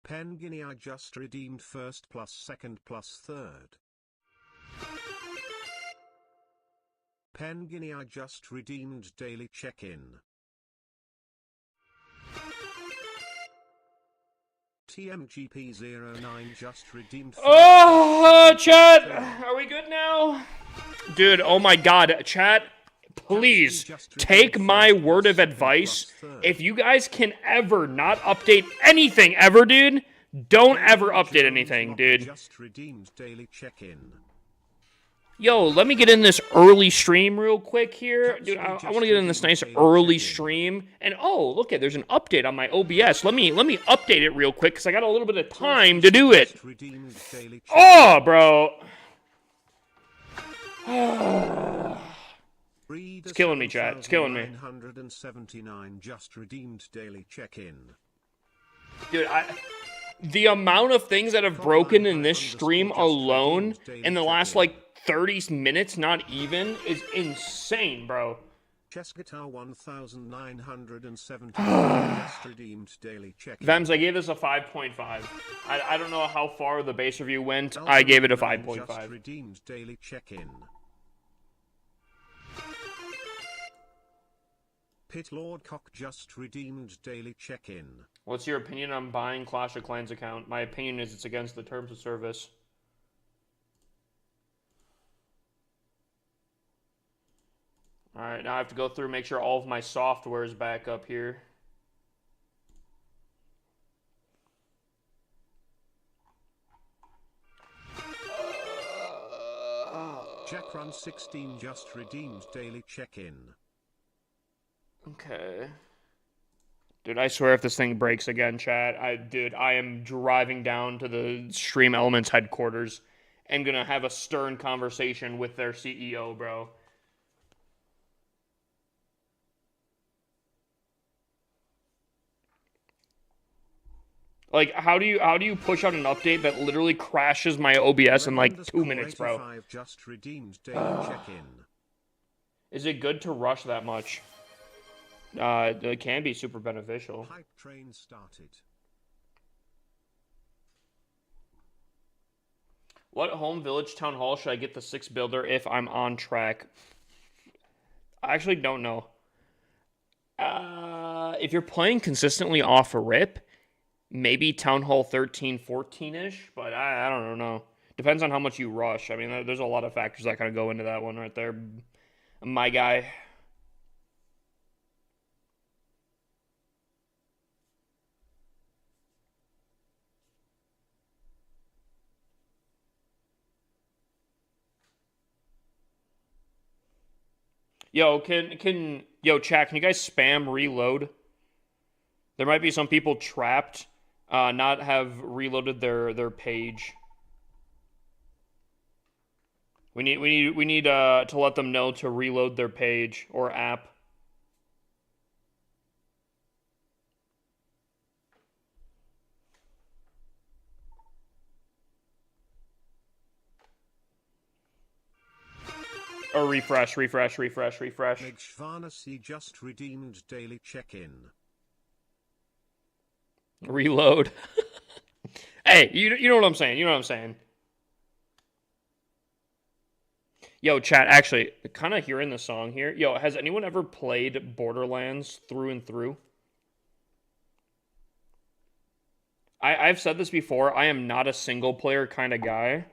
Penguin, I just redeemed first plus second plus third. Penguin, I just redeemed daily check-in. TMGP09 just redeemed first. Oh, chat, are we good now? Dude, oh my god, chat, please take my word of advice. If you guys can ever not update anything ever, dude, don't ever update anything, dude. Yo, let me get in this early stream real quick here. Dude, I want to get in this nice early stream. And oh, look at, there's an update on my OBS. Let me update it real quick because I got a little bit of time to do it. Oh, bro. It's killing me, chat. It's killing me. 979 just redeemed daily check-in. Dude, the amount of things that have broken in this stream alone in the last, like, 30 minutes, not even, is insane, bro. Chess Guitar 1970 just redeemed daily check-in. Vems, I gave this a 5.5. I don't know how far the base review went. I gave it a 5.5. Just redeemed daily check-in. Pit Lord Cock just redeemed daily check-in. What's your opinion on buying Clash of Clans account? My opinion is it's against the terms of service. Alright, now I have to go through and make sure all of my software is back up here. Jackrun 16 just redeemed daily check-in. Okay. Dude, I swear if this thing breaks again, chat, I am driving down to the Stream Elements headquarters and gonna have a stern conversation with their CEO, bro. Like, how do you push out an update that literally crashes my OBS in like 2 minutes, bro? Just redeemed daily check-in. Is it good to rush that much? It can be super beneficial. Hype train started. What home, village, town hall should I get the 6 builder if I'm on track? I actually don't know. If you're playing consistently off a rip, maybe Town Hall 13, 14-ish, but I don't know. Depends on how much you rush. I mean, there's a lot of factors that kind of go into that one right there. My guy. Yo, yo, chat, can you guys spam reload? There might be some people trapped, not have reloaded their page. We need to let them know to reload their page or app. Or refresh. Meg Shvanasi just redeemed daily check-in. Reload. Hey, you know what I'm saying. You know what I'm saying. Yo, chat, actually, kind of hearing the song here. Yo, has anyone ever played Borderlands through and through? I've said this before. I am not a single-player kind of guy.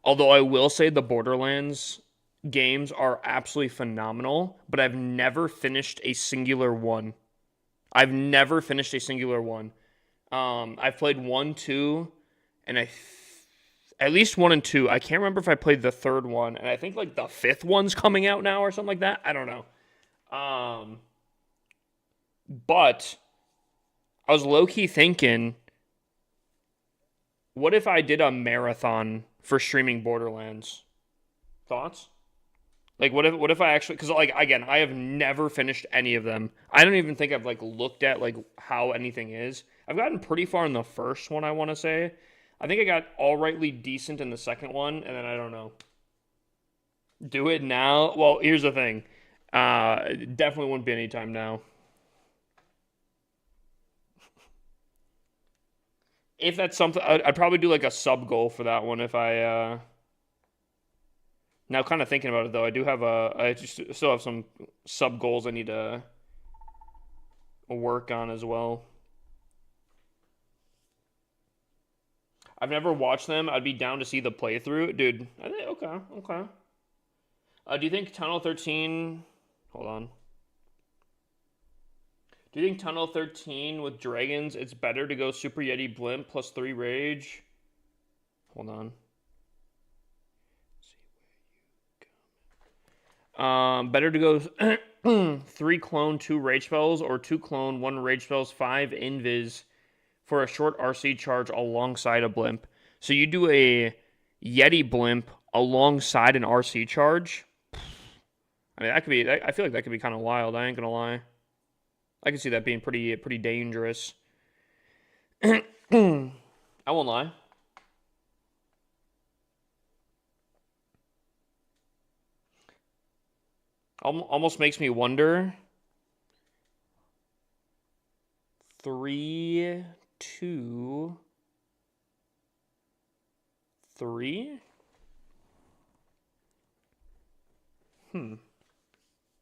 Although I will say the Borderlands games are absolutely phenomenal, but I've never finished a singular one. I've played 1, 2, and at least 1 and 2. I can't remember if I played the third one, and I think like the 5th one's coming out now or something like that. I don't know. But I was low-key thinking, what if I did a marathon for streaming Borderlands? Thoughts? Like, what if I actually... Because, like, again, I have never finished any of them. I don't even think I've, like, looked at, like, how anything is. I've gotten pretty far in the first one, I want to say. I think I got all rightly decent in the second one, and then I don't know. Do it now? Well, here's the thing. Definitely wouldn't be any time now. if that's something, I'd probably do like a sub goal for that one if I. Now, kind of thinking about it though, I just still have some sub goals I need to work on as well. I've never watched them. I'd be down to see the playthrough, dude. I think okay. Do you think Tunnel 13? Hold on. Do you think Tunnel 13 with dragons? It's better to go Super Yeti Blimp plus 3 Rage. Hold on. Better to go 3 clone, 2 rage spells, or 2 clone, 1 rage spells, 5 invis for a short RC charge alongside a blimp. So you do a Yeti blimp alongside an RC charge. I mean, that could be. I feel like that could be kind of wild. I ain't gonna lie. I can see that being pretty dangerous. I won't lie. Almost makes me wonder. 3, 2, 3.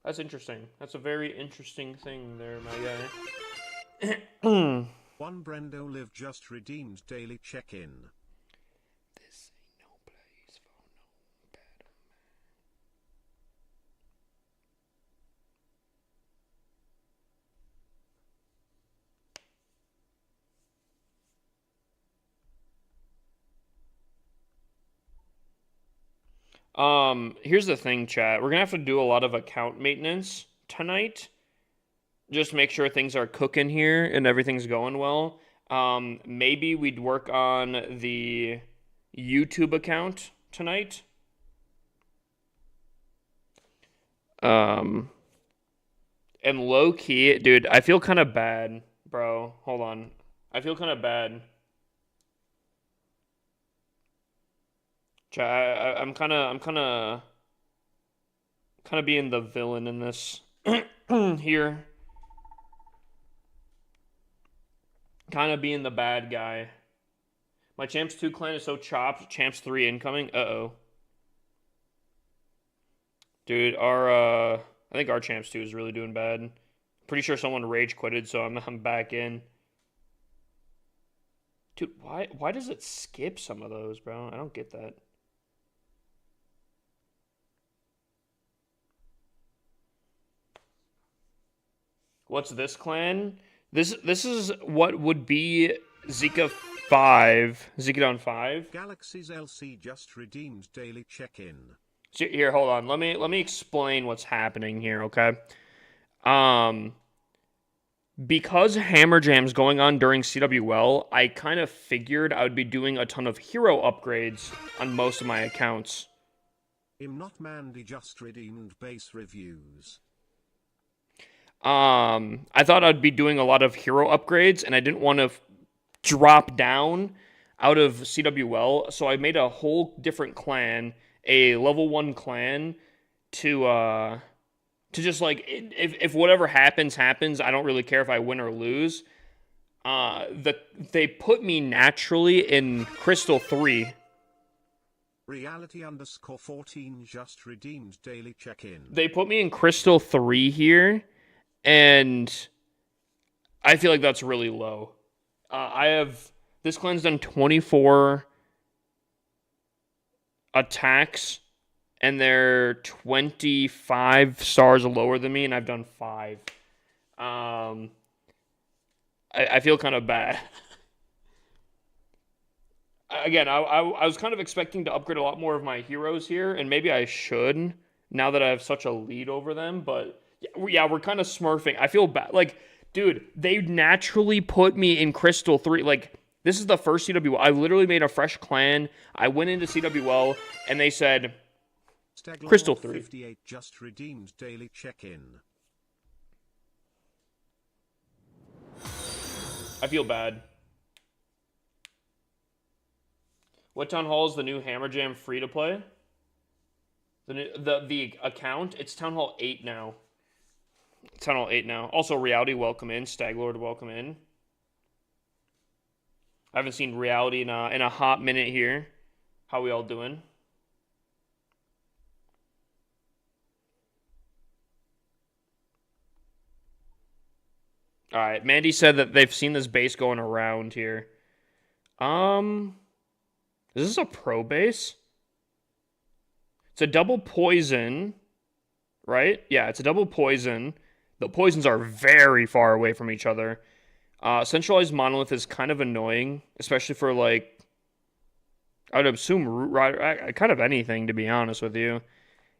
That's interesting. That's a very interesting thing there, my guy. One Brendo Live just redeemed daily check-in. This ain't no place for no better man. Here's the thing, chat. We're gonna have to do a lot of account maintenance tonight. Just make sure things are cooking here and everything's going well. Maybe we'd work on the YouTube account tonight. And low key, dude, I feel kind of bad, bro. Hold on. I feel kind of bad. I'm kind of being the villain in this here. Kind of being the bad guy. My Champs 2 clan is so chopped. Champs 3 incoming. Uh-oh. Dude, I think our Champs 2 is really doing bad. Pretty sure someone rage quitted, so I'm back in. Dude, why does it skip some of those, bro? I don't get that. What's this clan? This is what would be Zika 5. Zika 5. Galaxy's LC just redeemed daily check-in. So here, hold on. Let me explain what's happening here, okay? Because Hammer Jam's going on during CWL, I kind of figured I would be doing a ton of hero upgrades on most of my accounts. I'm not Mandy just redeemed base reviews. I thought I'd be doing a lot of hero upgrades, and I didn't want to drop down out of CWL, so I made a whole different clan, a level 1 clan, to just, like, if whatever happens, I don't really care if I win or lose. They put me naturally in Crystal 3. Reality_14 just redeemed daily check-in. They put me in Crystal 3 here, and I feel like that's really low. This clan's done 24 attacks, and they're 25 stars lower than me, and I've done 5. I feel kind of bad. Again, I was kind of expecting to upgrade a lot more of my heroes here, and maybe I should, now that I have such a lead over them, but yeah, we're kind of smurfing. I feel bad. Like, dude, they naturally put me in Crystal 3. Like, this is the first CWL. I literally made a fresh clan. I went into CWL, and they said, Crystal 3. 58 just redeemed daily check-in. I feel bad. What Town Hall is the new Hammer Jam free-to-play? The account? It's Town Hall 8 now. Tunnel 8 now. Also, Reality, welcome in. Staglord, welcome in. I haven't seen reality in a hot minute here. How we all doing? All right. Mandy said that they've seen this base going around here. Um, is this a pro base? It's a double poison, right? Yeah, it's a double poison. The poisons are very far away from each other. Centralized monolith is kind of annoying, especially for like I would assume root rider, kind of anything to be honest with you.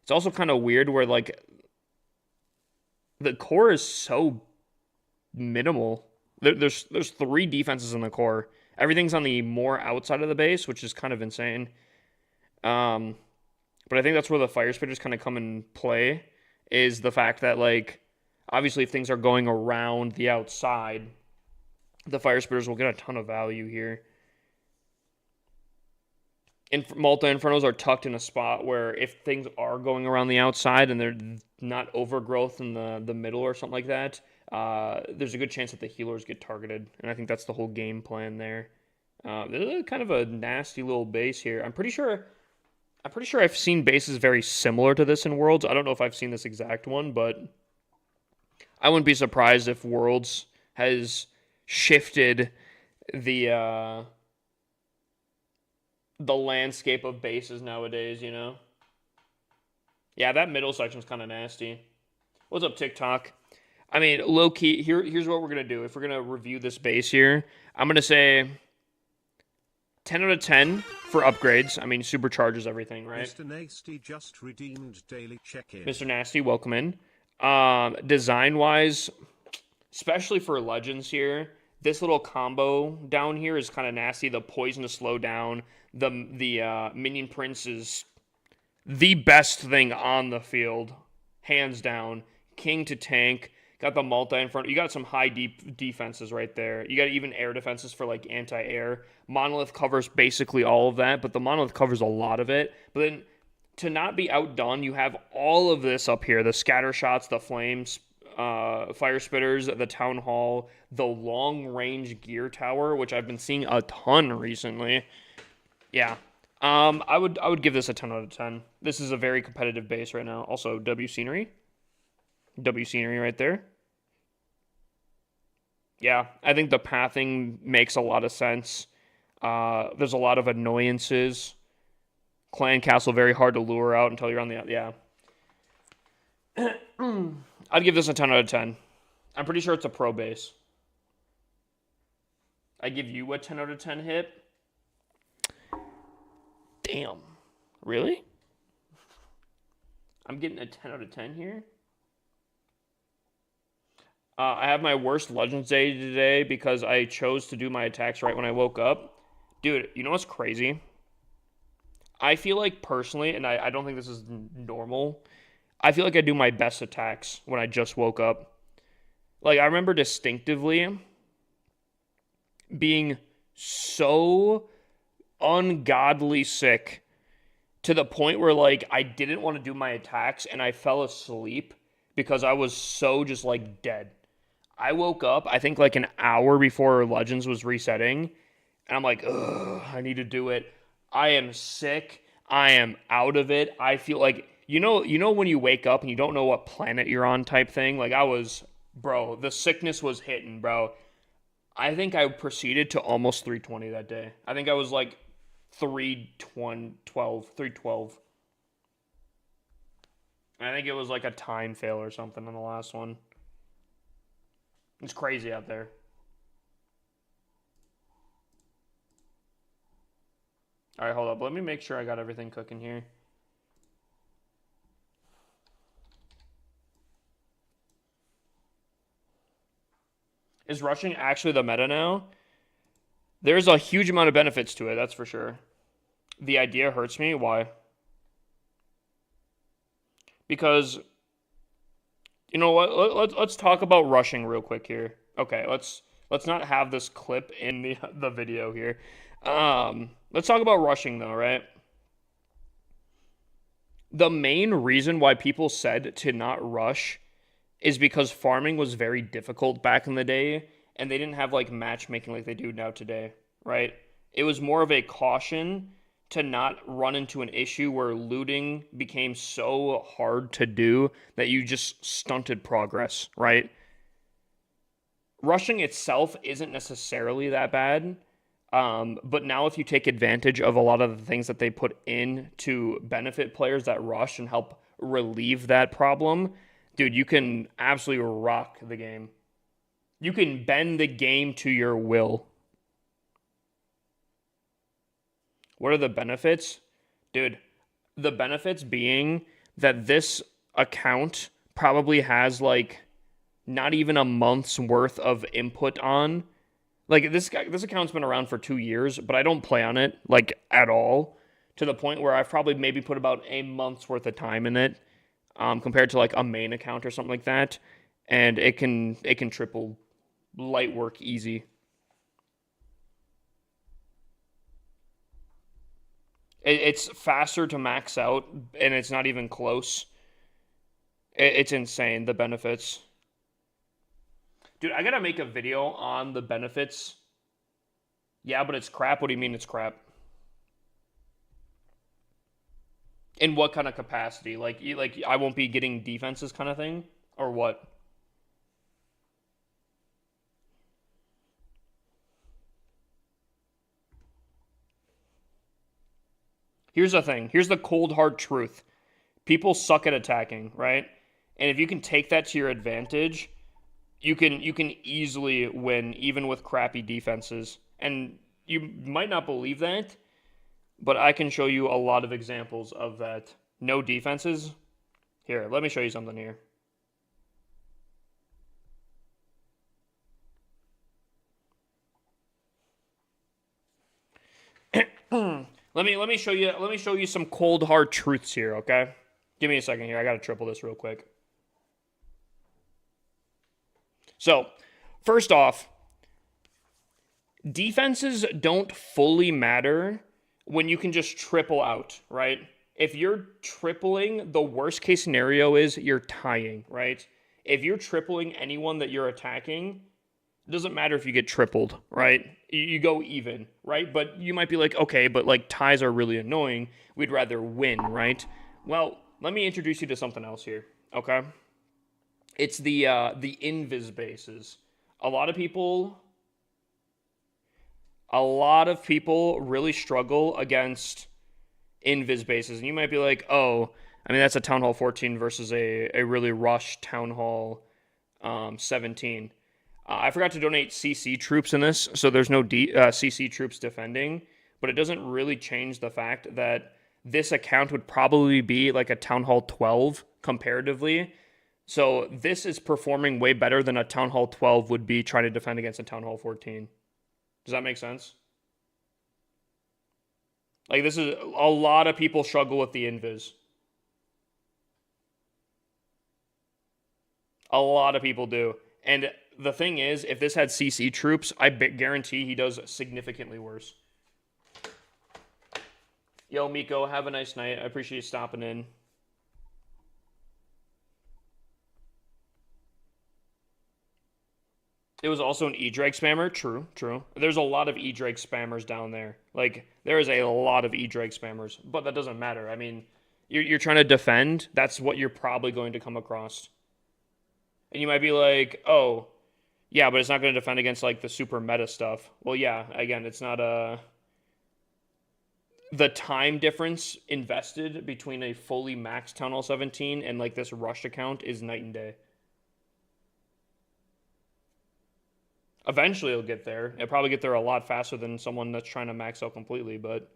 It's also kind of weird where like the core is so minimal. There's three defenses in the core. Everything's on the more outside of the base, which is kind of insane. But I think that's where the fire spitters kind of come in play, is the fact that like obviously if things are going around the outside, the fire spitters will get a ton of value here. Multi Infernos are tucked in a spot where if things are going around the outside and they're not overgrowth in the middle or something like that, there's a good chance that the healers get targeted. And I think that's the whole game plan there. This is kind of a nasty little base here. I'm pretty sure I've seen bases very similar to this in Worlds. I don't know if I've seen this exact one, but I wouldn't be surprised if Worlds has shifted the landscape of bases nowadays, you know? Yeah, that middle section's kind of nasty. What's up, TikTok? I mean, low-key, here's what we're going to do. If we're going to review this base here, I'm going to say 10 out of 10 for upgrades. I mean, supercharges everything, right? Mr. Nasty just redeemed daily check-in. Mr. Nasty, welcome in. Design-wise, especially for Legends here, this little combo down here is kind of nasty. The poison to slow down. The minion prince is the best thing on the field, hands down. King to tank. Got the multi in front. You got some high deep defenses right there. You got even air defenses for like anti-air. Monolith covers basically all of that, but the Monolith covers a lot of it. But then to not be outdone, you have all of this up here. The scatter shots, the flames, fire spitters, the town hall, the long range gear tower, which I've been seeing a ton recently. Yeah. I would give this a 10 out of 10. This is a very competitive base right now. Also, W scenery right there. Yeah, I think the pathing makes a lot of sense. There's a lot of annoyances. Clan Castle, very hard to lure out until you're on the... Yeah. I'd give this a 10 out of 10. I'm pretty sure it's a pro base. I give you a 10 out of 10 hit. Damn. Really? I'm getting a 10 out of 10 here? I have my worst Legends day today because I chose to do my attacks right when I woke up. Dude, you know what's crazy? I feel like personally, and I don't think this is normal, I feel like I do my best attacks when I just woke up. Like, I remember distinctively being so ungodly sick to the point where, like, I didn't want to do my attacks and I fell asleep because I was so just, like, dead. I woke up, I think, like, an hour before Legends was resetting, and I'm like, ugh, I need to do it. I am sick. I am out of it. I feel like, you know when you wake up and you don't know what planet you're on type thing? Like, I was, bro, the sickness was hitting, bro. I think I proceeded to almost 320 that day. I think I was, like, 312. I think it was, like, a time fail or something on the last one. It's crazy out there. All right, hold up. Let me make sure I got everything cooking here. Is rushing actually the meta now? There's a huge amount of benefits to it, that's for sure. The idea hurts me. Why? Because, you know what? Let's talk about rushing real quick here. Okay, let's not have this clip in the video here. Let's talk about rushing though, right? The main reason why people said to not rush is because farming was very difficult back in the day, and they didn't have like matchmaking like they do now today. right? It was more of a caution to not run into an issue where looting became so hard to do that you just stunted progress, right? Rushing itself isn't necessarily that bad. But now, if you take advantage of a lot of the things that they put in to benefit players that rush and help relieve that problem, dude, you can absolutely rock the game. You can bend the game to your will. What are the benefits? Dude, the benefits being that this account probably has like not even a month's worth of input on. Like this account's been around for 2 years, but I don't play on it like at all. To the point where I've probably maybe put about a month's worth of time in it, compared to like a main account or something like that, and it can triple light work easy. It's faster to max out, and it's not even close. It's insane the benefits, dude. I gotta make a video on the benefits. Yeah, but it's crap. What do you mean it's crap? In what kind of capacity? Like I won't be getting defenses kind of thing, or what? Here's the thing. Here's the cold hard truth. People suck at attacking, right? And if you can take that to your advantage, you can easily win even with crappy defenses. And you might not believe that, but I can show you a lot of examples of that. No defenses. Here, let me show you something here. Let me show you some cold hard truths here, okay? Give me a second here. I got to triple this real quick. So, first off, defenses don't fully matter when you can just triple out, right? If you're tripling, the worst case scenario is you're tying, right? If you're tripling anyone that you're attacking, it doesn't matter if you get tripled, right? You go even, right? But you might be like, okay, but like ties are really annoying. We'd rather win, right? Well, let me introduce you to something else here, okay? It's the invis bases. A lot of people a lot of people really struggle against invis bases. And you might be like, oh, I mean, that's a Town Hall 14 versus a really rushed Town Hall 17. I forgot to donate CC troops in this, so there's no CC troops defending, but it doesn't really change the fact that this account would probably be like a Town Hall 12 comparatively. So this is performing way better than a Town Hall 12 would be trying to defend against a Town Hall 14. Does that make sense? Like, this is a lot of people struggle with the invis. A lot of people do. And the thing is, if this had CC troops, I guarantee he does significantly worse. Yo, Miko, have a nice night. I appreciate you stopping in. It was also an E-Drake spammer. True, true. There's a lot of E-Drake spammers down there. Like, there is a lot of E-Drake spammers. But that doesn't matter. I mean, you're trying to defend. That's what you're probably going to come across. And you might be like, oh, yeah, but it's not going to defend against, like, the super meta stuff. Well, yeah, again, it's not a... The time difference invested between a fully maxed Town Hall 17 and, like, this rushed account is night and day. Eventually it'll get there. It'll probably get there a lot faster than someone that's trying to max out completely, but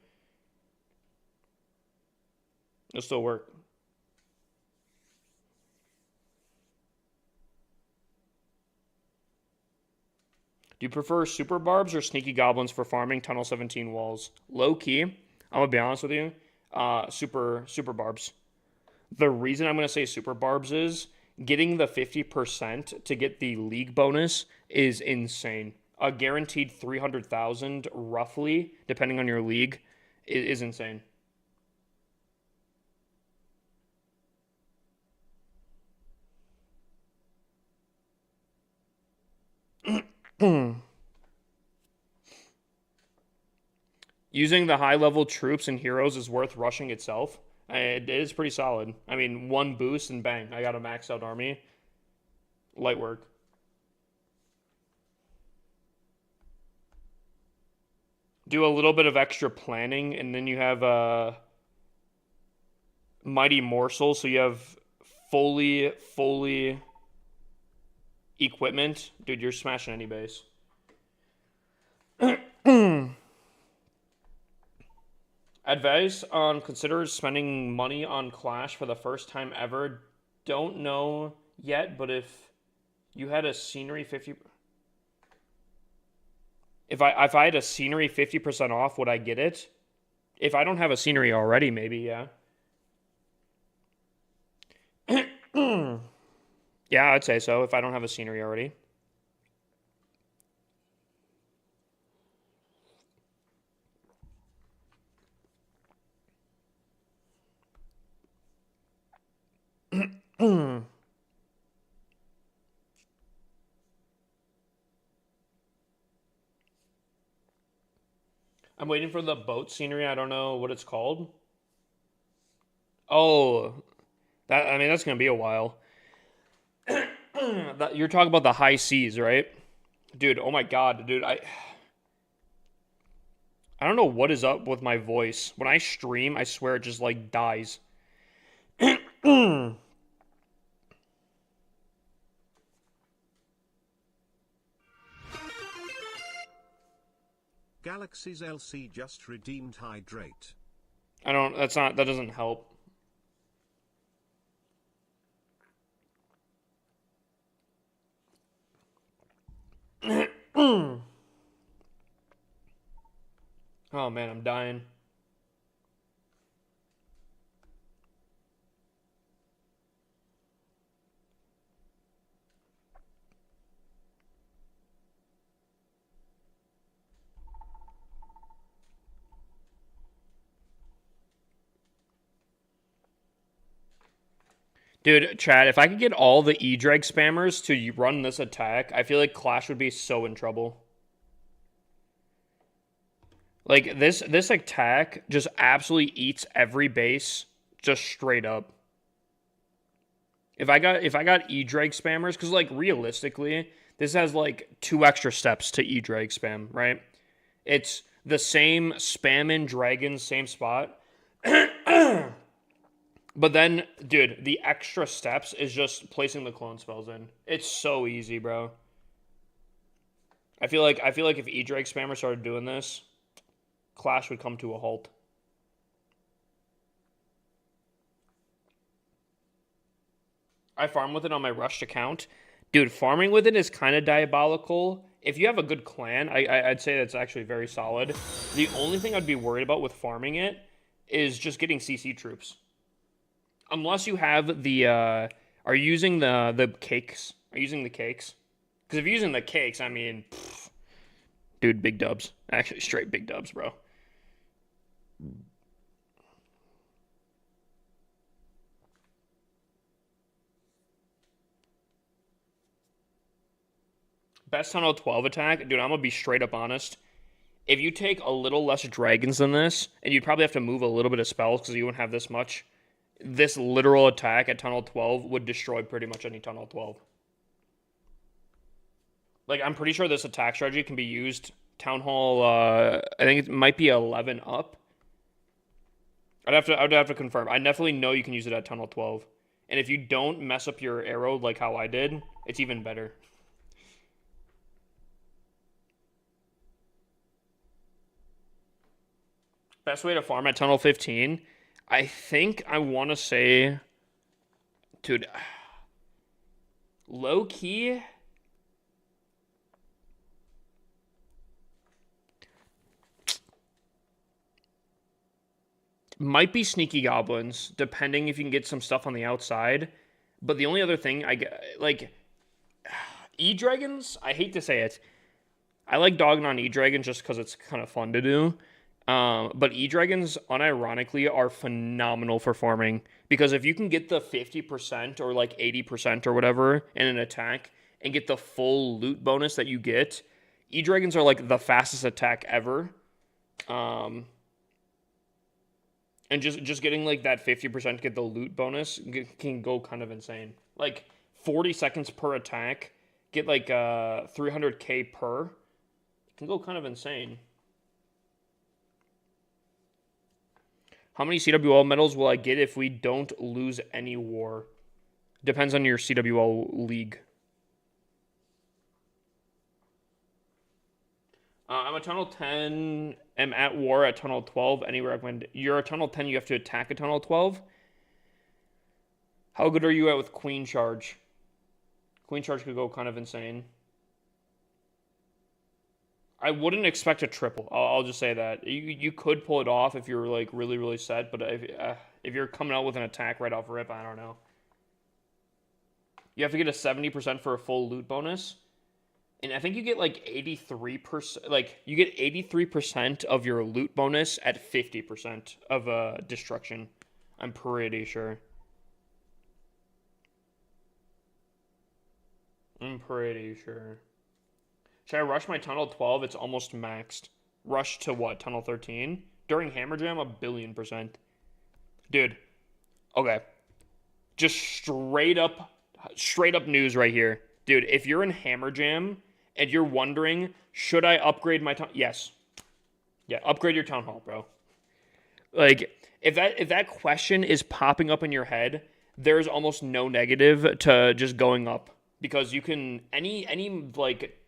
it'll still work. Do you prefer super barbs or sneaky goblins for farming Tunnel 17 walls? Low key, I'm gonna be honest with you. Super barbs. The reason I'm gonna say super barbs is getting the 50% to get the league bonus is insane. A guaranteed 300,000 roughly, depending on your league, is insane. Using the high level troops and heroes is worth rushing itself. It is pretty solid. I mean, one boost and bang, I got a maxed out army. Light work. Do a little bit of extra planning, and then you have Mighty Morsel, so you have fully equipment. Dude, you're smashing any base. Advice on consider spending money on Clash for the first time ever. Don't know yet, but if you had a scenery 50, if I had a scenery 50% off, would I get it? If I don't have a scenery already, maybe, yeah. Yeah, I'd say so if I don't have a scenery already. I'm waiting for the boat scenery. I don't know what it's called. Oh, that's gonna be a while. You're talking about the high seas, right? Dude, oh my god, dude, I don't know what is up with my voice. When I stream, I swear it just like dies. Galaxy's LC just redeemed hydrate. That doesn't help. Oh man, I'm dying. Dude, Chad, if I could get all the E-Dreg spammers to run this attack, I feel like Clash would be so in trouble. Like, this attack just absolutely eats every base just straight up. If I got E-Dreg spammers, because, like, realistically, this has, like, 2 extra steps to E-Dreg spam, right? It's the same spam in dragons, same spot. But then, dude, the extra steps is just placing the clone spells in. It's so easy, bro. I feel like if E-Dreg spammers started doing this, Clash would come to a halt. I farm with it on my rushed account. Dude, farming with it is kind of diabolical. If you have a good clan, I'd say that's actually very solid. The only thing I'd be worried about with farming it is just getting CC troops. Unless you have the, are you using the cakes? Are you using the cakes? Because if you're using the cakes, I mean, dude, big dubs. Actually, straight big dubs, bro. Best Tunnel 12 attack? Dude, I'm going to be straight up honest. If you take a little less dragons than this, and you'd probably have to move a little bit of spells because you wouldn't have this much, this literal attack at Tunnel 12 would destroy pretty much any Tunnel 12. Like, I'm pretty sure this attack strategy can be used Town Hall, I think it might be 11 up. I'd have to confirm. I definitely know you can use it at Tunnel 12. And if you don't mess up your arrow like how I did, it's even better. Best way to farm at Tunnel 15? I think I want to say, dude, low key. Might be Sneaky Goblins, depending if you can get some stuff on the outside. But the only other thing I get, like, E-Dragons, I hate to say it. I like dogging on E-Dragons just because it's kind of fun to do. But E-Dragons, unironically, are phenomenal for farming. Because if you can get the 50% or like 80% or whatever in an attack and get the full loot bonus that you get, E-Dragons are like the fastest attack ever. Um, and just getting like that 50% to get the loot bonus can go kind of insane. Like 40 seconds per attack, get like 300k per. It can go kind of insane. How many CWL medals will I get if we don't lose any war? Depends on your CWL league. I'm a tunnel 10. Am at war at tunnel 12. Any recommend? You're a tunnel 10. You have to attack a tunnel 12. How good are you at with queen charge? Queen charge could go kind of insane. I wouldn't expect a triple. I'll just say that you could pull it off if you're like really set, but if you're coming out with an attack right off rip, I don't know. You have to get a 70% for a full loot bonus. And I think you get like 83%. Like you get 83% of your loot bonus at 50% of destruction. I'm pretty sure. Should I rush my tunnel 12? It's almost maxed. Rush to what? Tunnel 13? During Hammer Jam, 1,000,000,000%. Dude. Okay. Just straight up news right here. Dude, if you're in Hammer Jam and you're wondering, should I upgrade my town? Yes. Yeah, upgrade your town hall, bro. Like, if that question is popping up in your head, there's almost no negative to just going up. Because you can any like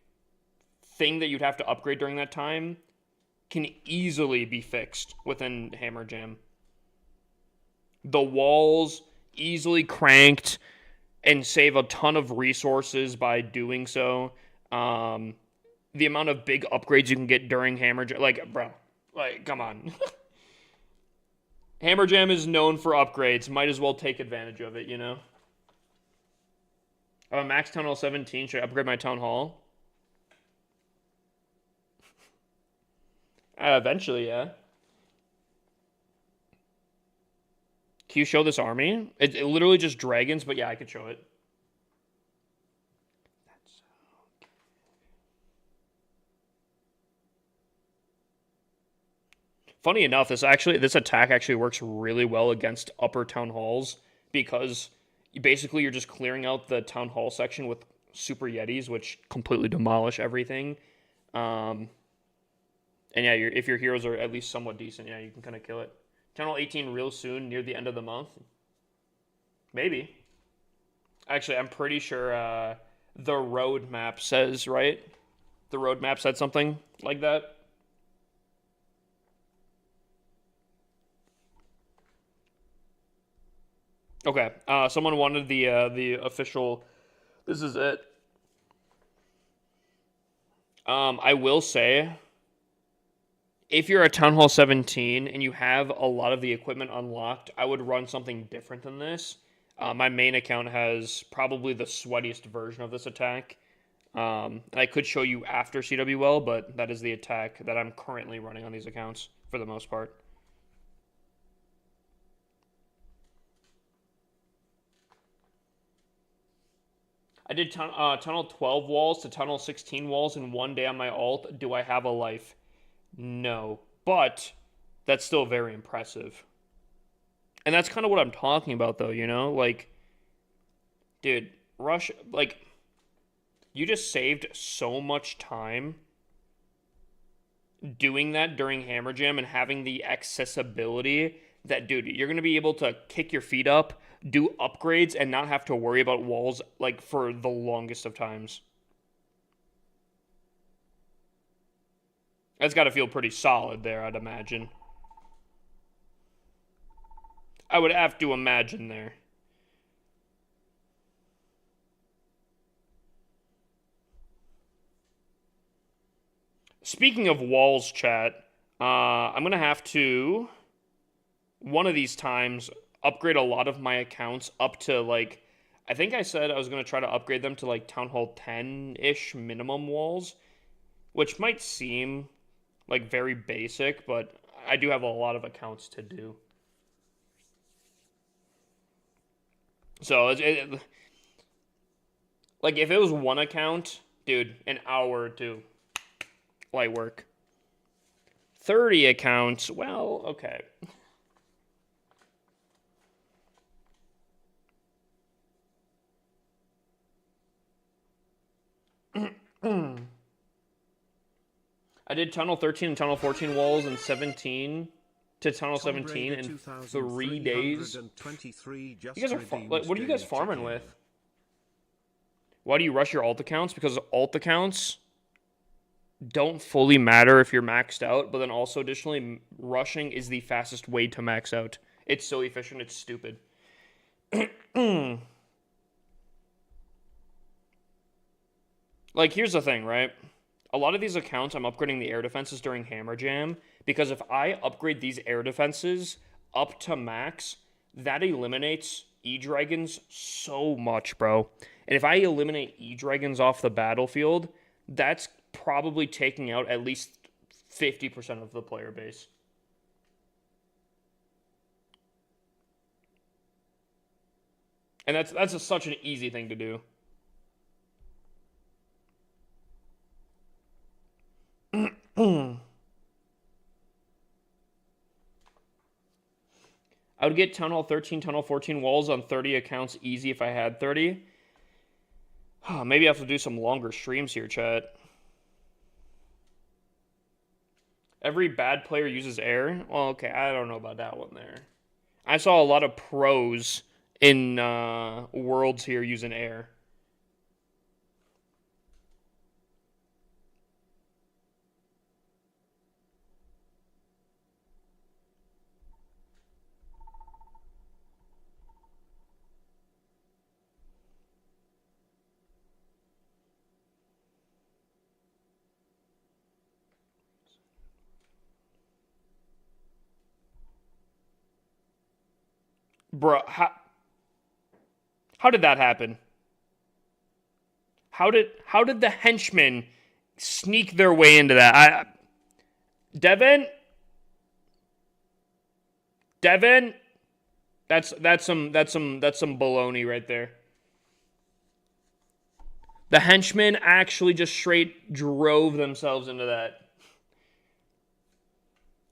thing that you'd have to upgrade during that time can easily be fixed within Hammer Jam. The walls easily cranked and save a ton of resources by doing so. The amount of big upgrades you can get during Hammer Jam, like, bro, like, come on. Hammer Jam is known for upgrades. Might as well take advantage of it, you know? Max Town Hall 17. Should I upgrade my Town Hall? Eventually, yeah. Can you show this army? It literally just dragons, but yeah, I could show it. Funny enough, this attack actually works really well against upper town halls because basically you're just clearing out the town hall section with super yetis, which completely demolish everything. And yeah, if your heroes are at least somewhat decent, yeah, you can kind of kill it. Channel 18 real soon, near the end of the month. Maybe. Actually, I'm pretty sure the roadmap says, right? The roadmap said something like that. Okay. Someone wanted the official. This is it. I will say, if you're at Town Hall 17 and you have a lot of the equipment unlocked, I would run something different than this. My main account has probably the sweatiest version of this attack. I could show you after CWL, but that is the attack that I'm currently running on these accounts for the most part. I did tunnel 12 walls to tunnel 16 walls in one day on my alt. Do I have a life? No. But that's still very impressive. And that's kind of what I'm talking about, though, you know? Like, dude, Rush, like, you just saved so much time doing that during Hammer Jam and having the accessibility that, dude, you're going to be able to kick your feet up, do upgrades, and not have to worry about walls, like, for the longest of times. That's got to feel pretty solid there, I'd imagine. I would have to imagine there. Speaking of walls, chat, I'm going to have to, one of these times, upgrade a lot of my accounts up to, like, I think I said I was going to try to upgrade them to, like, Town Hall 10-ish minimum walls, which might seem, like, very basic, but I do have a lot of accounts to do. So, like, if it was one account, dude, an hour or two. Light work. 30 accounts, well, okay. I did Tunnel 13 and Tunnel 14 walls in 17 to Tunnel 17 in 3 days. You guys are like, what are you guys farming with? Why do you rush your alt accounts? Because alt accounts don't fully matter if you're maxed out, but then also additionally, rushing is the fastest way to max out. It's so efficient, it's stupid. Like, here's the thing, right? A lot of these accounts, I'm upgrading the air defenses during Hammer Jam, because if I upgrade these air defenses up to max, that eliminates E-Dragons so much, bro. And if I eliminate E-Dragons off the battlefield, that's probably taking out at least 50% of the player base. And that's such an easy thing to do. I would get Tunnel 13, Tunnel 14 walls on 30 accounts easy if I had 30. Maybe I have to do some longer streams here, chat. Every bad player uses air? Well, okay, I don't know about that one there. I saw a lot of pros in Worlds here using air. Bro, how did that happen? How did the henchmen sneak their way into that? Devin, that's some baloney right there. The henchmen actually just straight drove themselves into that.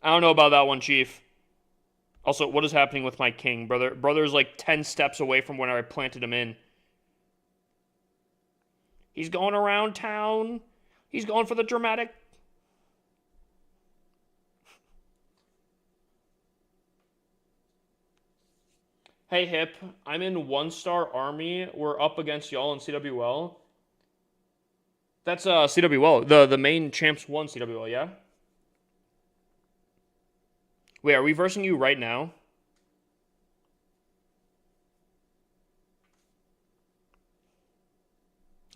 I don't know about that one, Chief. Also, what is happening with my king, brother? Brother's like 10 steps away from when I planted him in. He's going around town. He's going for the dramatic. Hey, Hip. I'm in 1-star army. We're up against y'all in CWL. That's CWL. The main champs won CWL, yeah? Wait, are we versing you right now?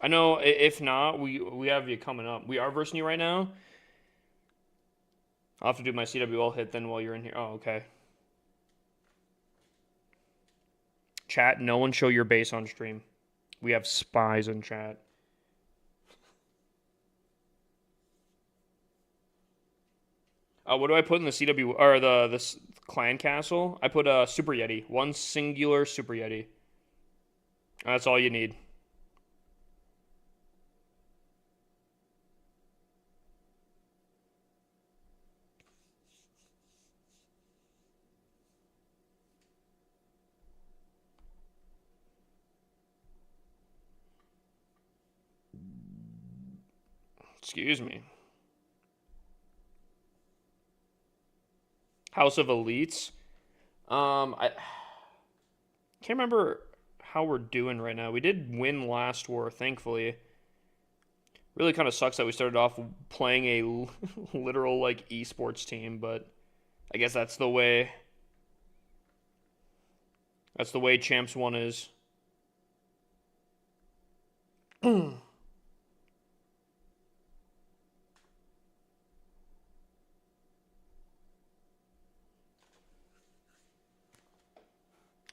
I know, if not, we have you coming up. We are versing you right now? I'll have to do my CWL hit then while you're in here. Oh, okay. Chat, no one show your base on stream. We have spies in chat. What do I put in the CW or the clan castle? I put a Super Yeti, one singular Super Yeti. That's all you need. Excuse me. House of Elites. I can't remember how we're doing right now. We did win last war, thankfully. Really kind of sucks that we started off playing a literal like esports team, but I guess that's the way. That's the way Champs 1 is.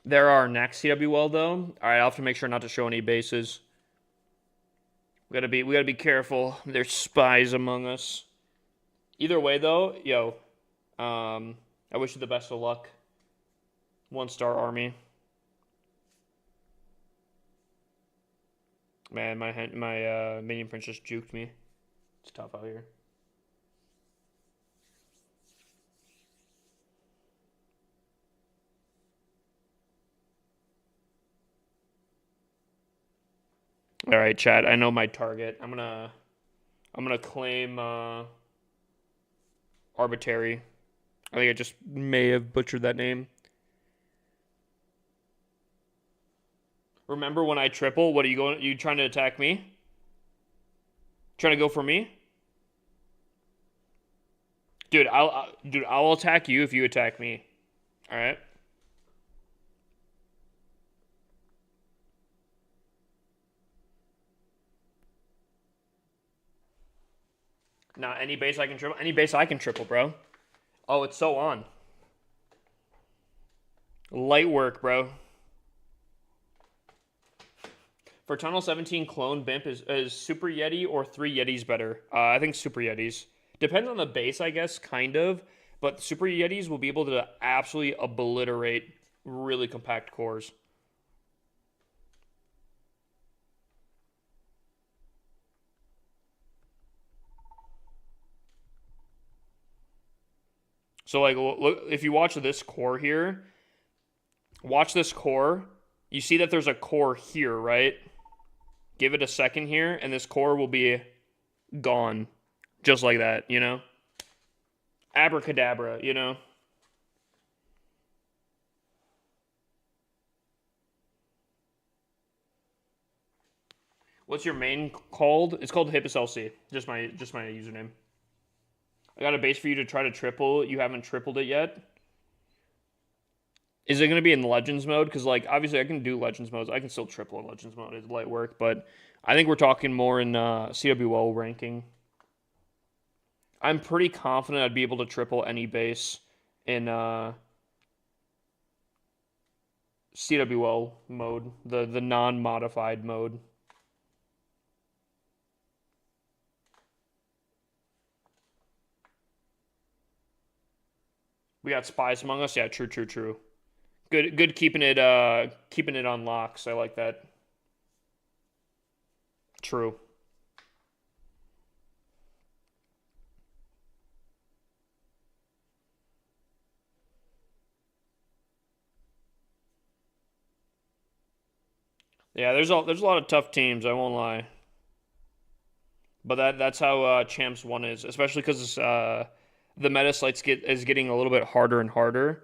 There are next CWL though. All right, I'll have to make sure not to show any bases. We gotta be careful. There's spies among us. Either way though, yo, I wish you the best of luck. 1-star army. Man, my minion prince just juked me. It's tough out here. All right, chat. I know my target. I'm gonna claim arbitrary. I think I just may have butchered that name. Remember when I triple? What are you going? You trying to attack me? Trying to go for me? Dude, I'll attack you if you attack me. All right. Nah, any base I can triple. Any base I can triple, bro. Oh, it's so on. Light work, bro. For Tunnel 17 clone Bimp is Super Yeti or 3 Yetis better? I think Super Yetis. Depends on the base, I guess, kind of. But Super Yetis will be able to absolutely obliterate really compact cores. So, like, look, if you watch this core here, watch this core. You see that there's a core here, right? Give it a second here, and this core will be gone. Just like that, you know? Abracadabra, you know? What's your main called? It's called Hippus LC. Just my username. I got a base for you to try to triple. You haven't tripled it yet. Is it going to be in Legends mode? Because, like, obviously I can do Legends modes. I can still triple in Legends mode. It's light work. But I think we're talking more in CWO ranking. I'm pretty confident I'd be able to triple any base in CWO mode. The non-modified mode. We got spies among us. Yeah, true. Good keeping it on locks. I like that. True. Yeah, there's a lot of tough teams, I won't lie. But that's how Champs 1 is, especially because the meta sites is getting a little bit harder and harder.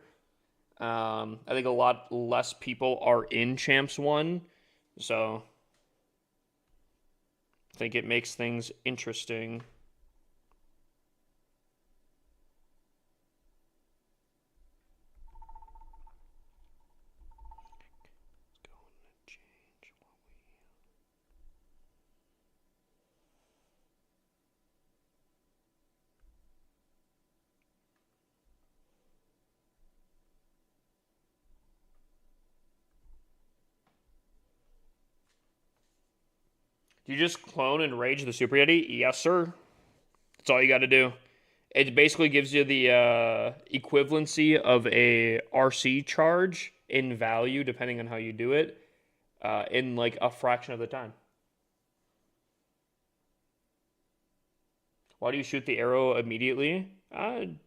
I think a lot less people are in Champs 1, so I think it makes things interesting. Do you just clone and rage the Super Yeti? Yes, sir. That's all you got to do. It basically gives you the equivalency of a RC charge in value, depending on how you do it, in like a fraction of the time. Why do you shoot the arrow immediately? I'm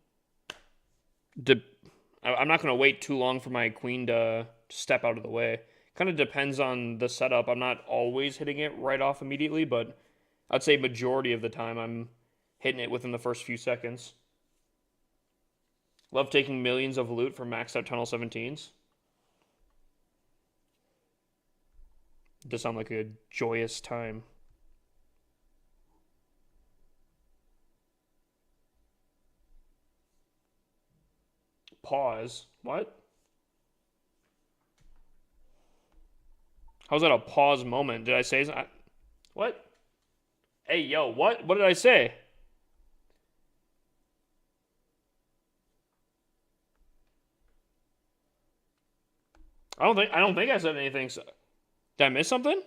not going to wait too long for my queen to step out of the way. Kind of depends on the setup. I'm not always hitting it right off immediately, but I'd say majority of the time I'm hitting it within the first few seconds. Love taking millions of loot from maxed out Tunnel 17s. Does sound like a joyous time. Pause. What? How's that a pause moment? Did I say something? What? Hey, yo, what? What did I say? I don't think I said anything. Did I miss something?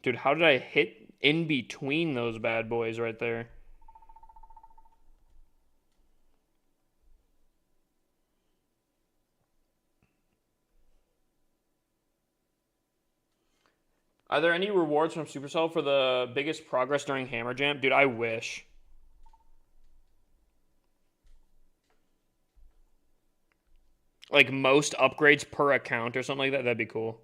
Dude, how did I hit in between those bad boys right there? Are there any rewards from Supercell for the biggest progress during Hammer Jam? Dude, I wish. Like most upgrades per account or something like that. That'd be cool.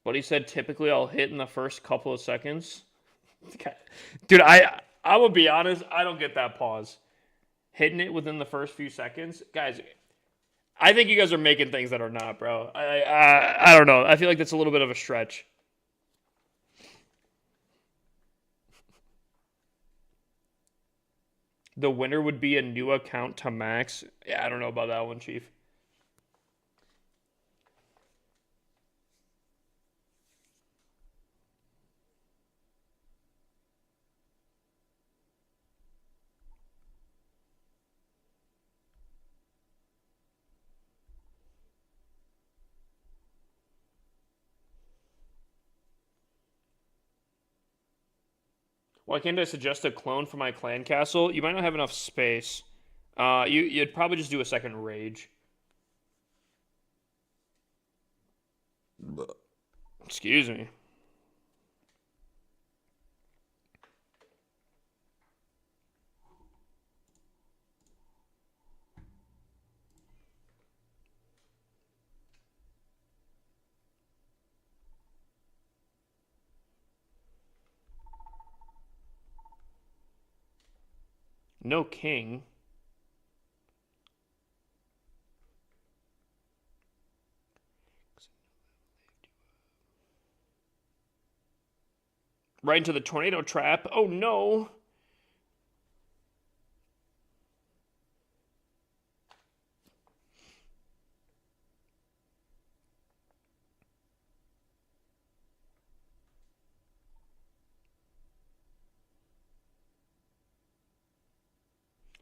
But he said typically I'll hit in the first couple of seconds. Dude, I will be honest, I don't get that pause. Hitting it within the first few seconds, guys. I think you guys are making things that are not, bro. I don't know. I feel like that's a little bit of a stretch. The winner would be a new account to max. Yeah, I don't know about that one, Chief. Why can't I suggest a clone for my clan castle? You might not have enough space. You'd probably just do a second rage. Excuse me. No king. Right into the tornado trap. Oh no.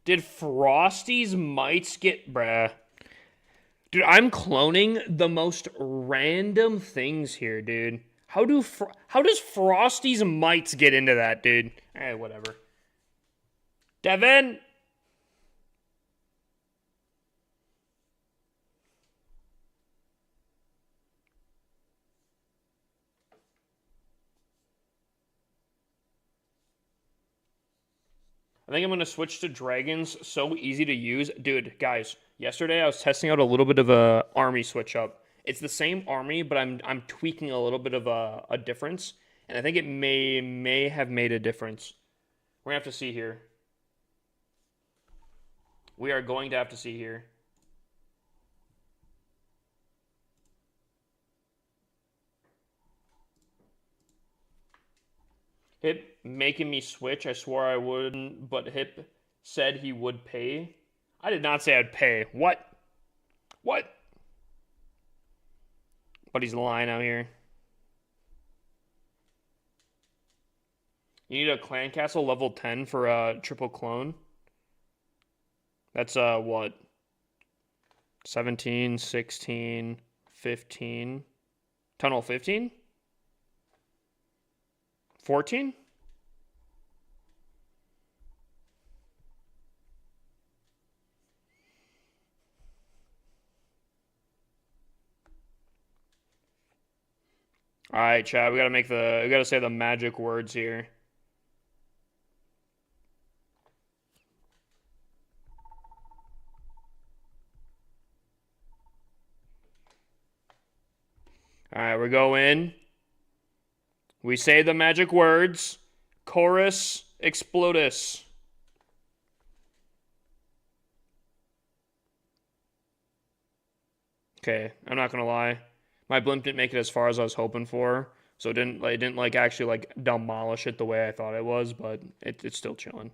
Did Frosty's mites get bruh? Dude, I'm cloning the most random things here, dude. How does Frosty's mites get into that, dude? Whatever. Devin. I think I'm gonna switch to dragons. So easy to use, dude. Guys, yesterday I was testing out a little bit of a army switch up. It's the same army, but I'm tweaking a little bit of a difference, and I think it may have made a difference. We're gonna have to see here. We are going to have to see here. Hip making me switch. I swore I wouldn't, but Hip said he would pay. I did not say I'd pay. What? What? But he's lying out here. You need a clan castle level 10 for a triple clone. That's what? 17, 16, 15. Tunnel 15? 14? All right, Chad, we gotta say the magic words here. All right, we go in. We say the magic words. Chorus explodus. Okay, I'm not gonna lie. My blimp didn't make it as far as I was hoping for, so it didn't like actually like demolish it the way I thought it was, but it's still chilling.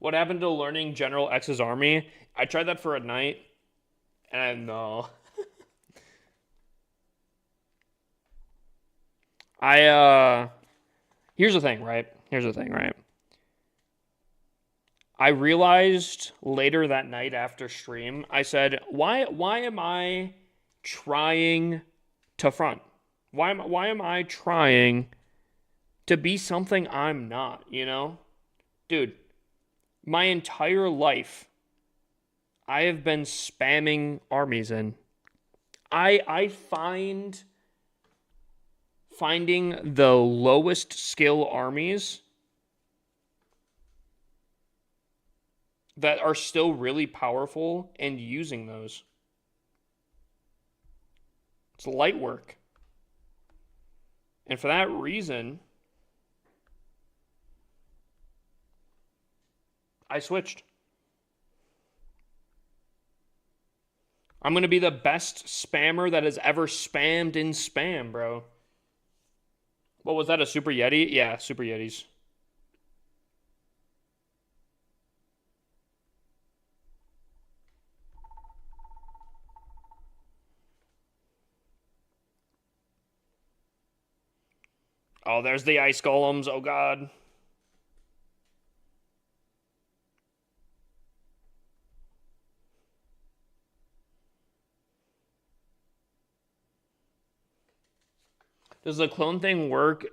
What happened to learning General X's army? I tried that for a night, and I no. Here's the thing, right? Here's the thing, right? I realized later that night after stream, I said, why am I trying to front? Why am I trying to be something I'm not, you know? Dude, My entire life, I have been spamming armies in. I finding the lowest skill armies that are still really powerful and using those. It's light work. And for that reason, I switched. I'm going to be the best spammer that has ever spammed in spam, bro. What was that, a Super Yeti? Yeah, Super Yetis. Oh, there's the ice golems. Oh, God. Does the clone thing work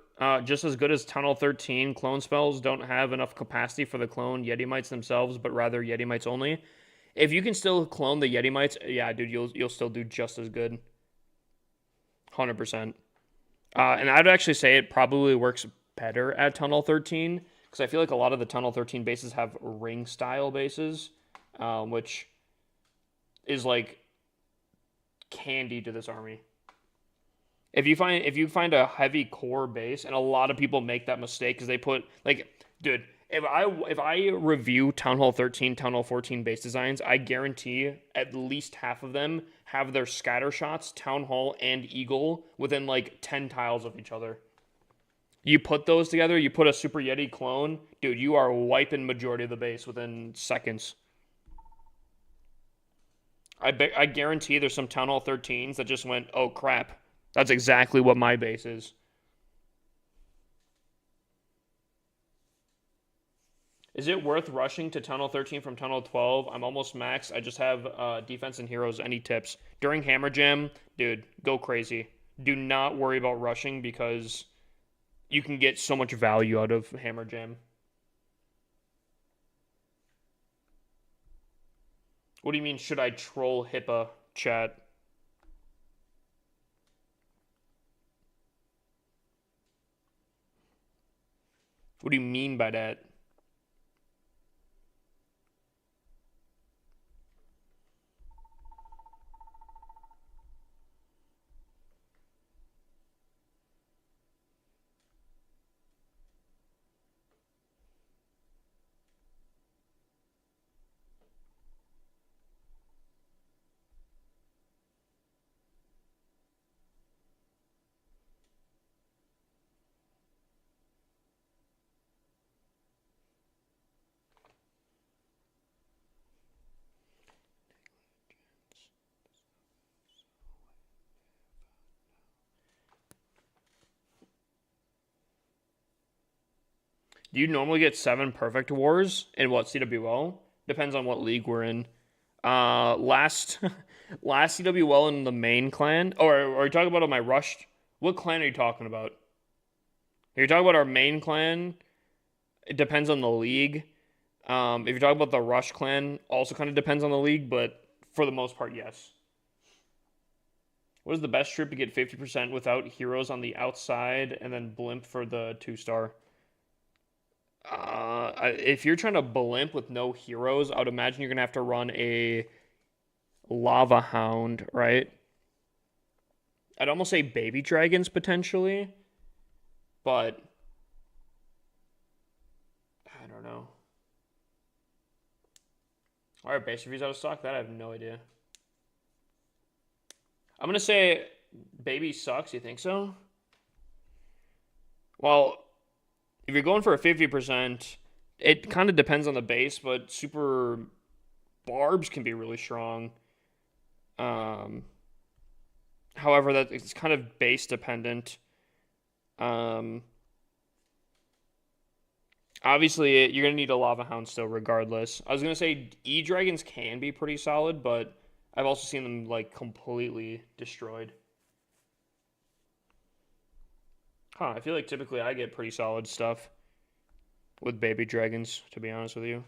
just as good as Tunnel 13? Clone spells don't have enough capacity for the clone Yeti Mites themselves, but rather Yeti Mites only. If you can still clone the Yeti Mites, yeah, dude, you'll still do just as good. 100%. And I'd actually say it probably works better at Tunnel 13 because I feel like a lot of the Tunnel 13 bases have ring style bases, which is like candy to this army. If you find a heavy core base, and a lot of people make that mistake because they put like, dude, if I review Town Hall 13, Town Hall 14 base designs, I guarantee at least half of them have their scatter shots, Town Hall and Eagle within like 10 tiles of each other. You put those together, you put a Super Yeti clone, dude, you are wiping majority of the base within seconds. I guarantee there's some Town Hall 13s that just went, oh crap, that's exactly what my base is. Is it worth rushing to Tunnel 13 from Tunnel 12? I'm almost max. I just have defense and heroes. Any tips? During Hammer Jam, dude, go crazy. Do not worry about rushing because you can get so much value out of Hammer Jam. What do you mean, should I troll HIPAA chat? What do you mean by that? Do you normally get 7 perfect wars in what, CWL? Depends on what league we're in. Last last CWL in the main clan, or are you talking about on my rushed? What clan are you talking about? Are you talking about our main clan? It depends on the league. If you're talking about the Rush clan, also kind of depends on the league, but for the most part, yes. What is the best trip to get 50% without heroes on the outside and then blimp for the 2-star? If you're trying to blimp with no heroes, I would imagine you're gonna have to run a lava hound, right? I'd almost say baby dragons potentially, but I don't know. All right, base reviews out of stock. That I have no idea. I'm gonna say baby sucks. You think so? Well, if you're going for a 50%, it kind of depends on the base, but super barbs can be really strong. Um, However, that it's kind of base dependent. Um, Obviously, you're gonna need a lava hound still, regardless. I was gonna say E dragons can be pretty solid, but I've also seen them like completely destroyed. Huh? I feel like typically I get pretty solid stuff with baby dragons, to be honest with you.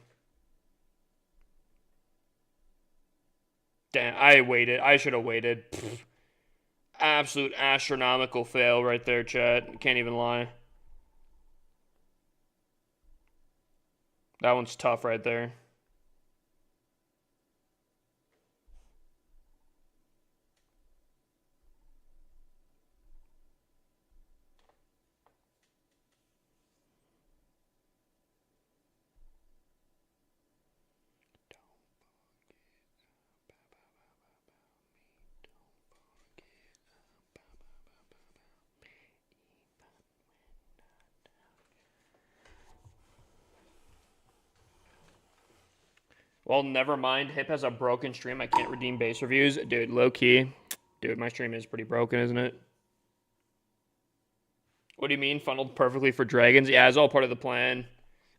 Damn, I waited. I should have waited. Pfft. Absolute astronomical fail right there, chat. Can't even lie. That one's tough right there. Well, never mind. Hip has a broken stream. I can't redeem base reviews. Dude, low key. Dude, my stream is pretty broken, isn't it? What do you mean? Funneled perfectly for dragons? Yeah, it's all part of the plan.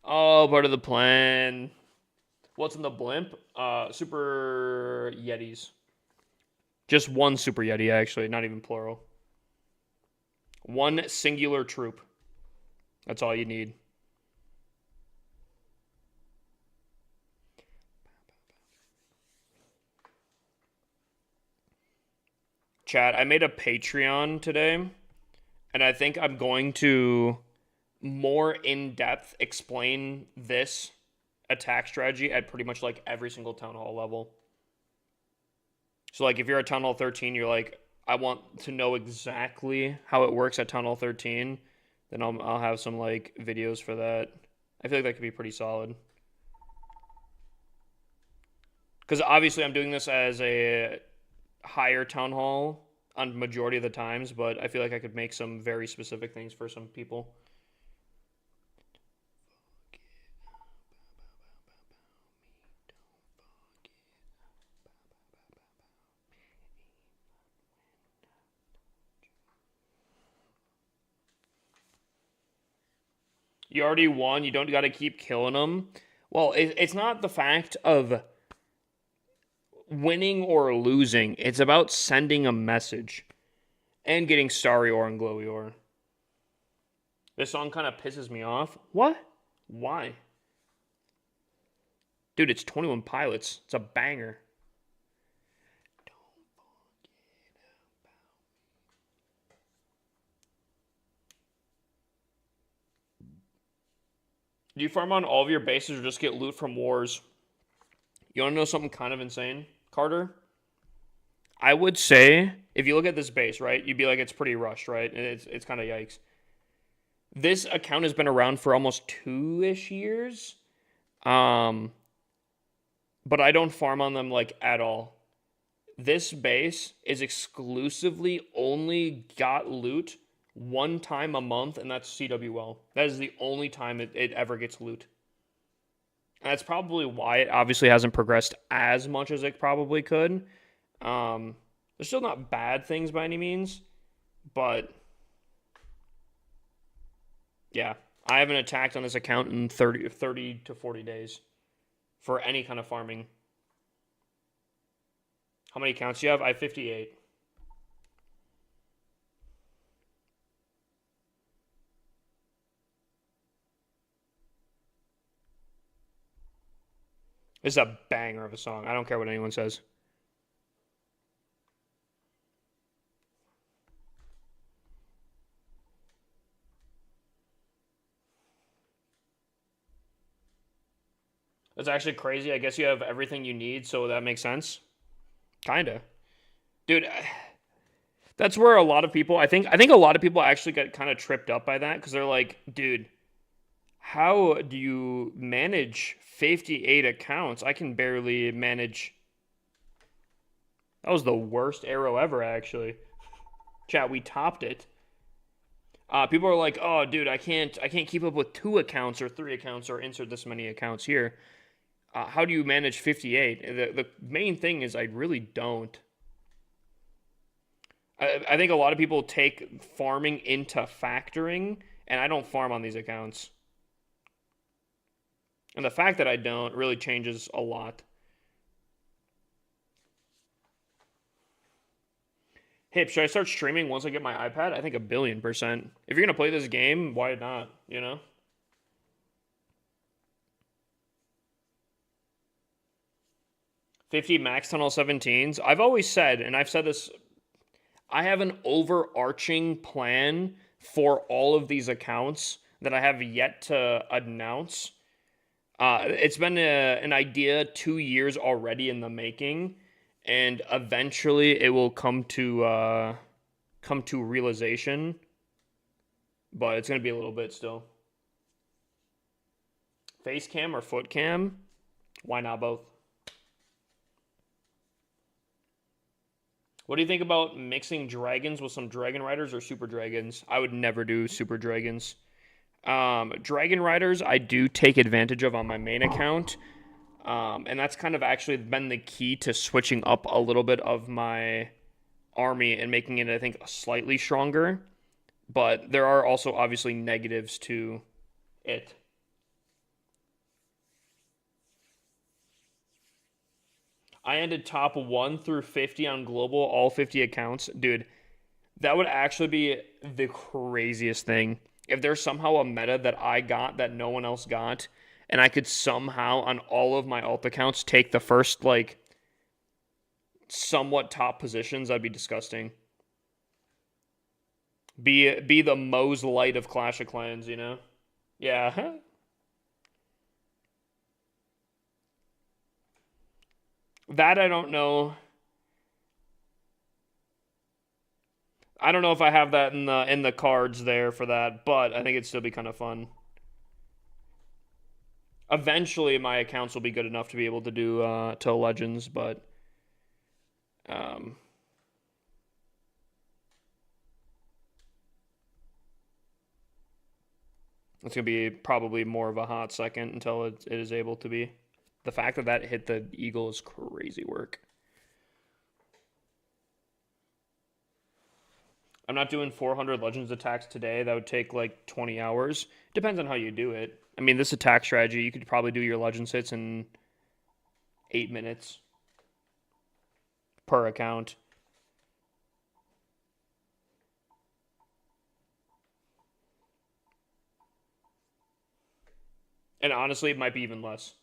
All part of the plan. What's in the blimp? Super Yetis. Just one Super Yeti, actually. Not even plural. One singular troop. That's all you need. Chat, I made a Patreon today, and I think I'm going to more in-depth explain this attack strategy at pretty much like every single Town Hall level. So like if you're at Town Hall 13, you're like, I want to know exactly how it works at Town Hall 13, then I'll have some like videos for that. I feel like that could be pretty solid. Because obviously I'm doing this as a higher Town Hall on majority of the times, but I feel like I could make some very specific things for some people. You already won. You don't got to keep killing them. Well, it's not the fact of winning or losing. It's about sending a message and getting Starry Ore and Glowy Ore. This song kind of pisses me off. What? Why? Dude, it's 21 Pilots. It's a banger. Do you farm on all of your bases or just get loot from wars? You want to know something kind of insane, Carter? I would say, if you look at this base, right, you'd be like, it's pretty rushed, right? And it's kind of yikes. This account has been around for almost 2-ish years. But I don't farm on them, like, at all. This base is exclusively only got loot one time a month, and that's CWL. That is the only time it ever gets loot. And that's probably why it obviously hasn't progressed as much as it probably could. There's still not bad things by any means, but yeah, I haven't attacked on this account in 30 to 40 days for any kind of farming. How many accounts do you have? I have 58. This is a banger of a song. I don't care what anyone says. That's actually crazy. I guess you have everything you need, so that makes sense. Kinda. Dude, that's where a lot of people, I think a lot of people actually get kind of tripped up by that because they're like, dude, how do you manage 58 accounts? I can barely manage. That was the worst arrow ever, actually. Chat, we topped it. People are like, oh, dude, I can't keep up with 2 accounts or 3 accounts or insert this many accounts here. How do you manage 58? The main thing is I really don't. I think a lot of people take farming into factoring, and I don't farm on these accounts. And the fact that I don't really changes a lot. Hip, should I start streaming once I get my iPad? I think 1,000,000,000%. If you're going to play this game, why not, you know? 50 max tunnel 17s. I've always said, and I've said this, I have an overarching plan for all of these accounts that I have yet to announce. It's been an idea 2 years already in the making, and eventually it will come to realization. But it's gonna be a little bit still. Face cam or foot cam? Why not both? What do you think about mixing dragons with some dragon riders or super dragons? I would never do super dragons. Dragon riders, I do take advantage of on my main account. And that's kind of actually been the key to switching up a little bit of my army and making it, I think, slightly stronger. But there are also obviously negatives to it. I ended top 1 through 50 on global, all 50 accounts. Dude, that would actually be the craziest thing. If there's somehow a meta that I got that no one else got, and I could somehow on all of my alt accounts take the first, like, somewhat top positions, that'd be disgusting. Be the Mo's Light of Clash of Clans, you know? Yeah. That I don't know. I don't know if I have that in the cards there for that, but I think it'd still be kind of fun. Eventually, my accounts will be good enough to be able to do to Legends, but it's gonna be probably more of a hot second until it is able to be. The fact that hit the Eagle is crazy work. I'm not doing 400 Legends attacks today. That would take like 20 hours. Depends on how you do it. I mean, this attack strategy, you could probably do your Legends hits in 8 minutes per account. And honestly, it might be even less.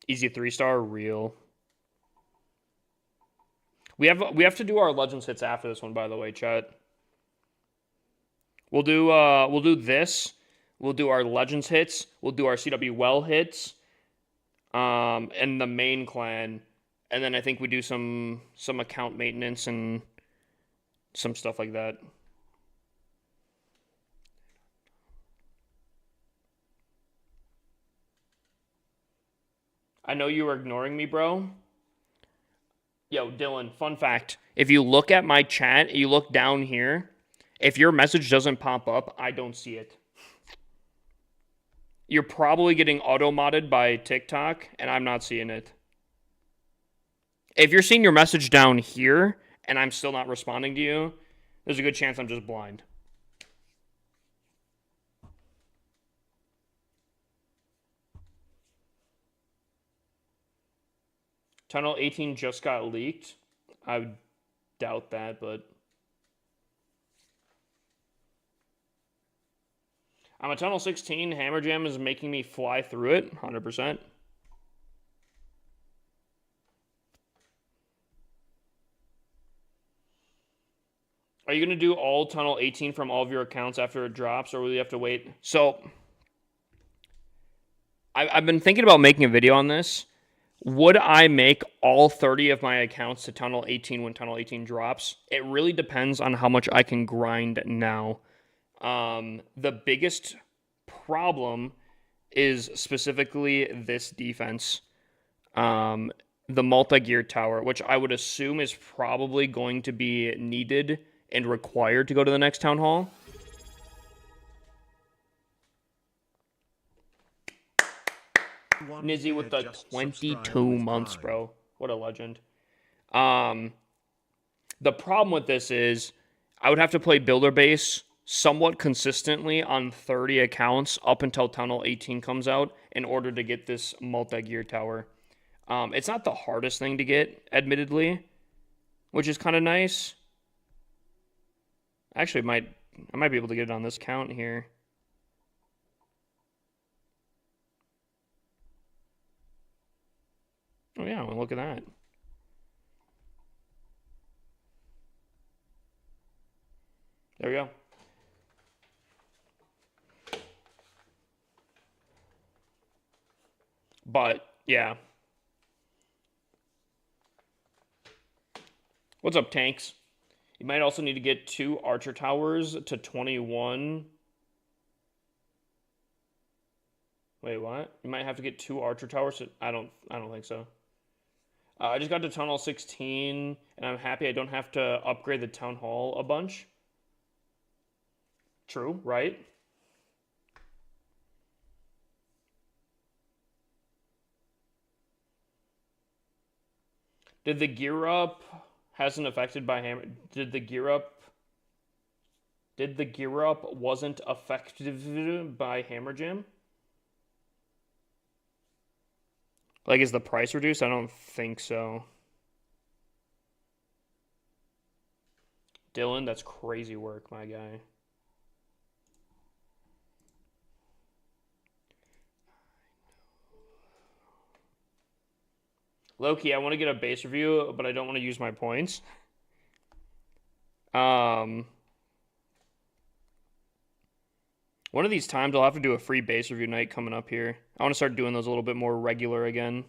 Easy 3-star, real. We have to do our Legends hits after this one, by the way, chat. We'll do this. We'll do our Legends hits. We'll do our CW well hits. And the main clan. And then I think we do some account maintenance and some stuff like that. I know you were ignoring me, bro. Yo, Dylan, fun fact. If you look at my chat, you look down here, if your message doesn't pop up, I don't see it. You're probably getting auto-modded by TikTok, and I'm not seeing it. If you're seeing your message down here, and I'm still not responding to you, there's a good chance I'm just blind. Tunnel 18 just got leaked. I would doubt that, but I'm a Tunnel 16. Hammer Jam is making me fly through it, 100%. Are you going to do all Tunnel 18 from all of your accounts after it drops, or will you have to wait? So, I've been thinking about making a video on this. Would I make all 30 of my accounts to Tunnel 18 when Tunnel 18 drops? It really depends on how much I can grind now. The biggest problem is specifically this defense. The multi-gear tower, which I would assume is probably going to be needed and required to go to the next town hall. Nizzy with the 22 months, bro. What a legend. The problem with this is I would have to play Builder Base somewhat consistently on 30 accounts up until Tunnel 18 comes out in order to get this multi-gear tower. It's not the hardest thing to get, admittedly, which is kind of nice. Actually, I might be able to get it on this count here. Look at that. There we go. But, yeah. What's up, tanks? You might also need to get 2 archer towers to 21. Wait, what? You might have to get 2 archer towers to... I don't think so. I just got to Town Hall 16, and I'm happy I don't have to upgrade the Town Hall a bunch. True, right? Did the gear up hasn't affected by hammer? Did the gear up wasn't affected by hammer jam? Like, is the price reduced? I don't think so. Dylan, that's crazy work, my guy. Loki, I want to get a base review, but I don't want to use my points. One of these times I'll have to do a free base review night coming up here. I want to start doing those a little bit more regular again.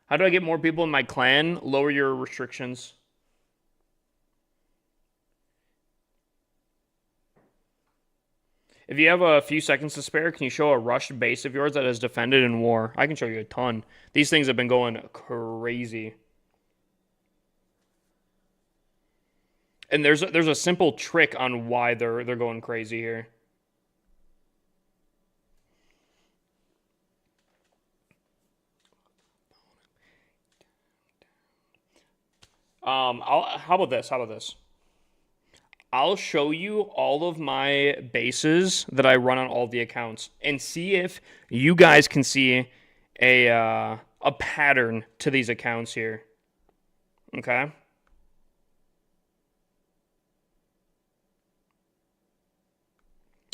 How do I get more people in my clan? Lower your restrictions. If you have a few seconds to spare, can you show a rushed base of yours that has defended in war? I can show you a ton. These things have been going crazy. And there's a simple trick on why they're going crazy here. How about this? I'll show you all of my bases that I run on all the accounts and see if you guys can see a pattern to these accounts here. Okay?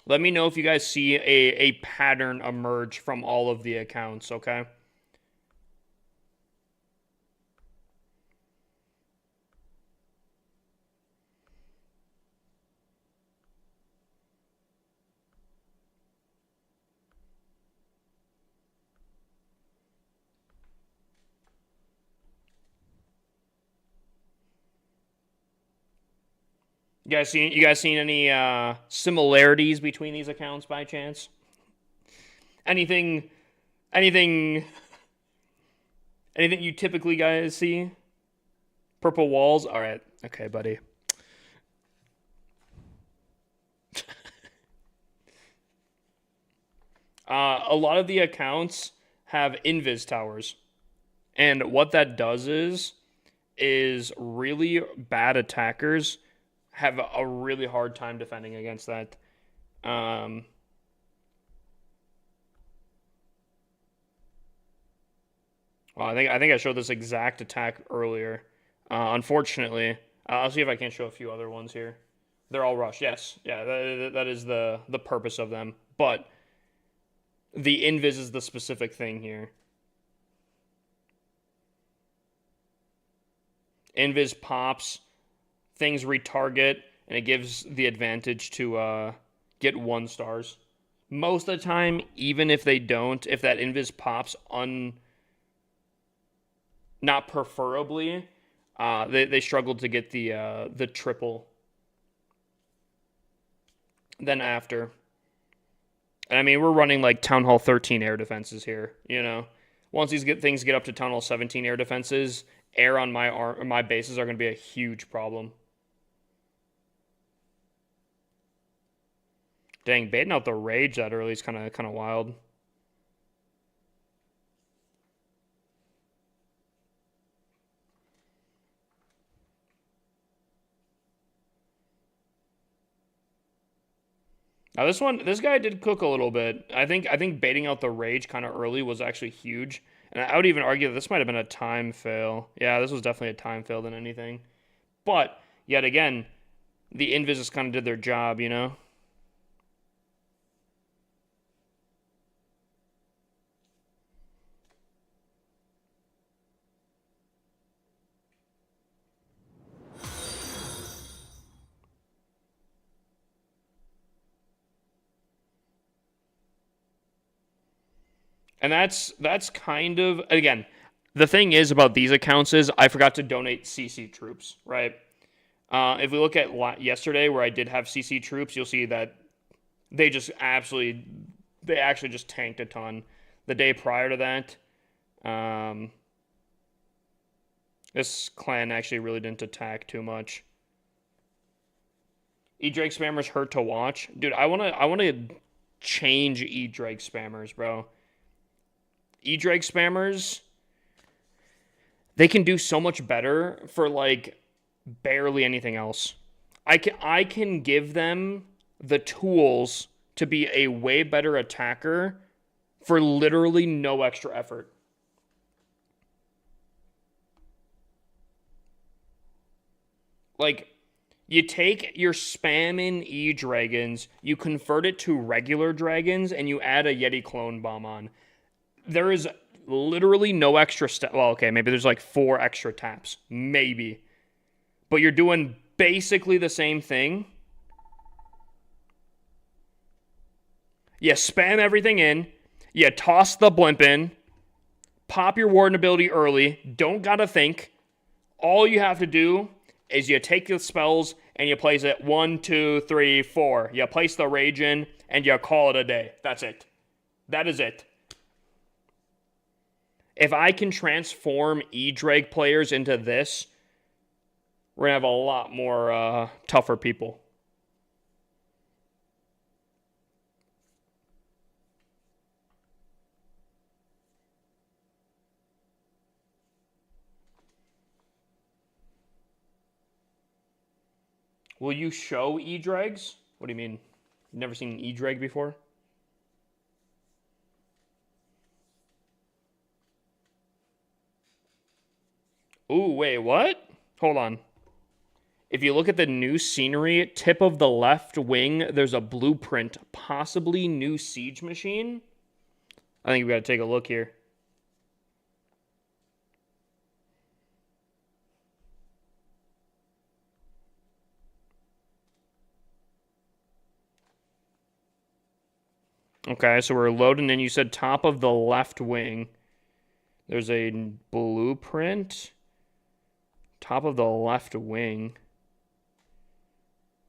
Let me know if you guys see a pattern emerge from all of the accounts, okay? You guys seen any similarities between these accounts by chance? Anything you typically guys see? Purple walls? All right. Okay, buddy. A lot of the accounts have invis towers. And what that does is really bad attackers have a really hard time defending against that. Well, I think I showed this exact attack earlier. Unfortunately, I'll see if I can't show a few other ones here. They're all rush. Yes, yeah, that is the purpose of them. But the invis is the specific thing here. Invis pops, things retarget, and it gives the advantage to get 1 stars. Most of the time, even if they don't, if that invis pops not preferably, they struggle to get the triple. Then after. And I mean, we're running like Town Hall 13 air defenses here, you know. Once these things get up to Town Hall 17 air defenses, air on my bases are going to be a huge problem. Dang, baiting out the rage that early is kind of wild. Now this guy did cook a little bit. I think baiting out the rage kind of early was actually huge, and I would even argue that this might have been a time fail. Yeah, this was definitely a time fail than anything. But yet again, the Invis kind of did their job, you know. And that's kind of again, the thing is about these accounts is I forgot to donate CC troops, right? If we look at yesterday where I did have CC troops, you'll see that they just absolutely, they actually just tanked a ton. The day prior to that, um, this clan actually really didn't attack too much. E Drake spammers hurt to watch, dude. I wanna change E Drake spammers, bro. E Drake spammers, they can do so much better for like barely anything else. I can give them the tools to be a way better attacker for literally no extra effort. Like, you take your spamming E dragons, you convert it to regular dragons, and you add a Yeti clone bomb on. There is literally no extra step. Well, okay, maybe there's like 4 extra taps. Maybe. But you're doing basically the same thing. You spam everything in, you toss the blimp in, pop your warden ability early, don't gotta think. All you have to do is you take the spells and you place it 1, 2, 3, 4. You place the rage in and you call it a day. That's it. That is it. If I can transform E-Drake players into this, we're gonna have a lot more tougher people. Will you show E-Drags? What do you mean? You've never seen an E-Drag before? Ooh, wait, what? Hold on. If you look at the new scenery, tip of the left wing, there's a blueprint, possibly new siege machine. I think we gotta take a look here. Okay, so we're loading in. You said top of the left wing. There's a blueprint. Top of the left wing.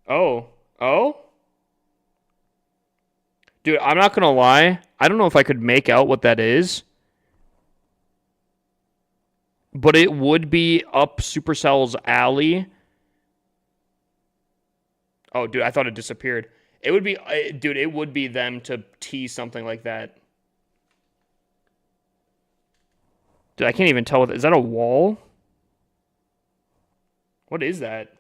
Oh. Oh? Dude, I'm not gonna lie. I don't know if I could make out what that is. But it would be up Supercell's alley. Oh, dude, I thought it disappeared. It would be, dude, it would be them to tease something like that. Dude, I can't even tell. Is that a wall? What is that?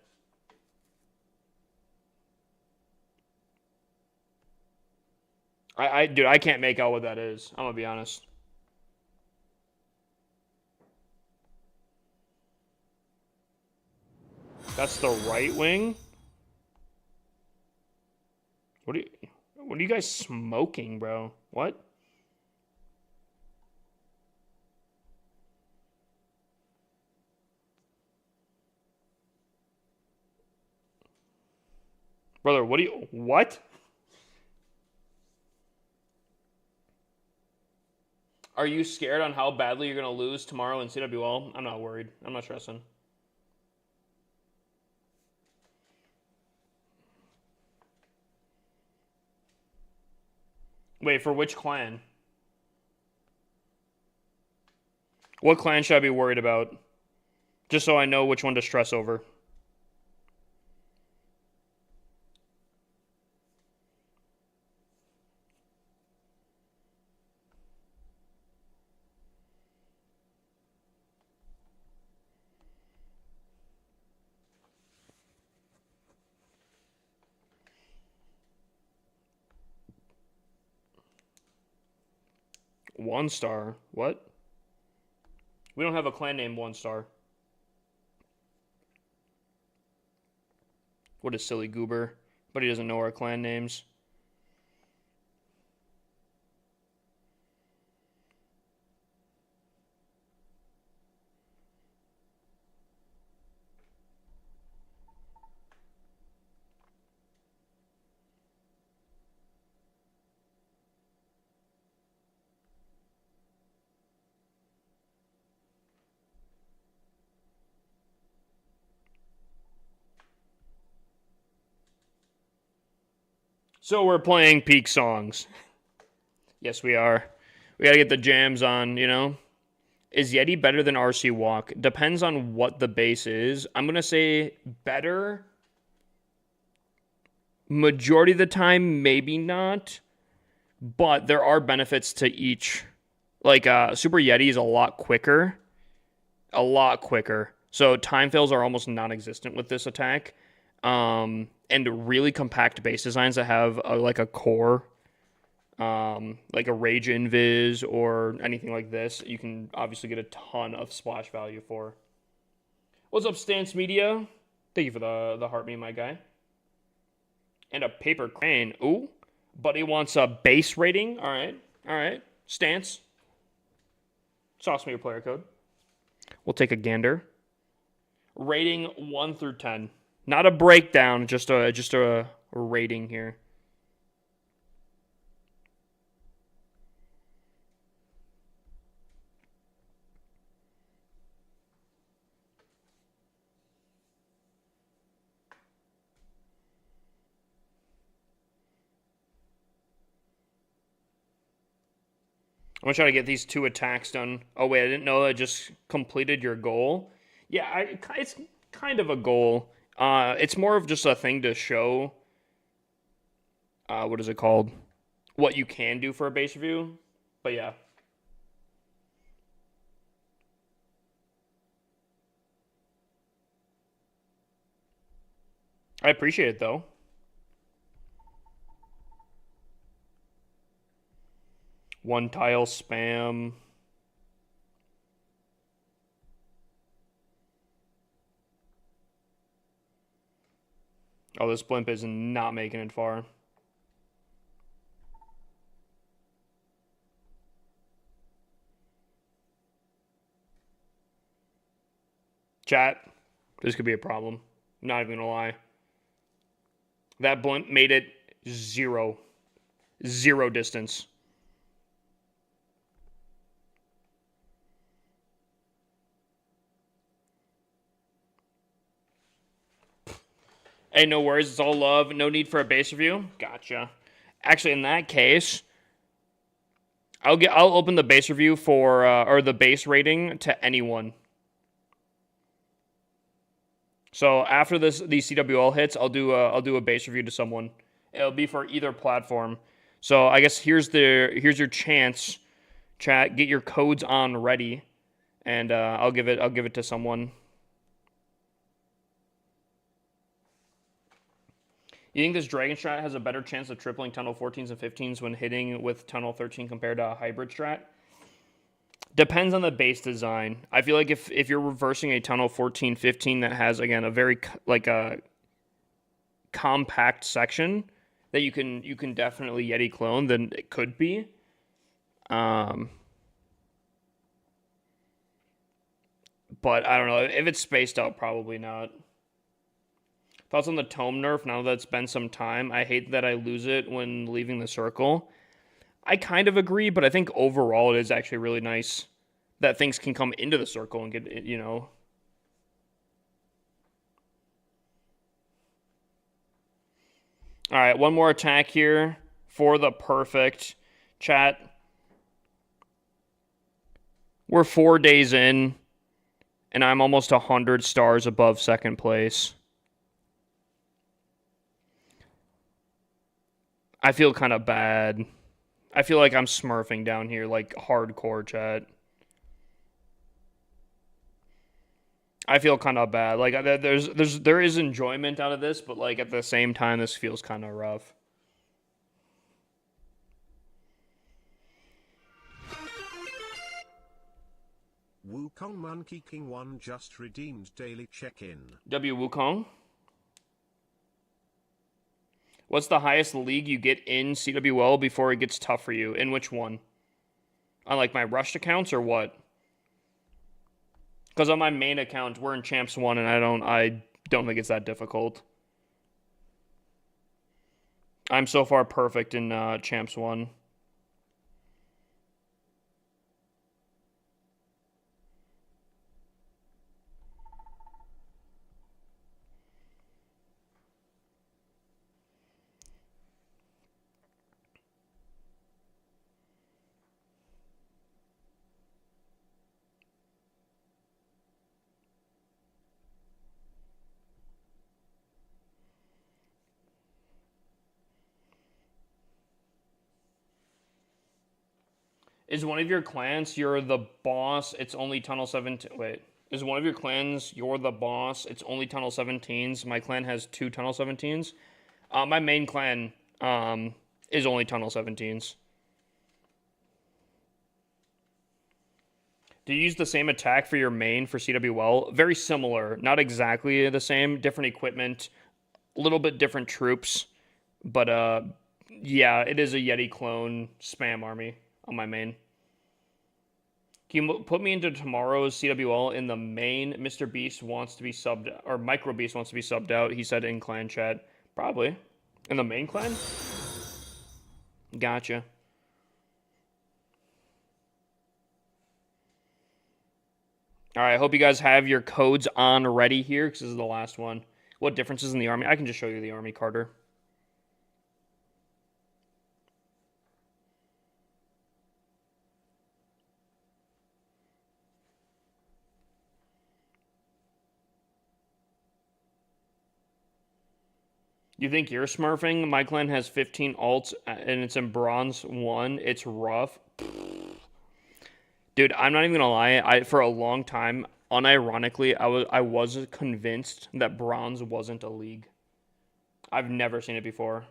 Dude, I can't make out what that is. I'm gonna be honest. That's the right wing. What are you guys smoking, bro? What? Brother, what? Are you scared on how badly you're gonna lose tomorrow in CWL? I'm not worried. I'm not stressing. Wait, for which clan? What clan should I be worried about? Just so I know which one to stress over. 1 star. What? We don't have a clan named 1 star. What a silly goober. But he doesn't know our clan names. So we're playing peak songs. Yes, we are. We gotta get the jams on, you know? Is Yeti better than RC Walk? Depends on what the base is. I'm gonna say better. Majority of the time, maybe not. But there are benefits to each. Like, Super Yeti is a lot quicker. A lot quicker. So time fails are almost non-existent with this attack. And really compact base designs that have like a core, like a Rage Invis or anything like this, you can obviously get a ton of splash value for. What's up, Stance Media? Thank you for the heart meme, my guy. And a paper crane. Ooh, buddy wants a base rating. All right. Stance. Sauce me your player code. We'll take a gander. Rating 1 through 10. Not a breakdown, just a rating here. I'm going to try to get these 2 attacks done. Oh, wait, I didn't know I just completed your goal. Yeah, it's kind of a goal. It's more of just a thing to show, what is it called? What you can do for a base review. But yeah. I appreciate it, though. One tile spam. Oh, this blimp is not making it far. Chat, this could be a problem. Not even gonna lie. That blimp made it 0. 0 distance. Hey, no worries. It's all love. No need for a base review. Gotcha. Actually, in that case, I'll open the base review for or the base rating to anyone. So after these CWL hits, I'll do a base review to someone. It'll be for either platform. So I guess here's your chance, chat. Get your codes on ready, and I'll give it to someone. You think this Dragon strat has a better chance of tripling Tunnel 14s and 15s when hitting with Tunnel 13 compared to a hybrid strat? Depends on the base design. I feel like if you're reversing a Tunnel 14, 15 that has, again, a very, like, a compact section that you can definitely Yeti clone, then it could be. But I don't know. If it's spaced out, probably not. Thoughts on the tome nerf now that it's been some time? I hate that I lose it when leaving the circle. I kind of agree, but I think overall it is actually really nice that things can come into the circle and get, you know. All right, one more attack here for the perfect. Chat. We're 4 days in, and I'm almost 100 stars above second place. I feel kind of bad. I feel like I'm smurfing down here, like hardcore, chat. I feel kind of bad. Like there is enjoyment out of this, but like at the same time, this feels kind of rough. Wukong Monkey King 1 just redeemed daily check-in. W. Wukong. What's the highest league you get in CWL before it gets tough for you? In which one? On like my rushed accounts or what? Because on my main account, we're in Champs 1 and I don't think it's that difficult. I'm so far perfect in Champs 1. Is one of your clans you're the boss, it's only Tunnel 17... Wait. Is one of your clans you're the boss, it's only Tunnel 17s? My clan has 2 Tunnel 17s. My main clan is only Tunnel 17s. Do you use the same attack for your main for CWL? Very similar. Not exactly the same. Different equipment. A little bit different troops. But, yeah, it is a Yeti clone spam army on my main. Can you put me into tomorrow's CWL in the main? Mr. Beast wants to be subbed, or Micro Beast wants to be subbed out. He said in clan chat. Probably. In the main clan? Gotcha. All right, I hope you guys have your codes on ready here, because this is the last one. What differences in the army? I can just show you the army, Carter. You think you're smurfing? My clan has 15 alts, and it's in bronze 1. It's rough. Dude, I'm not even gonna lie. For a long time, unironically, I was convinced that bronze wasn't a league. I've never seen it before.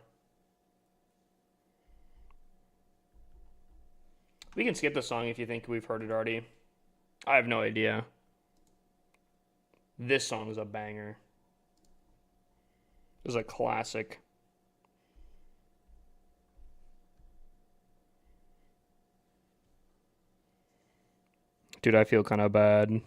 We can skip the song if you think we've heard it already. I have no idea. This song is a banger. This is a classic. Dude, I feel kind of bad.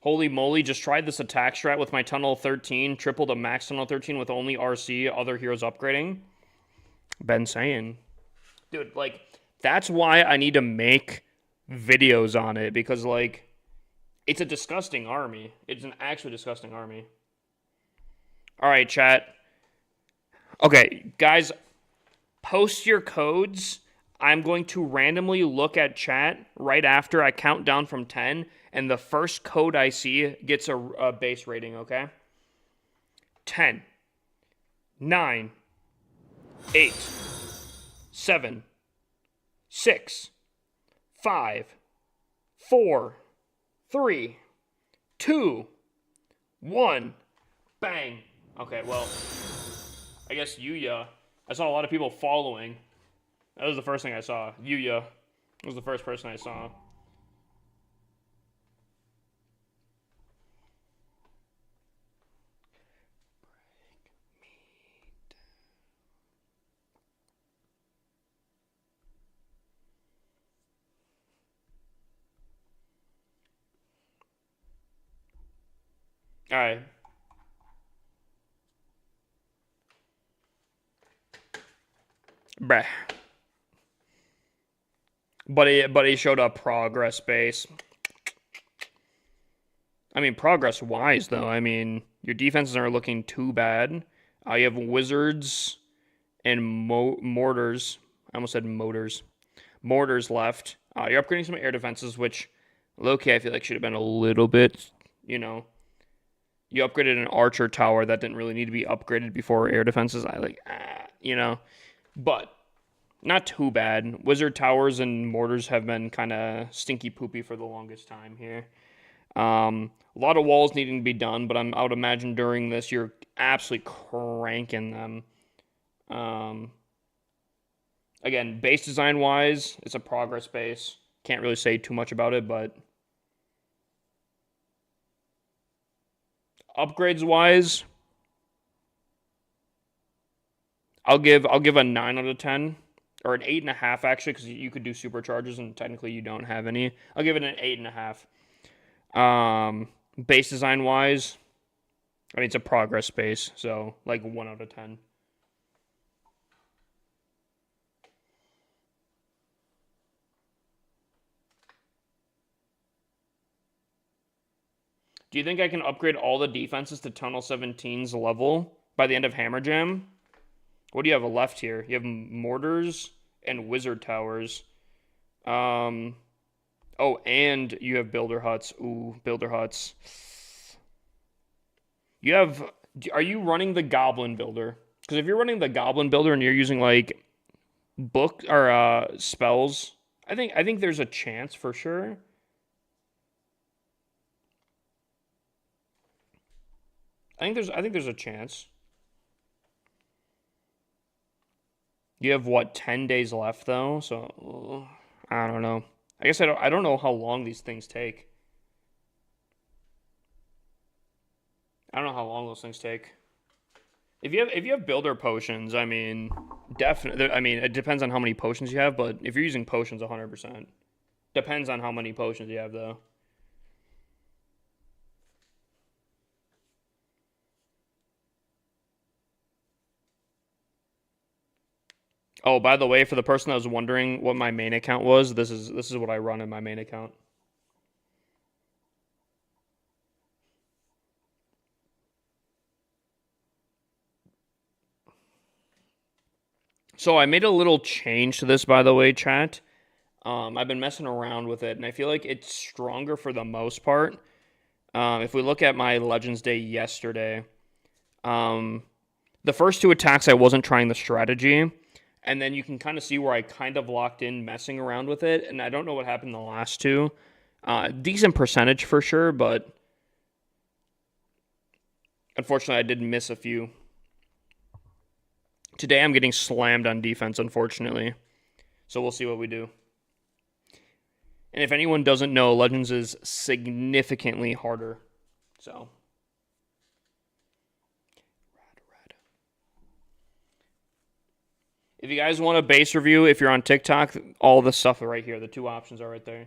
Holy moly, just tried this attack strat with my Tunnel 13. Tripled a max Tunnel 13 with only RC, other heroes upgrading. Been saying. Dude, like, that's why I need to make videos on it. Because, like, it's a disgusting army. It's an actually disgusting army. All right, chat. Okay, guys, post your codes. I'm going to randomly look at chat right after I count down from 10, and the first code I see gets a base rating, okay? 10, 9, 8, 7, 6, 5, 4, 3, 2, 1. Bang. Okay, well, I guess Yuya. I saw a lot of people following. That was the first thing I saw. Yuya was the first person I saw. All right. Bruh. But he showed a progress base. I mean, progress-wise, though, I mean, your defenses aren't looking too bad. You have wizards and mortars. I almost said motors. Mortars left. You're upgrading some air defenses, which, low-key, I feel like should have been a little bit, you know. You upgraded an archer tower that didn't really need to be upgraded before air defenses. You know. But not too bad. Wizard towers and mortars have been kind of stinky poopy for the longest time here. A lot of walls needing to be done, but I would imagine during this you're absolutely cranking them. Um, Again, base design wise, it's a progress base. Can't really say too much about it, but upgrades wise, I'll give a 9 out of 10 or an 8.5 actually, because you could do supercharges and technically you don't have any. I'll give it an 8.5. Base design wise, I mean it's a progress base, so like 1 out of 10. Do you think I can upgrade all the defenses to Tunnel 17's level by the end of Hammer Jam? What do you have left here? You have mortars and wizard towers. Um, oh, and you have builder huts. Ooh, builder huts. Are you running the goblin builder? Because if you're running the goblin builder and you're using like book or spells, I think there's a chance for sure. I think there's a chance. You have what, 10 days left though, so I don't know. I guess I don't know how long these things take. I don't know how long those things take. If you have builder potions, I mean, definitely. I mean, it depends on how many potions you have, but if you're using potions, 100%. Depends on how many potions you have though. Oh, by the way, for the person that was wondering what my main account was, this is what I run in my main account. So I made a little change to this, by the way, chat. I've been messing around with it, and I feel like it's stronger for the most part. If we look at my Legends Day yesterday, um, the first two attacks I wasn't trying the strategy, and then you can kind of see where I kind of locked in messing around with it, and I don't know what happened in the last two. Decent percentage for sure, but unfortunately I did miss a few. Today I'm getting slammed on defense, unfortunately. So we'll see what we do. And if anyone doesn't know, Legends is significantly harder. So. If you guys want a base review, if you're on TikTok, all the stuff right here. The two options are right there.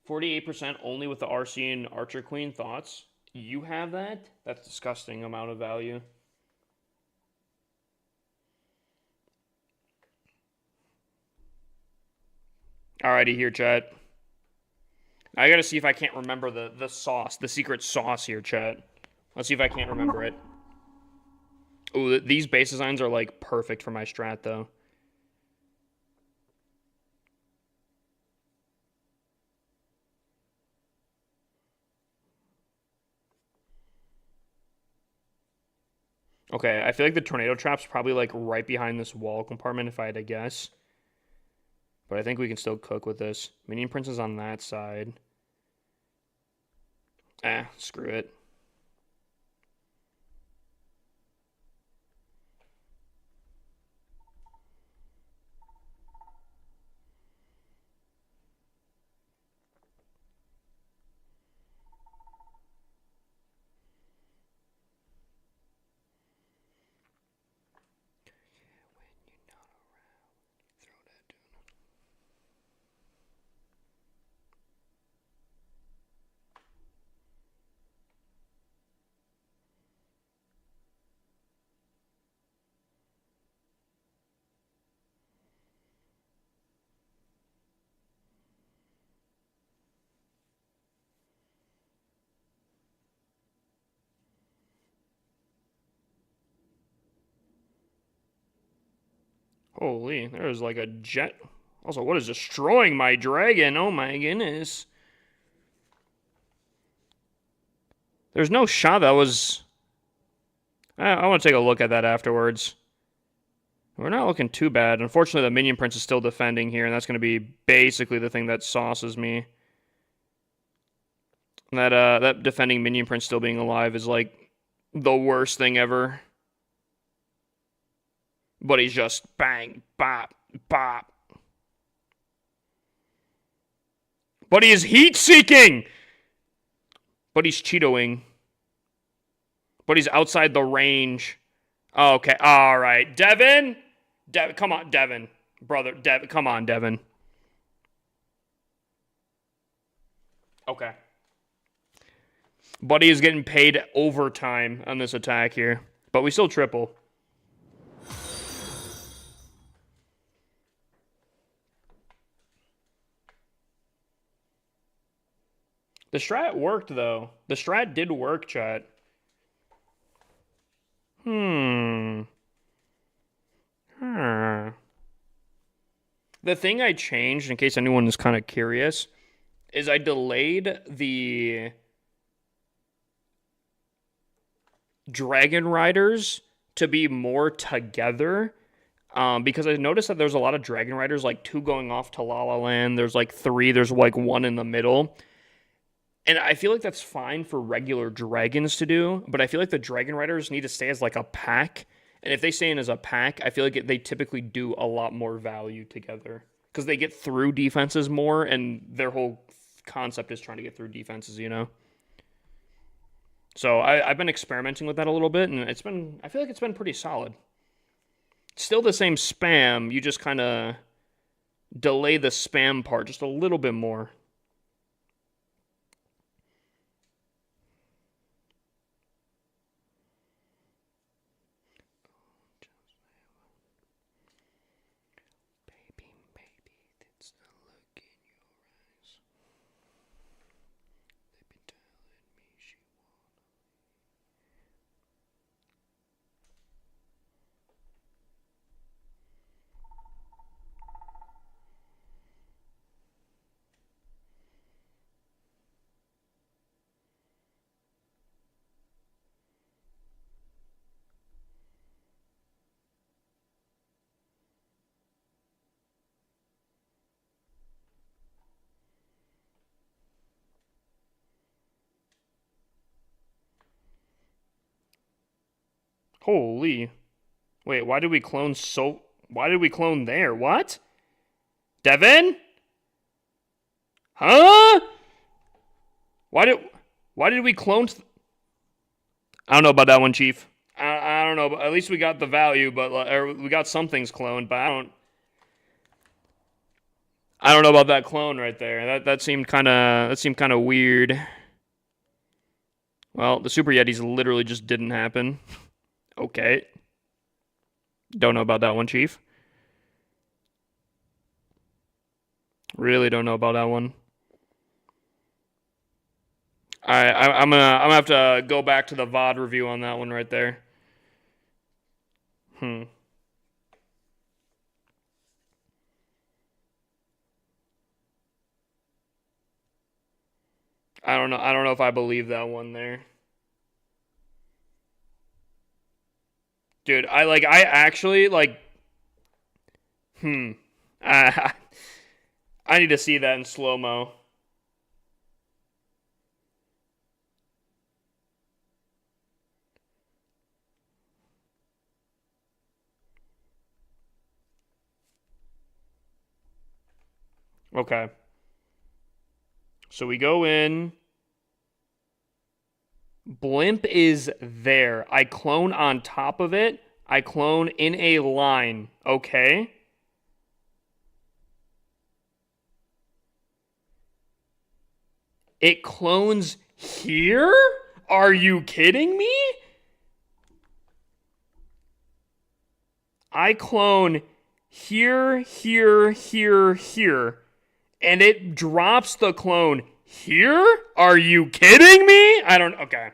48% only with the RC and Archer Queen. Thoughts? You have that? That's a disgusting amount of value. Alrighty, here, chat. I gotta see if I can't remember the sauce, the secret sauce here, chat. Let's see if I can't remember it. Ooh, these base designs are like perfect for my strat, though. Okay, I feel like the tornado trap's probably like right behind this wall compartment if I had to guess. But I think we can still cook with this. Minion Prince is on that side. Screw it. Holy, there's like a jet. Also, what is destroying my dragon? Oh my goodness. There's no shot that was... I want to take a look at that afterwards. We're not looking too bad. Unfortunately, the Minion Prince is still defending here, and that's going to be basically the thing that sauces me. That defending minion prince still being alive is like the worst thing ever. But he's just bang, bop, bop. But he is heat-seeking! But he's Cheetoing. But he's outside the range. Oh, okay, alright. Devin? Come on, Devin. Brother, come on, Devin. Okay. Buddy is getting paid overtime on this attack here. But we still triple. The strat worked, though. The strat did work, chat. The thing I changed, in case anyone is kind of curious, is I delayed the Dragon Riders to be more together. Because I noticed that there's a lot of Dragon Riders, like 2 going off to La La Land. There's like 3. There's like 1 in the middle. And I feel like that's fine for regular dragons to do, but I feel like the Dragon Riders need to stay as like a pack. And if they stay in as a pack, I feel like they typically do a lot more value together. Because they get through defenses more, and their whole concept is trying to get through defenses, you know? So I've been experimenting with that a little bit, and I feel like it's been pretty solid. Still the same spam, you just kind of delay the spam part just a little bit more. Holy. Wait, why did we clone there? What? Devin? Huh? Why did we clone? I don't know about that one, Chief. I don't know. But at least we got the value, but or we got some things cloned. But I don't know about that clone right there. That seemed kind of weird. Well, the Super Yetis literally just didn't happen. Okay. Don't know about that one, Chief. Really don't know about that one. Alright, I'm gonna have to go back to the VOD review on that one right there. I don't know if I believe that one there. Dude, I actually I need to see that in slow-mo. Okay. So we go in. Blimp is there. I clone on top of it. I clone in a line. Okay. It clones here? Are you kidding me? I clone here, here, here, here. And it drops the clone here? Are you kidding me? Okay.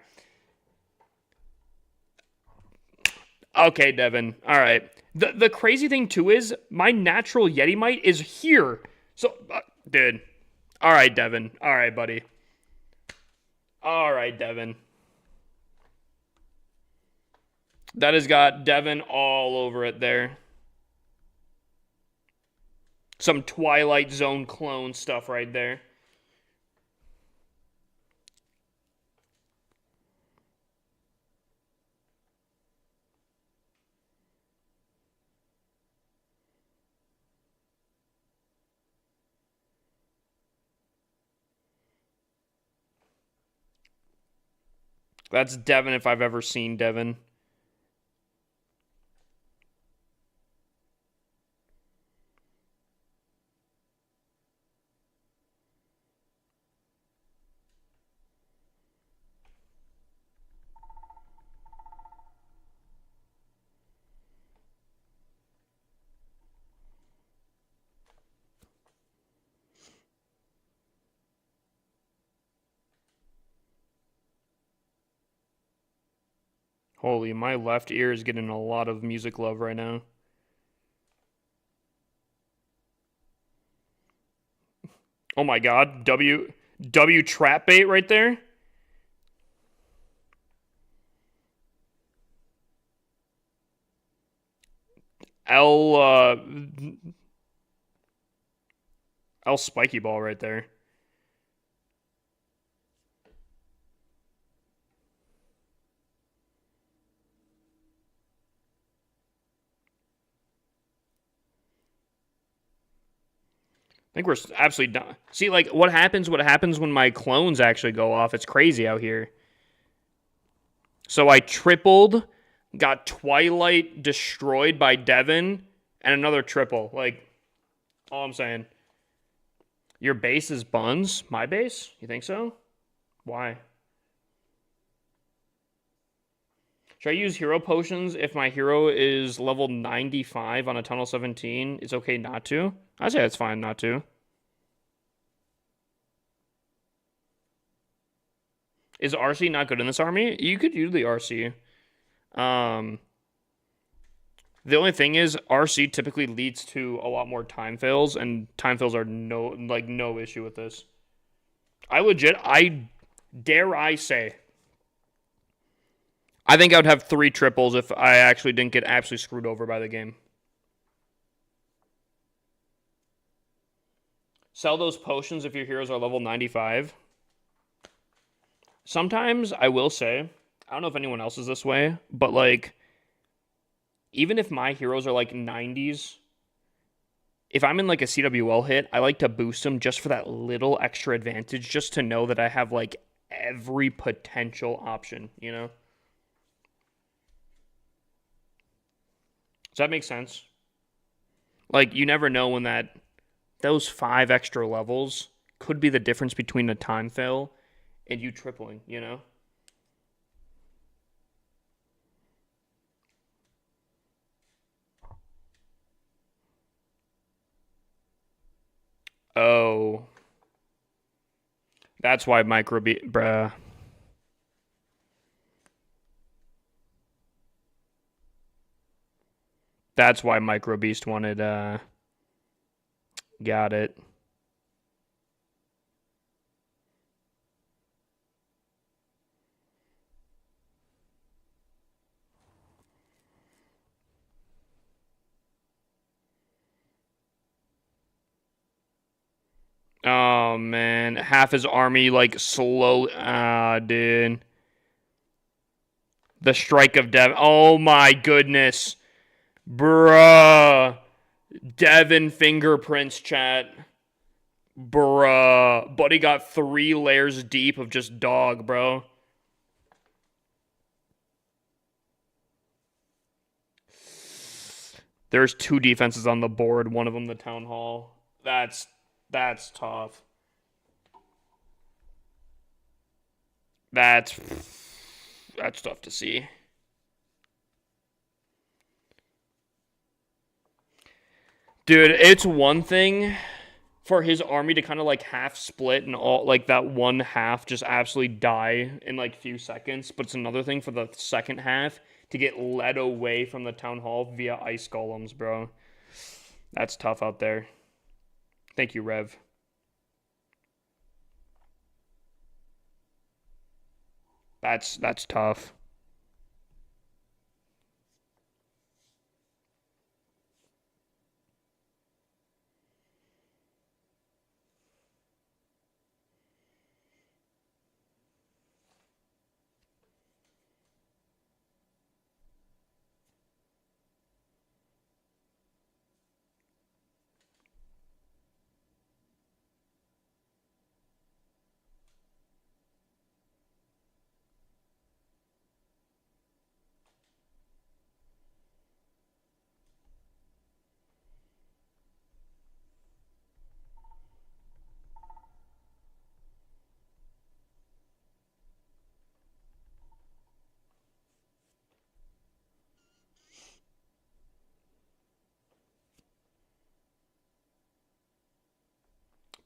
Okay, Devin. All right. The crazy thing, too, is my natural Yeti Might is here. So, dude. All right, Devin. All right, buddy. All right, Devin. That has got Devin all over it there. Some Twilight Zone clone stuff right there. That's Devin if I've ever seen Devin. Holy, my left ear is getting a lot of music love right now. Oh my god, W trap bait right there. L L spiky ball right there. I think we're absolutely done. See, like, what happens when my clones actually go off? It's crazy out here. So I tripled, got Twilight destroyed by Devin, and another triple. Like, all I'm saying. Your base is buns? My base? You think so? Why? Should I use hero potions if my hero is level 95 on a tunnel 17? It's okay not to? I'd say it's fine not to. Is RC not good in this army? You could use the RC. The only thing is RC typically leads to a lot more time fails, and time fails are no issue with this. I dare I say, I think I would have 3 triples if I actually didn't get absolutely screwed over by the game. Sell those potions if your heroes are level 95. Sometimes, I will say, I don't know if anyone else is this way, but like, even if my heroes are like 90s, if I'm in like a CWL hit, I like to boost them just for that little extra advantage, just to know that I have like every potential option, you know? Does that make sense? Like, you never know when those 5 extra levels could be the difference between a time fail and you tripling, you know? Oh. That's why bruh. That's why Micro Beast wanted, got it. Oh, man. Half his army, like, slowly, dude. The Strike of Devin. Oh, my goodness. Bruh. Devin fingerprints, chat. Bruh. Buddy got 3 layers deep of just dog, bro. There's 2 defenses on the board. One of them the Town Hall. That's tough. That's tough to see. Dude, it's one thing for his army to kind of like half split and all like that one half just absolutely die in like few seconds, but it's another thing for the second half to get led away from the town hall via ice golems, bro. That's tough out there. Thank you, Rev. That's tough.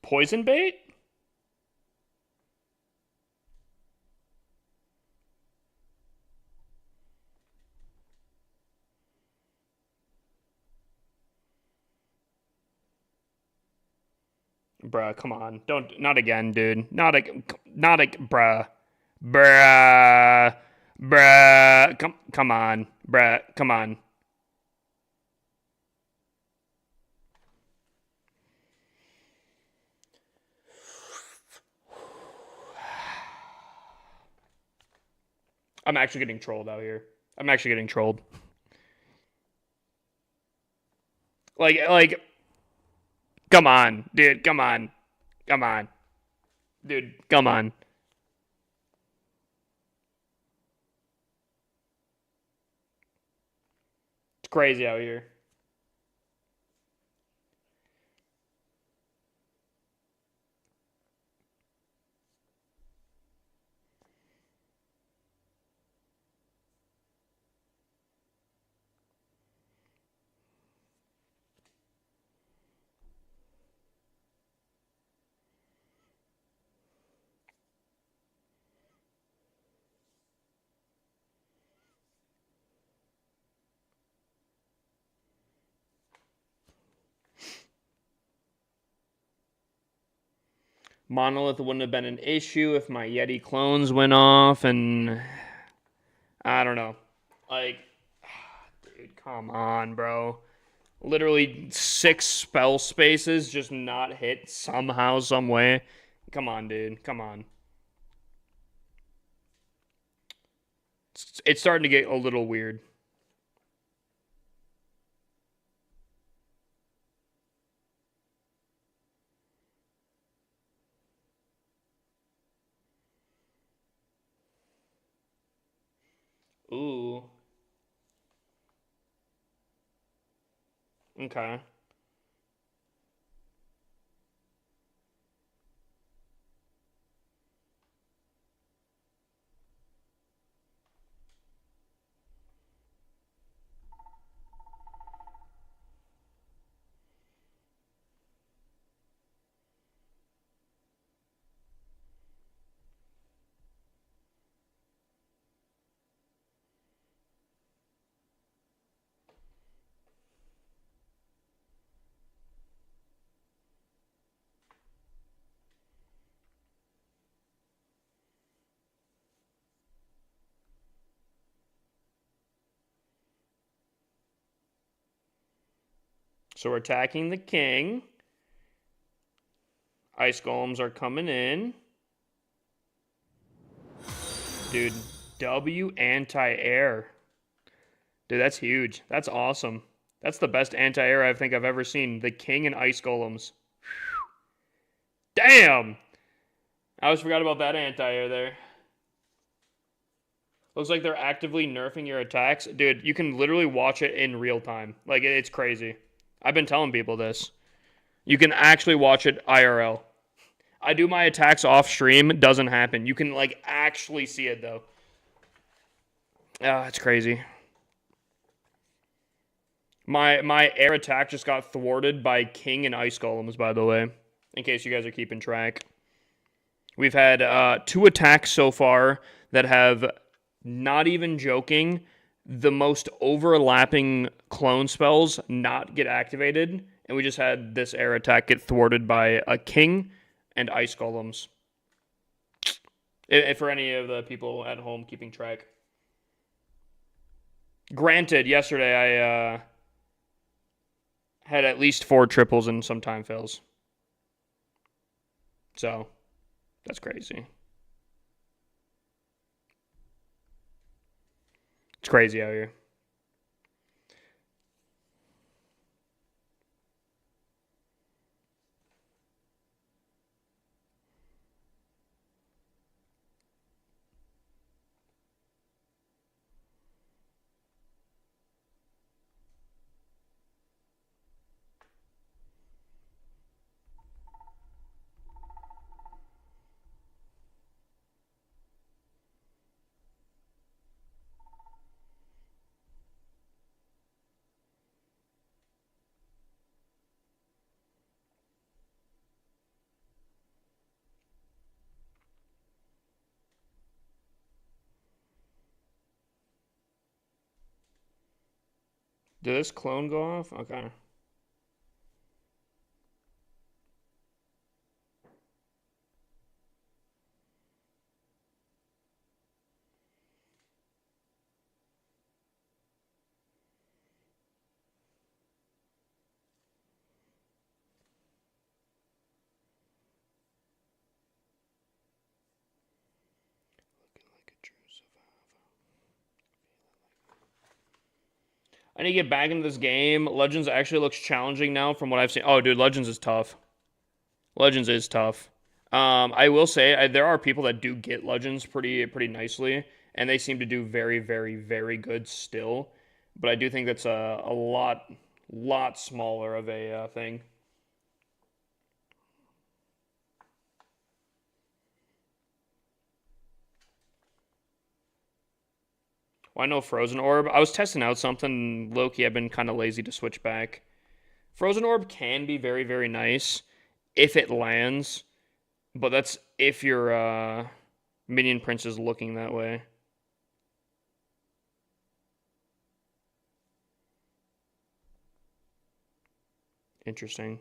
Poison bait? Bruh, come on. Not again, dude. Bruh. Bruh. Bruh. Come on. Bruh, come on. I'm actually getting trolled out here. I'm actually getting trolled. Like, come on, dude. Come on. Come on. Dude, come on. It's crazy out here. Monolith wouldn't have been an issue if my Yeti clones went off, and I don't know. Like, dude, come on, bro. Literally 6 spell spaces just not hit somehow, some way. Come on, dude. Come on. It's starting to get a little weird. Ooh. Okay. So we're attacking the king. Ice golems are coming in. Dude, W anti-air. Dude, that's huge. That's awesome. That's the best anti-air I think I've ever seen. The king and ice golems. Damn! I always forgot about that anti-air there. Looks like they're actively nerfing your attacks. Dude, you can literally watch it in real time. Like, it's crazy. I've been telling people this. You can actually watch it IRL. I do my attacks off stream. It doesn't happen. You can, like, actually see it, though. Ah, it's crazy. My air attack just got thwarted by king and ice golems, by the way. In case you guys are keeping track. We've had 2 attacks so far that have, not even joking, the most overlapping clone spells not get activated. And we just had this air attack get thwarted by a king and ice golems. If for any of the people at home keeping track. Granted, yesterday I had at least 4 triples and some time fails. So, that's crazy. It's crazy out here. Did this clone go off? Okay. I need to get back into this game. Legends actually looks challenging now from what I've seen. Oh, dude, Legends is tough. Legends is tough. I will say there are people that do get Legends pretty nicely, and they seem to do very, very, very good still. But I do think that's a lot smaller of a thing. Why no Frozen Orb? I was testing out something, Loki. I've been kind of lazy to switch back. Frozen Orb can be very, very nice if it lands, but that's if your Minion Prince is looking that way. Interesting.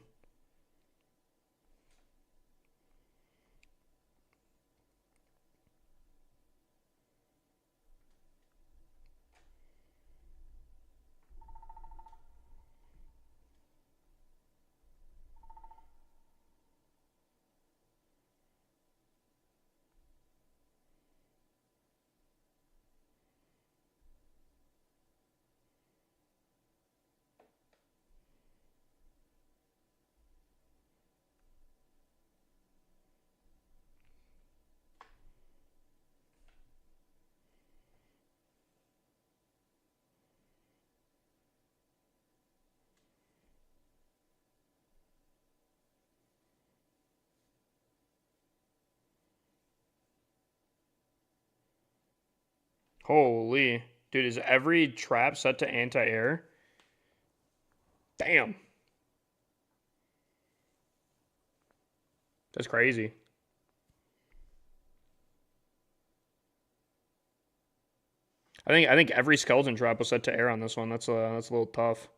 Holy. Dude, is every trap set to anti-air? Damn. That's crazy. I think every skeleton trap was set to air on this one. That's a little tough.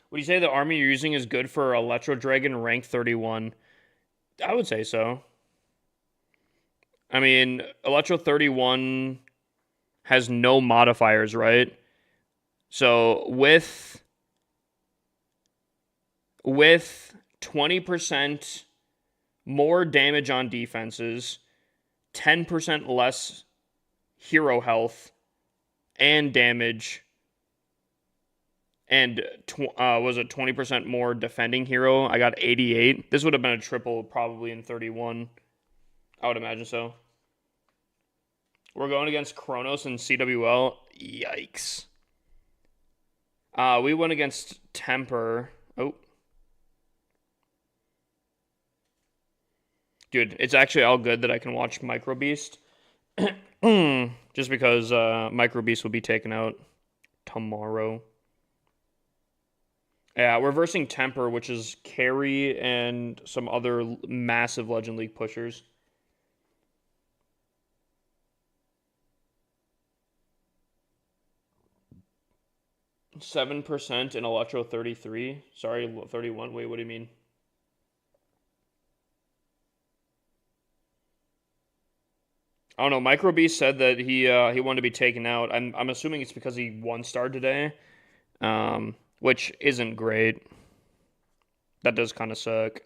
Would you say the army you're using is good for Electro Dragon rank 31? I would say so. I mean, Electro 31 has no modifiers, right? So with 20% more damage on defenses, 10% less hero health and damage, and was it 20% more defending hero? I got 88. This would have been a triple probably in 31. I would imagine so. We're going against Kronos and CWL. Yikes. We went against Temper. Oh. Dude, it's actually all good that I can watch Micro Beast. Just because Micro Beast will be taken out tomorrow. Yeah, we're versing Temper, which is Carry and some other massive Legend League pushers. %7% in Electro 33. Sorry, 31. Wait, what do you mean? I don't know. Micro Beast said that he wanted to be taken out. I'm assuming it's because he one-starred today, which isn't great. That does kind of suck.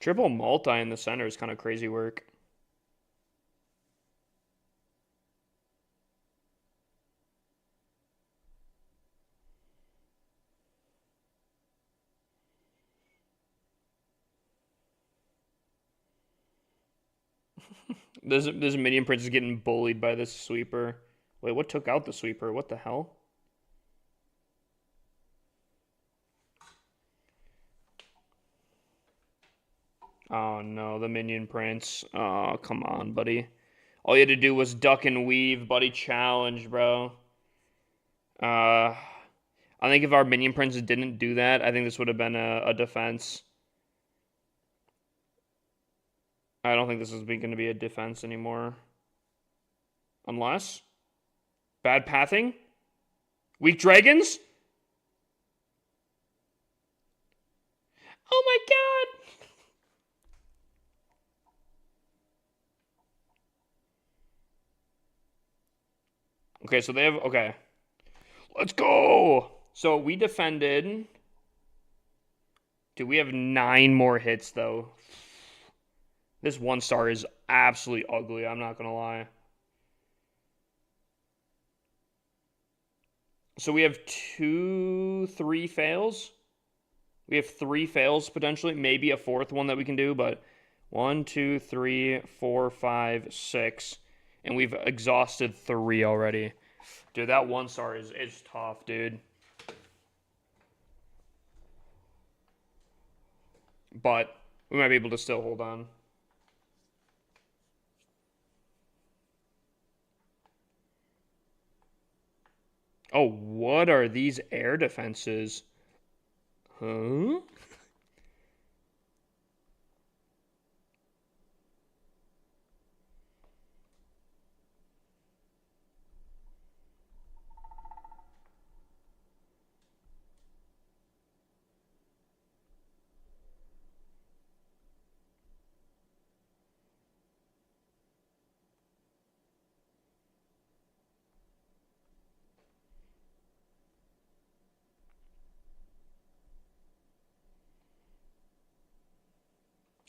Triple multi in the center is kind of crazy work. This Minion Prince is getting bullied by this sweeper. Wait, what took out the sweeper? What the hell? Oh no, the minion prince. Oh, come on, buddy. All you had to do was duck and weave, buddy. Challenge, bro. I think if our minion prince didn't do that, I think this would have been a defense. I don't think this is going to be a defense anymore. Unless. Bad pathing? Weak dragons? Oh my god! Okay, so they have... Okay. Let's go! So we defended... Dude, we have 9 more hits, though. This 1-star is absolutely ugly, I'm not gonna lie. So we have 3 fails. We have 3 fails, potentially. Maybe a 4th one that we can do, but... 1, 2, 3, 4, 5, 6. And we've exhausted 3 already. Dude, that 1-star is tough, dude. But we might be able to still hold on. Oh, what are these air defenses? Huh?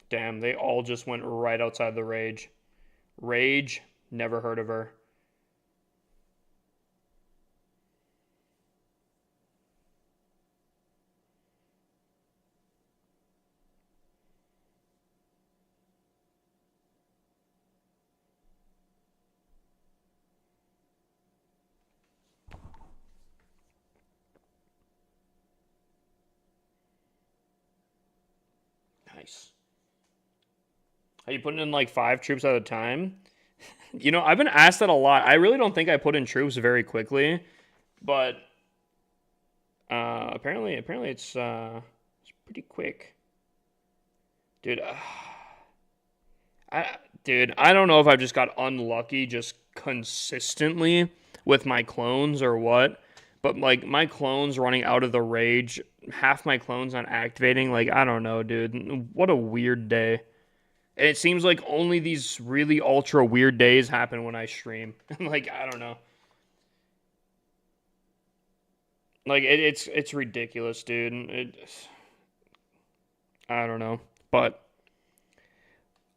Damn, they all just went right outside the rage. Rage, never heard of her. Nice. Are you putting in like 5 troops at a time? You know, I've been asked that a lot. I really don't think I put in troops very quickly, but apparently it's pretty quick, dude. I don't know if I've just got unlucky just consistently with my clones or what, but like my clones running out of the rage, half my clones not activating. Like I don't know, dude. What a weird day. And it seems like only these really ultra weird days happen when I stream. Like, I don't know. Like, it's ridiculous, dude. I don't know. But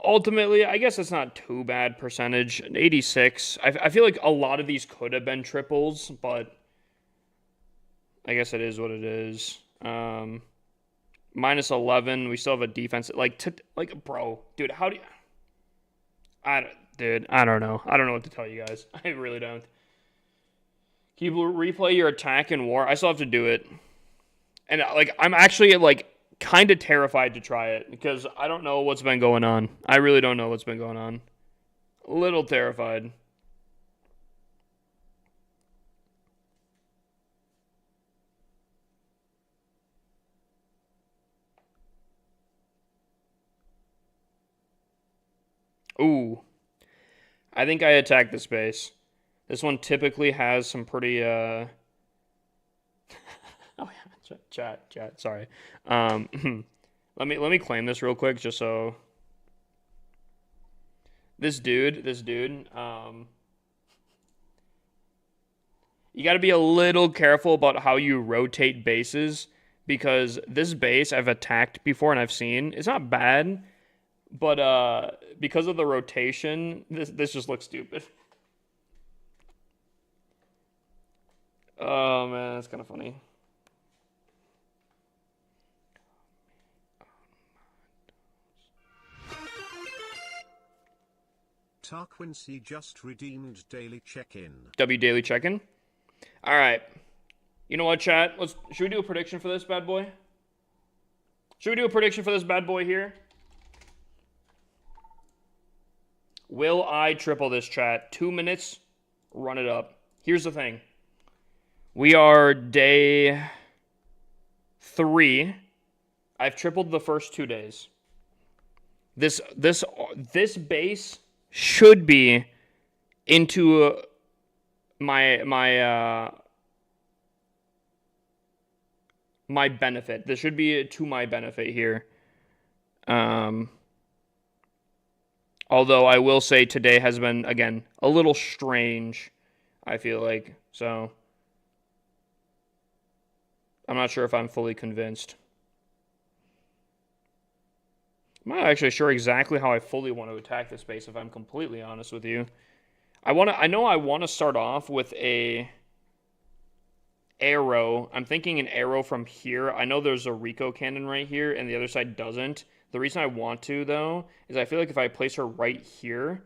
ultimately, I guess it's not too bad percentage. 86. I feel like a lot of these could have been triples, but I guess it is what it is. Minus 11. We still have a defense. Like, bro, dude, how do you... Dude, I don't know. I don't know what to tell you guys. I really don't. Can you replay your attack in war? I still have to do it. And, like, I'm actually, like, kind of terrified to try it because I don't know what's been going on. I really don't know what's been going on. A little terrified. Ooh. I think I attacked the space. This one typically has some pretty, oh yeah, chat, sorry. Let me claim this real quick just so... This dude, you got to be a little careful about how you rotate bases because this base I've attacked before and I've seen. It's not bad, but because of the rotation, this just looks stupid. Oh man, that's kind of funny. Tarquincy just redeemed daily check-in. W daily check-in. All right. You know what, chat? Should we do a prediction for this bad boy? Should we do a prediction for this bad boy here? Will I triple this, chat? 2 minutes, run it up. Here's the thing. We are day 3. I've tripled the first 2 days. This base should be into my benefit. This should be to my benefit here. Although I will say today has been, again, a little strange, I feel like. So I'm not sure if I'm fully convinced. I'm not actually sure exactly how I fully want to attack this base, if I'm completely honest with you. I know I want to start off with a arrow. I'm thinking an arrow from here. I know there's a Rico cannon right here, and the other side doesn't. The reason I want to, though, is I feel like if I place her right here,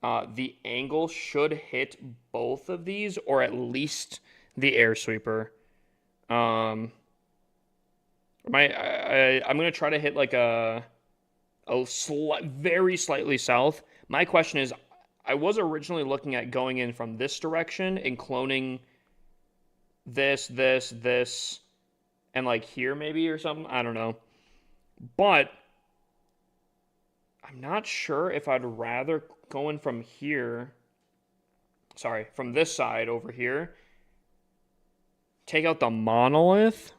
the angle should hit both of these, or at least the air sweeper. I'm gonna try to hit like a very slightly south. My question is, I was originally looking at going in from this direction and cloning this, and like here maybe or something. I don't know. But I'm not sure if I'd rather go in from here. Sorry, from this side over here. Take out the monolith.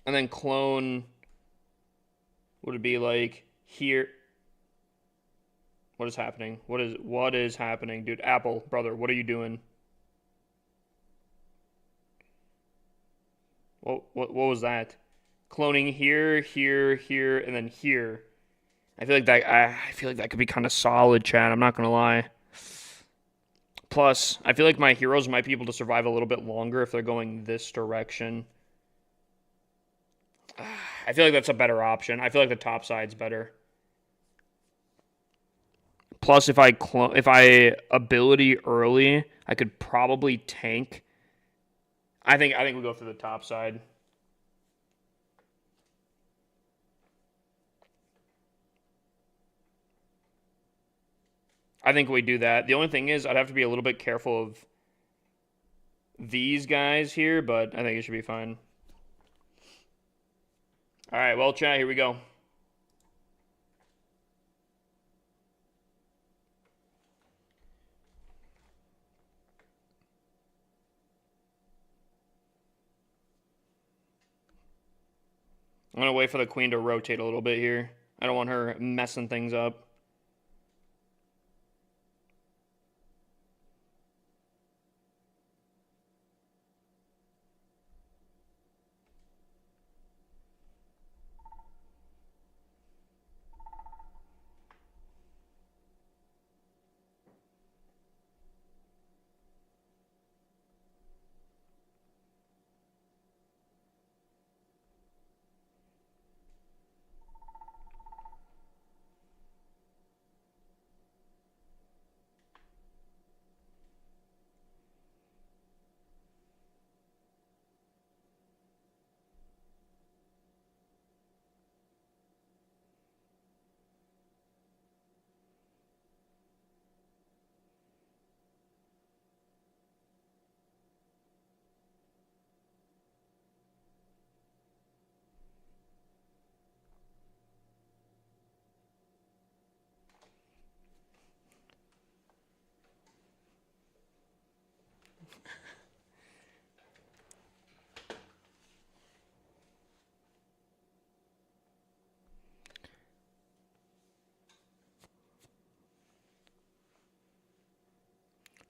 And then clone. Would it be like here? What is happening? What is happening, dude? Apple, brother, what are you doing? What was that? Cloning here, and then here. I feel like that could be kind of solid, chat. I'm not gonna lie. Plus, I feel like my heroes might be able to survive a little bit longer if they're going this direction. I feel like that's a better option. I feel like the top side's better. Plus, if I ability early, I could probably tank. I think we go through the top side. I think we do that. The only thing is, I'd have to be a little bit careful of these guys here, but I think it should be fine. All right, well, chat, here we go. I'm going to wait for the queen to rotate a little bit here. I don't want her messing things up.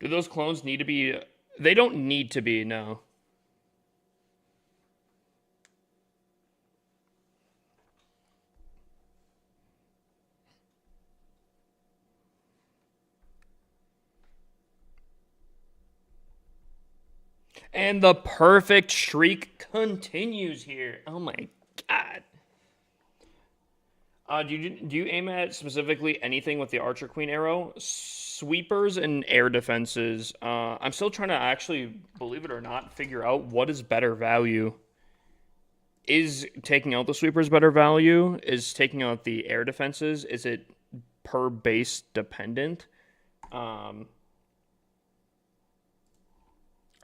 Do those clones need to be... They don't need to be, no. And the perfect streak continues here. Oh my god. Do you aim at specifically anything with the Archer Queen arrow? Sweepers and air defenses. I'm still trying to actually, believe it or not, figure out what is better value. Is taking out the sweepers better value? Is taking out the air defenses? Is it per base dependent. I'm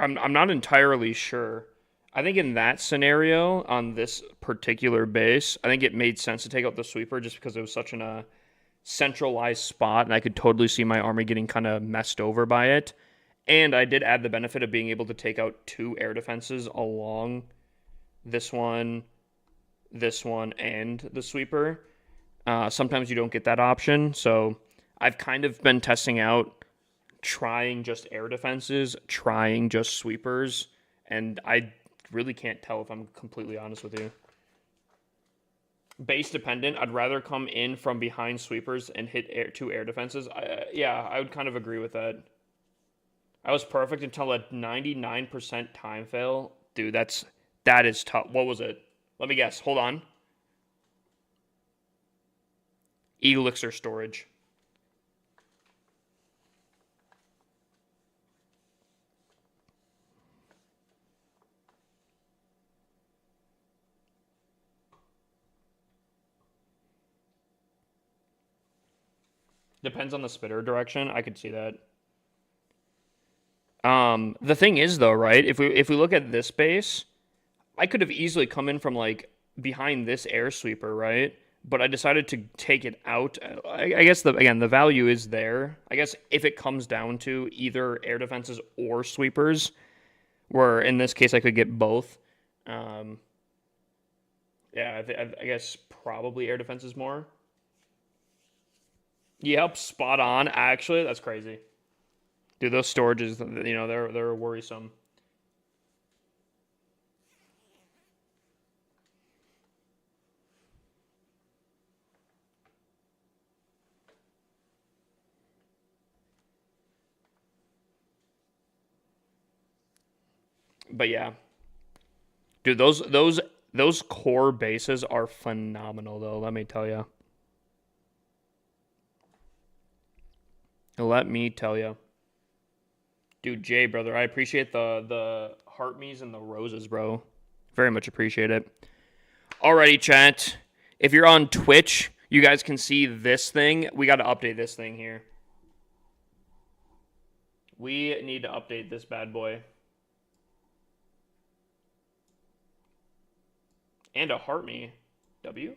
not entirely sure. I think in that scenario, on this particular base, I think it made sense to take out the sweeper just because it was such a centralized spot, and I could totally see my army getting kind of messed over by it. And I did add the benefit of being able to take out 2 air defenses along this one, and the sweeper. Sometimes you don't get that option, so I've kind of been testing out trying just air defenses, trying just sweepers, and I really can't tell if I'm completely honest with you. Base dependent, I'd rather come in from behind sweepers and hit 2 air defenses. Yeah, I would kind of agree with that. I was perfect until a 99% time fail. Dude, that is tough. What was it? Let me guess. Hold on. Elixir storage. Depends on the spitter direction. I could see that. The thing is though, right? If we look at this base, I could have easily come in from like behind this air sweeper, right? But I decided to take it out. I guess the value is there. I guess if it comes down to either air defenses or sweepers, where in this case I could get both. Yeah, I guess probably air defenses more. Yep, spot on. Actually, that's crazy. Dude, those storages, they're worrisome. But yeah. Dude, those core bases are phenomenal though, let me tell you. Let me tell you. Dude, Jay, brother, I appreciate the heart me's and the roses, bro. Very much appreciate it. Alrighty, chat. If you're on Twitch, you guys can see this thing. We got to update this thing here. We need to update this bad boy. And a heart me. W?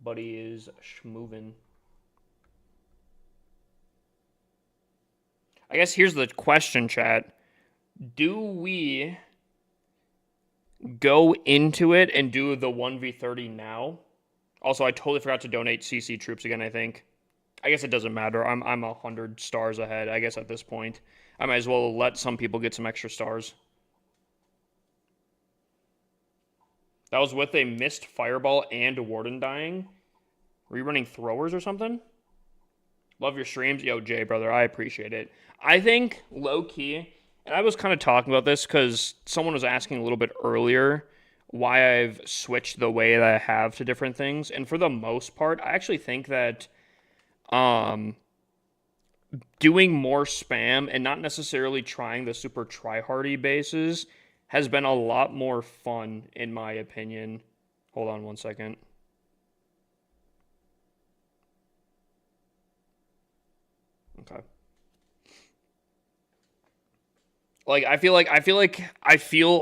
Buddy is schmovin'. I guess here's the question, chat. Do we go into it and do the 1v30 now? Also, I totally forgot to donate CC troops again, I think. I guess it doesn't matter. I'm 100 stars ahead, I guess, at this point. I might as well let some people get some extra stars. That was with a missed fireball and warden dying. Were you running throwers or something? Love your streams. Yo, Jay, brother, I appreciate it. I think, low-key, and I was kind of talking about this because someone was asking a little bit earlier why I've switched the way that I have to different things. And for the most part, I actually think that doing more spam and not necessarily trying the super tryhardy bases has been a lot more fun, in my opinion. Hold on one second. Okay. Like I feel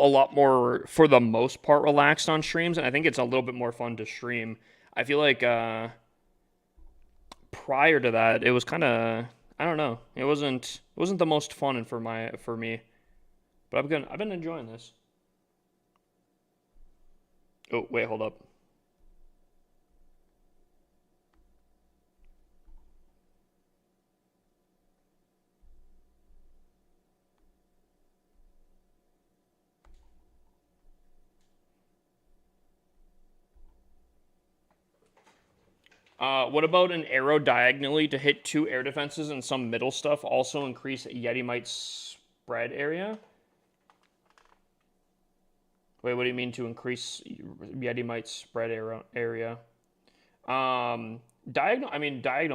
a lot more, for the most part, relaxed on streams, and I think it's a little bit more fun to stream. I feel like prior to that, it was kind of, I don't know. It wasn't the most fun for me. But I've been enjoying this. Oh, wait, hold up. What about an arrow diagonally to hit 2 air defenses and some middle stuff? Also increase Yeti Might spread area? Wait, what do you mean to increase Yeti Might spread area? Diagonal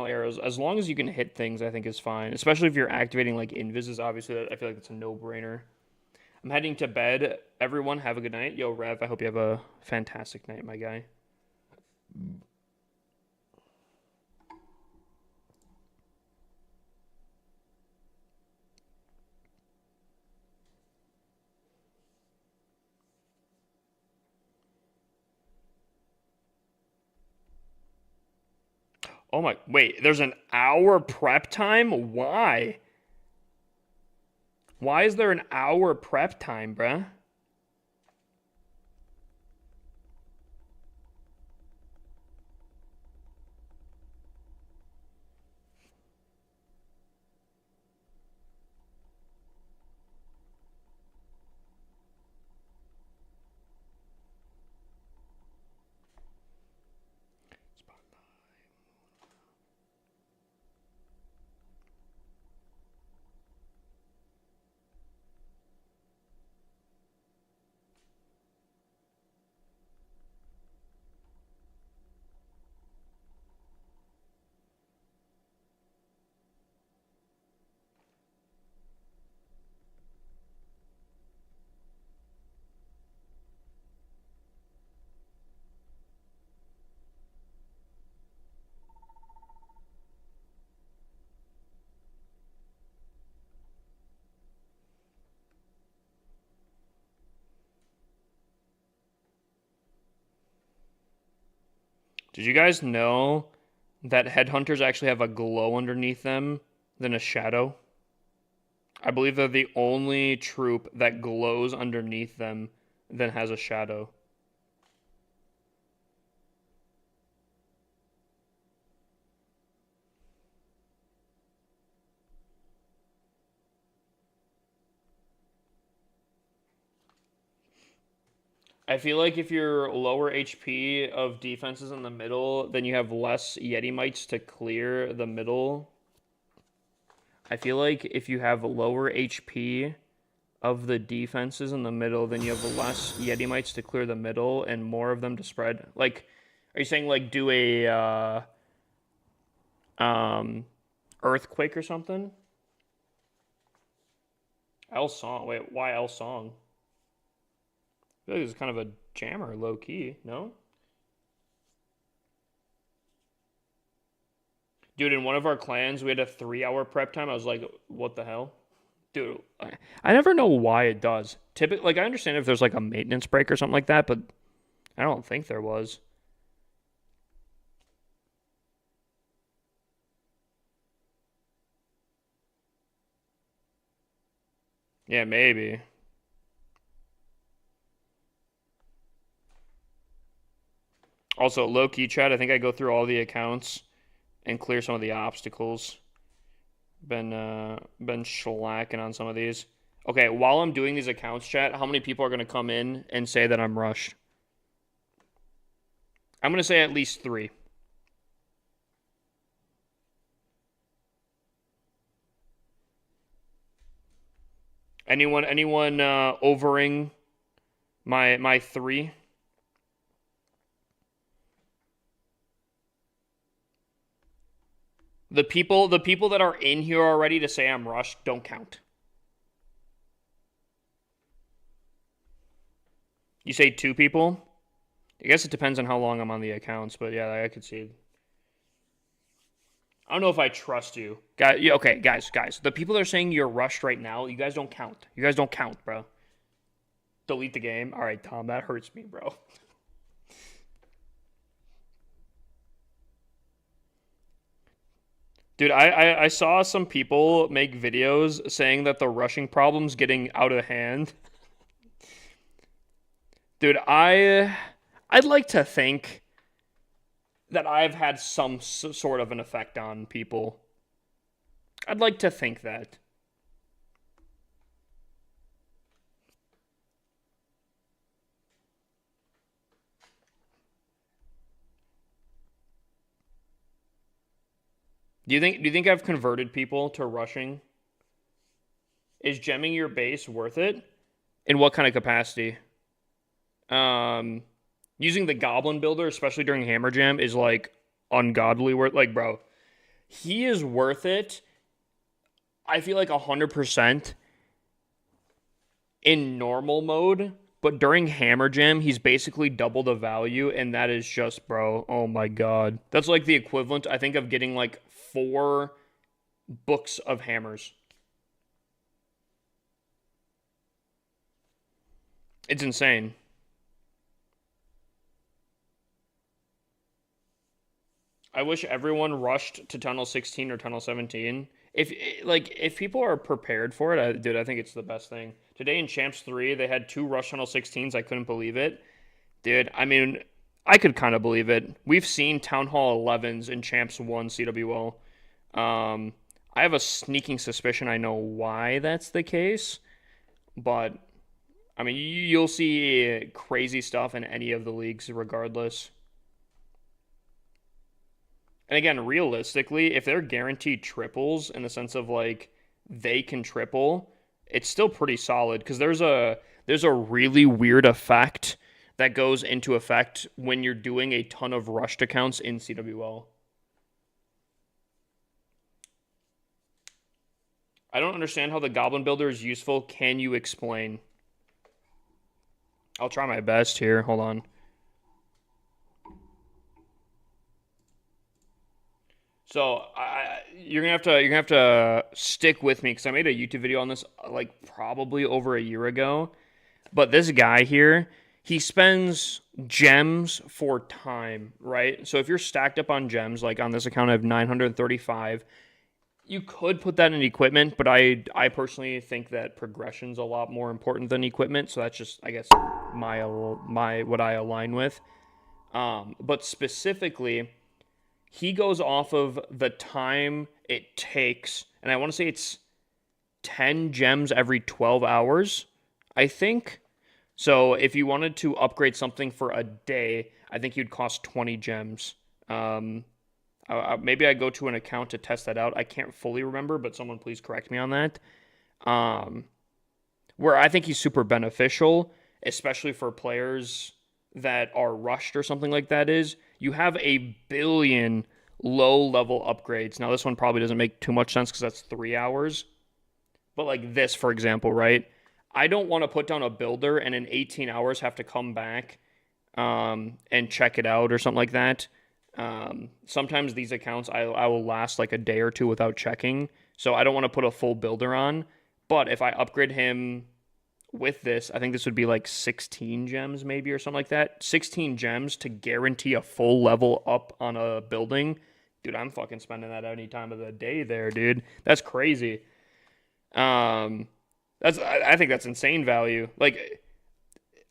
arrows, as long as you can hit things, I think is fine. Especially if you're activating like invises, obviously, I feel like it's a no-brainer. I'm heading to bed. Everyone, have a good night. Yo, Rev, I hope you have a fantastic night, my guy. Oh my, wait, there's an hour prep time? Why? Why is there an hour prep time, bruh? Did you guys know that headhunters actually have a glow underneath them than a shadow? I believe they're the only troop that glows underneath them than has a shadow. I feel like if you're lower HP of defenses in the middle, then you have less Yeti mites to clear the middle. I feel like if you have lower HP of the defenses in the middle, then you have less Yeti mites to clear the middle and more of them to spread. Like, are you saying like do a earthquake or something? L song. Wait, why L song? I feel like it's kind of a jammer, low key. No, dude. In one of our clans, we had a 3 hour prep time. I was like, what the hell? Dude, I never know why it does. Typically, like I understand if there's like a maintenance break or something like that, but I don't think there was. Yeah, maybe. Also, low key chat. I think I go through all the accounts and clear some of the obstacles. Been slacking on some of these. Okay, while I'm doing these accounts, chat, how many people are gonna come in and say that I'm rushed? I'm gonna say at least 3. Anyone overing my 3? The people that are in here already to say I'm rushed don't count. You say 2 people? I guess it depends on how long I'm on the accounts, but yeah, I could see. I don't know if I trust you. Guys, yeah, okay, guys. The people that are saying you're rushed right now, you guys don't count. You guys don't count, bro. Delete the game. All right, Tom, that hurts me, bro. Dude, I saw some people make videos saying that the rushing problem's getting out of hand. Dude, I'd like to think that I've had some sort of an effect on people. I'd like to think that. Do you think I've converted people to rushing? Is gemming your base worth it? In what kind of capacity? Um, Using the Goblin Builder, especially during Hammer Jam, is like ungodly worth. Like, bro, he is worth it. I feel like 100% in normal mode, but during Hammer Jam, he's basically double the value, and that is just, bro. Oh my god, that's like the equivalent, I think, of getting like 4 books of hammers. It's insane. I wish everyone rushed to tunnel 16 or tunnel 17. If people are prepared for it, dude, I think it's the best thing. Today in Champs 3, they had 2 rush tunnel 16s. I couldn't believe it. Dude, I mean, I could kind of believe it. We've seen Town Hall 11s in Champs 1 CWL. I have a sneaking suspicion I know why that's the case, but I mean, you'll see crazy stuff in any of the leagues regardless. And again, realistically, if they're guaranteed triples in the sense of like they can triple, it's still pretty solid because there's a really weird effect that goes into effect when you're doing a ton of rushed accounts in CWL. I don't understand how the Goblin Builder is useful. Can you explain? I'll try my best here. Hold on. So you're gonna have to stick with me because I made a YouTube video on this like probably over a year ago. But this guy here, he spends gems for time, right? So if you're stacked up on gems, like on this account I have 935, you could put that in equipment, but I personally think that progression's a lot more important than equipment. So that's just, I guess, my what I align with. But specifically, he goes off of the time it takes, and I want to say it's 10 gems every 12 hours, I think. So if you wanted to upgrade something for a day, I think you'd cost 20 gems. Maybe I go to an account to test that out. I can't fully remember, but someone please correct me on that. Where I think he's super beneficial, especially for players that are rushed or something like that, is you have a billion low-level upgrades. Now, this one probably doesn't make too much sense because that's 3 hours. But like this, for example, right? I don't want to put down a builder and in 18 hours have to come back and check it out or something like that. Sometimes these accounts I will last like a day or two without checking, so I don't want to put a full builder on. But if I upgrade him with this, I think this would be like 16 gems maybe or something like that. 16 gems to guarantee a full level up on a building. Dude, I'm fucking spending that any time of the day there, dude. That's crazy. I think that's insane value. Like,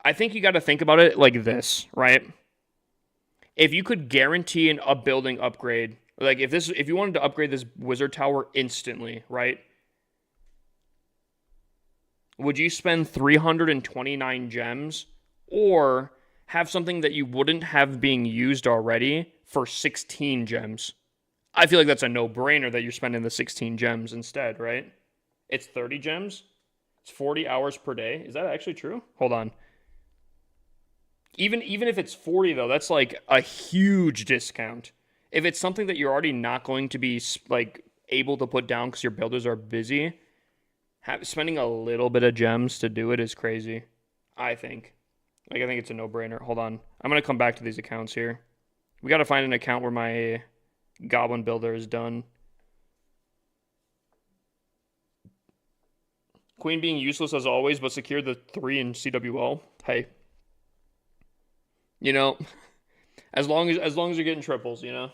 I think you got to think about it like this, right? If you could guarantee a building upgrade, like if you wanted to upgrade this wizard tower instantly, right? Would you spend 329 gems or have something that you wouldn't have being used already for 16 gems? I feel like that's a no-brainer that you're spending the 16 gems instead, right? It's 30 gems. It's 40 hours per day. Is that actually true? Hold on. Even if it's 40, though, that's like a huge discount. If it's something that you're already not going to be like able to put down because your builders are busy, spending a little bit of gems to do it is crazy, I think. Like, I think it's a no-brainer. Hold on. I'm going to come back to these accounts here. We got to find an account where my Goblin Builder is done. Queen being useless as always, but secure the 3 in CWL. Hey. You know, as long as you're getting triples, you know.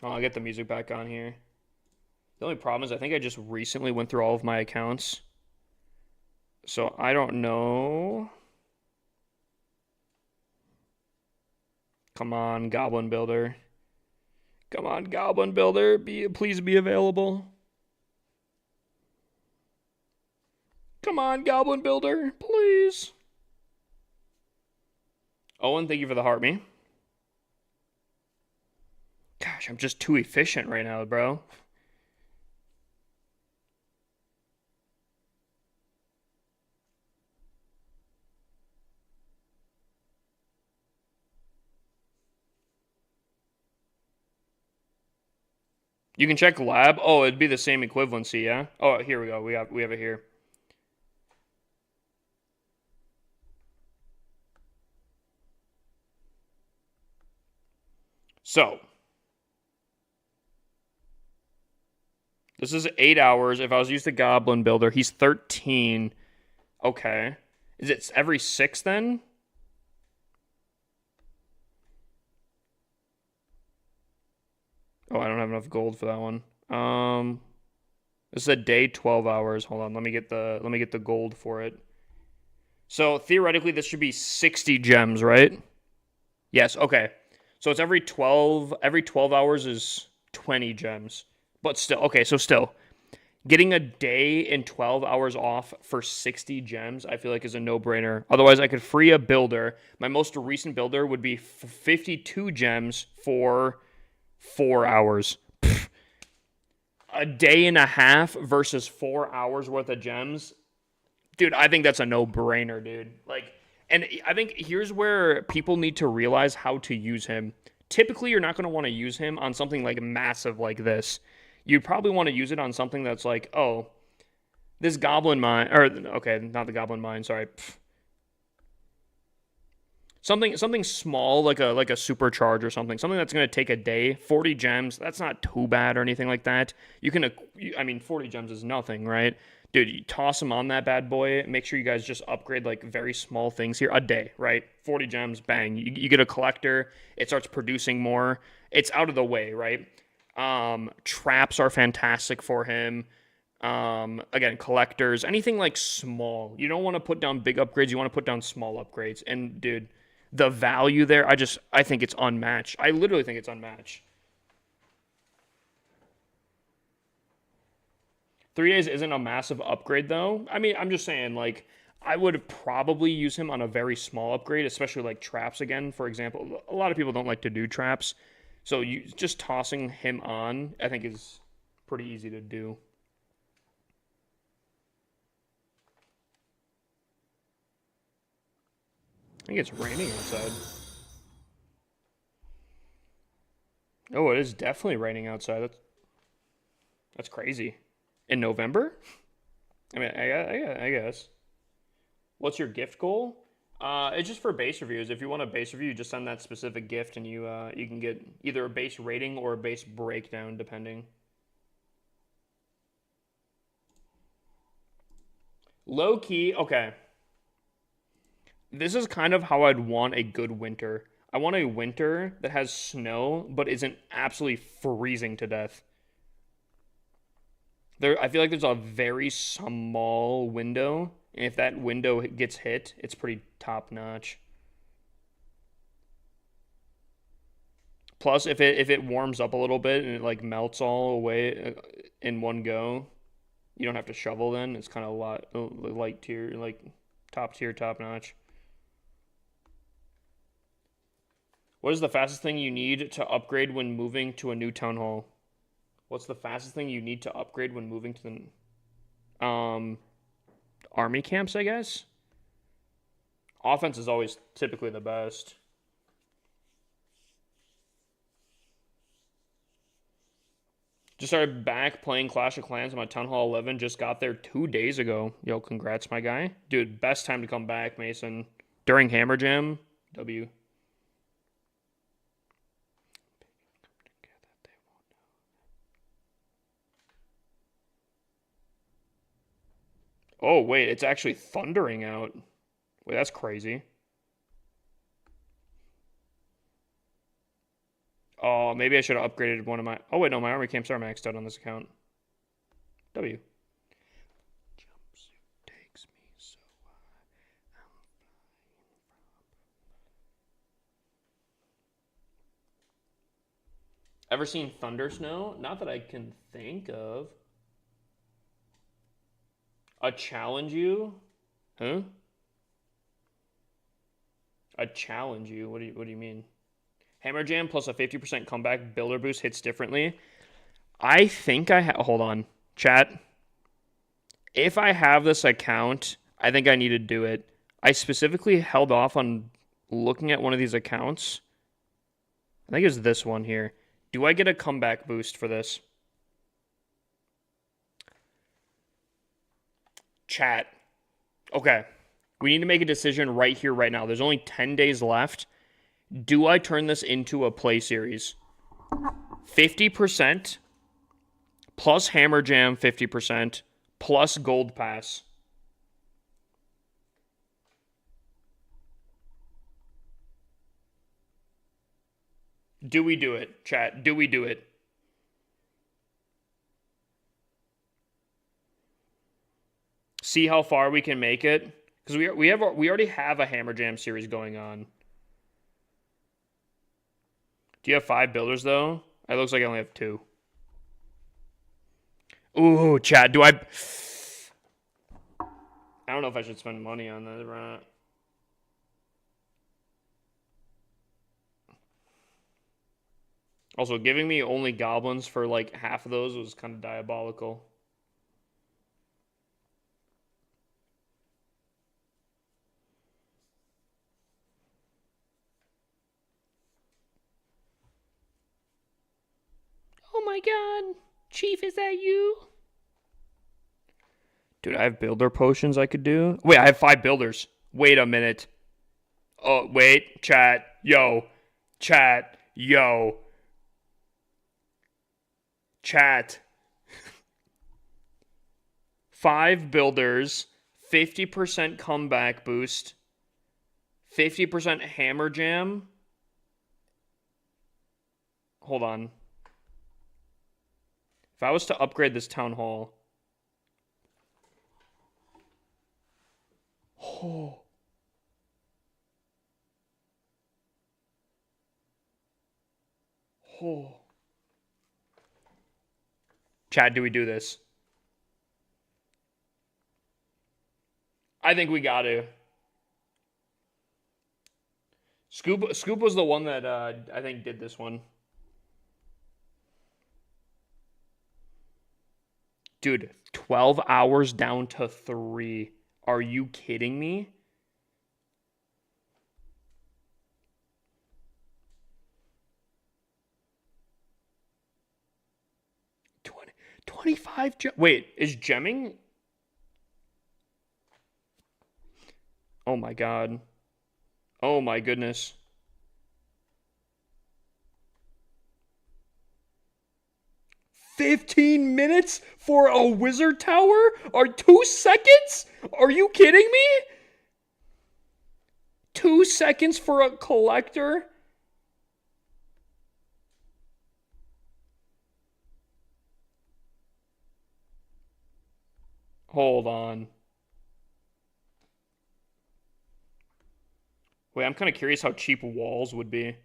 Oh, I'll get the music back on here. The only problem is I think I just recently went through all of my accounts. So I don't know. Come on, Goblin Builder. Come on, Goblin Builder. Please be available. Come on, Goblin Builder. Please. Owen, thank you for the heart me. Gosh, I'm just too efficient right now, bro. You can check lab. Oh, it'd be the same equivalency, yeah? Oh, here we go. We have it here. So, this is 8 hours. If I was to use the Goblin Builder, he's 13. Okay. Is it every 6 then? have enough gold for that one. This is a day, 12 hours. Hold on, let me get the gold for it. So theoretically, this should be 60 gems, right? Yes. Okay. So it's every 12 hours is 20 gems. But still, okay. So still, getting a day and 12 hours off for 60 gems, I feel like is a no-brainer. Otherwise, I could free a builder. My most recent builder would be 52 gems for 4 hours. A day and a half versus 4 hours worth of gems. Dude, I think that's a no-brainer, dude. Like, and I think here's where people need to realize how to use him. Typically, you're not going to want to use him on something like massive like this. You'd probably want to use it on something that's like, oh, this goblin mine, or okay, not the goblin mine, sorry. Something small like a supercharge or something that's going to take a day. 40 gems, that's not too bad or anything like that. You can, I mean, 40 gems is nothing, right? Dude, you toss them on that bad boy. Make sure you guys just upgrade like very small things here a day, right? 40 gems, bang. You get a collector. It starts producing more. It's out of the way, right? Traps are fantastic for him. Again, collectors, anything like small. You don't want to put down big upgrades. You want to put down small upgrades. And dude, the value there, I think it's unmatched. I literally think it's unmatched. 3 days isn't a massive upgrade, though. I mean, I'm just saying, like, I would probably use him on a very small upgrade, especially like traps again, for example. A lot of people don't like to do traps. So you just tossing him on, I think, is pretty easy to do. I think it's raining outside. Oh, it is definitely raining outside. That's crazy. In November? I mean, I guess. What's your gift goal? It's just for base reviews. If you want a base review, you just send that specific gift, and you can get either a base rating or a base breakdown, depending. Low key, okay. This is kind of how I'd want a good winter. I want a winter that has snow, but isn't absolutely freezing to death. I feel like there's a very small window, and if that window gets hit, it's pretty top notch. Plus, if it warms up a little bit and it like melts all away in one go, you don't have to shovel. Then it's kind of a lot light tier, like top tier, top notch. What is the fastest thing you need to upgrade when moving to a new town hall? What's the fastest thing you need to upgrade when moving to the army camps, I guess? Offense is always typically the best. Just started back playing Clash of Clans on my Town Hall 11. Just got there 2 days ago. Yo, congrats, my guy. Dude, best time to come back, Mason. During Hammer Jam, W. Oh, wait, it's actually thundering out. Wait, that's crazy. Oh, maybe I should have upgraded one of my... Oh, wait, no, my army camps are maxed out on this account. W. Jumpsuit takes me so high. Ever seen thunder snow? Not that I can think of. A challenge you? Huh? A challenge you? What do you mean? Hammer Jam plus a 50% comeback builder boost hits differently. I think hold on, chat. If I have this account, I think I need to do it. I specifically held off on looking at one of these accounts. I think it's this one here. Do I get a comeback boost for this? Chat. Okay. We need to make a decision right here, right now. There's only 10 days left. Do I turn this into a play series? 50% plus Hammer Jam 50% plus Gold Pass. Do we do it, chat? Do we do it? see how far we can make it, because we already have a Hammer Jam series going on. Do you have 5 builders though? It looks like I only have 2. Ooh, Chad, do I don't know if I should spend money on that, right? Also, giving me only goblins for like half of those was kind of diabolical. Oh my god. Chief, is that you? Dude, I have builder potions I could do. Wait, I have 5 builders. Wait a minute. Oh, wait. Chat. Yo. Chat. Yo. Chat. 5 builders. 50% comeback boost. 50% hammer jam. Hold on. If I was to upgrade this town hall. Oh. Oh. Chad, do we do this? I think we got to. Scoop was the one that I think did this one. Dude, 12 hours down to 3. Are you kidding me? 25. Wait, is gemming? Oh my god. Oh my goodness. $15 for a wizard tower? Or 2 seconds? Are you kidding me? 2 seconds for a collector? Hold on. Wait, I'm kind of curious how cheap walls would be.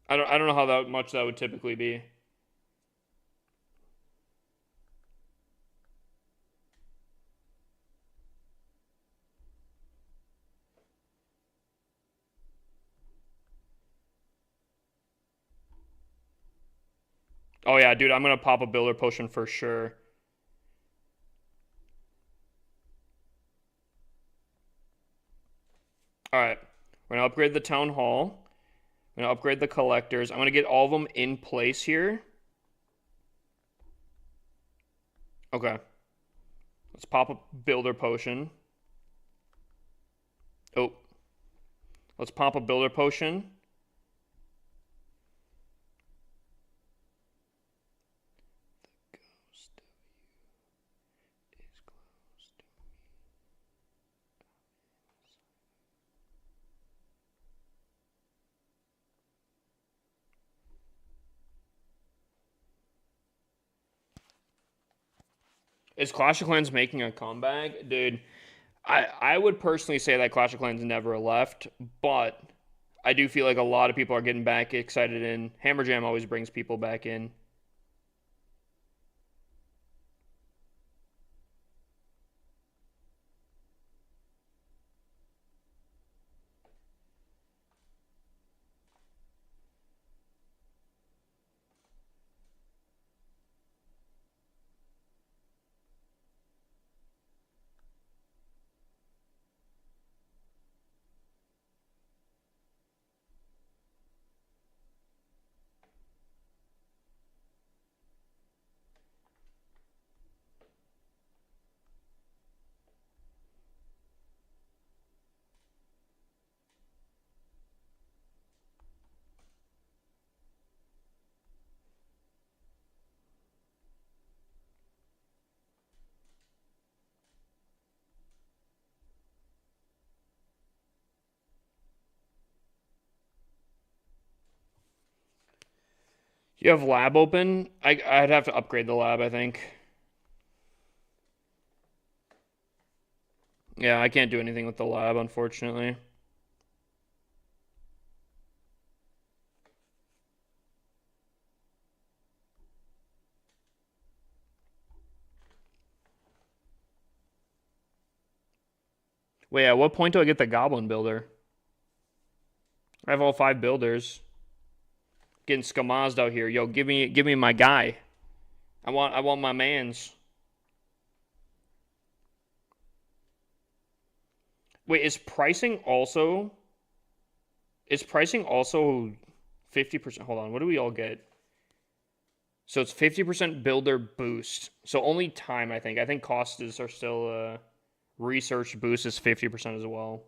I don't know how much that would typically be. Oh yeah, dude, I'm gonna pop a builder potion for sure. Alright. We're gonna upgrade the town hall. I'm gonna upgrade the collectors. I'm gonna get all of them in place here. Okay. Let's pop a builder potion. Oh. Let's pop a builder potion. Is Clash of Clans making a comeback? Dude, I would personally say that Clash of Clans never left, but I do feel like a lot of people are getting back excited, and Hammer Jam always brings people back in. You have lab open? I'd have to upgrade the lab, I think. Yeah, I can't do anything with the lab, unfortunately. Wait, at what point do I get the Goblin Builder? I have all 5 builders. Getting skamazed out here. Yo, give me my guy. I want my mans. Wait, is pricing also 50%? Hold on, what do we all get? So it's 50% builder boost. So only time, I think. I think costs are still research boost is 50% as well.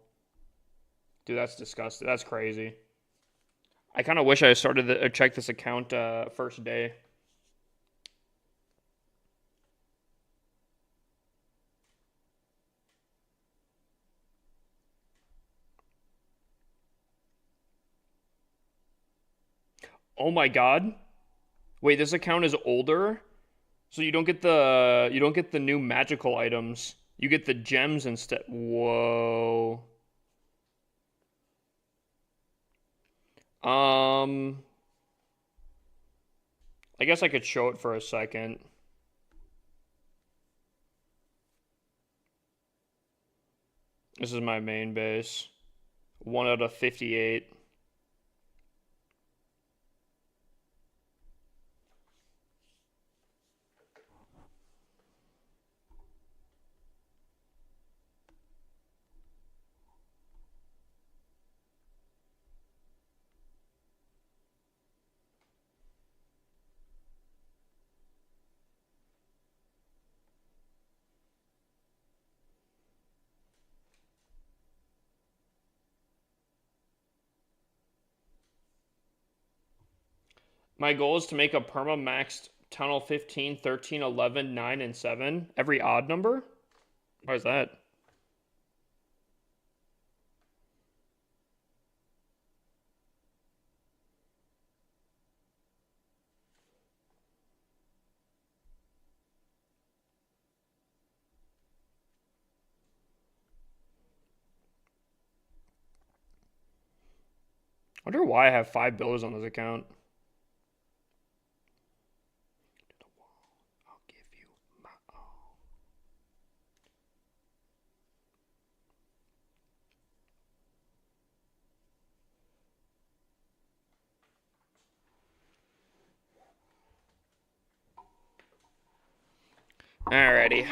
Dude, that's disgusting. That's crazy. I kind of wish I started to check this account first day. Oh my god. Wait, this account is older? So you don't get the new magical items. You get the gems instead. Whoa. Um, I guess I could show it for a second. This is my main base. 1 out of 58. My goal is to make a perma-maxed tunnel 15, 13, 11, 9, and 7. Every odd number? Why is that? I wonder why I have 5 builders on this account. I'll give you my all. Alrighty.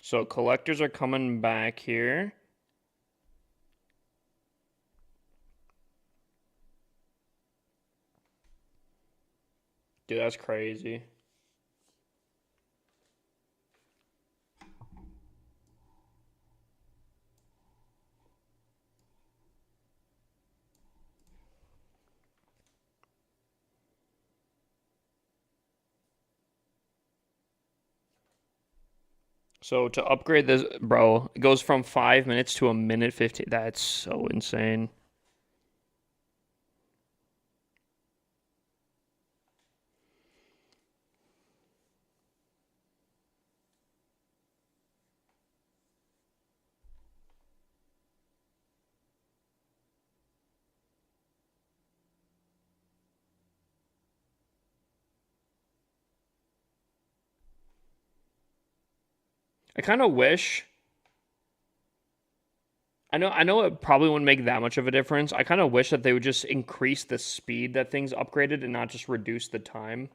So collectors are coming back here. Dude, that's crazy. So to upgrade this, bro, it goes from 5 minutes to a minute 15. That's so insane. I kind of wish. I know it probably wouldn't make that much of a difference. I kind of wish that they would just increase the speed that things upgraded and not just reduce the time.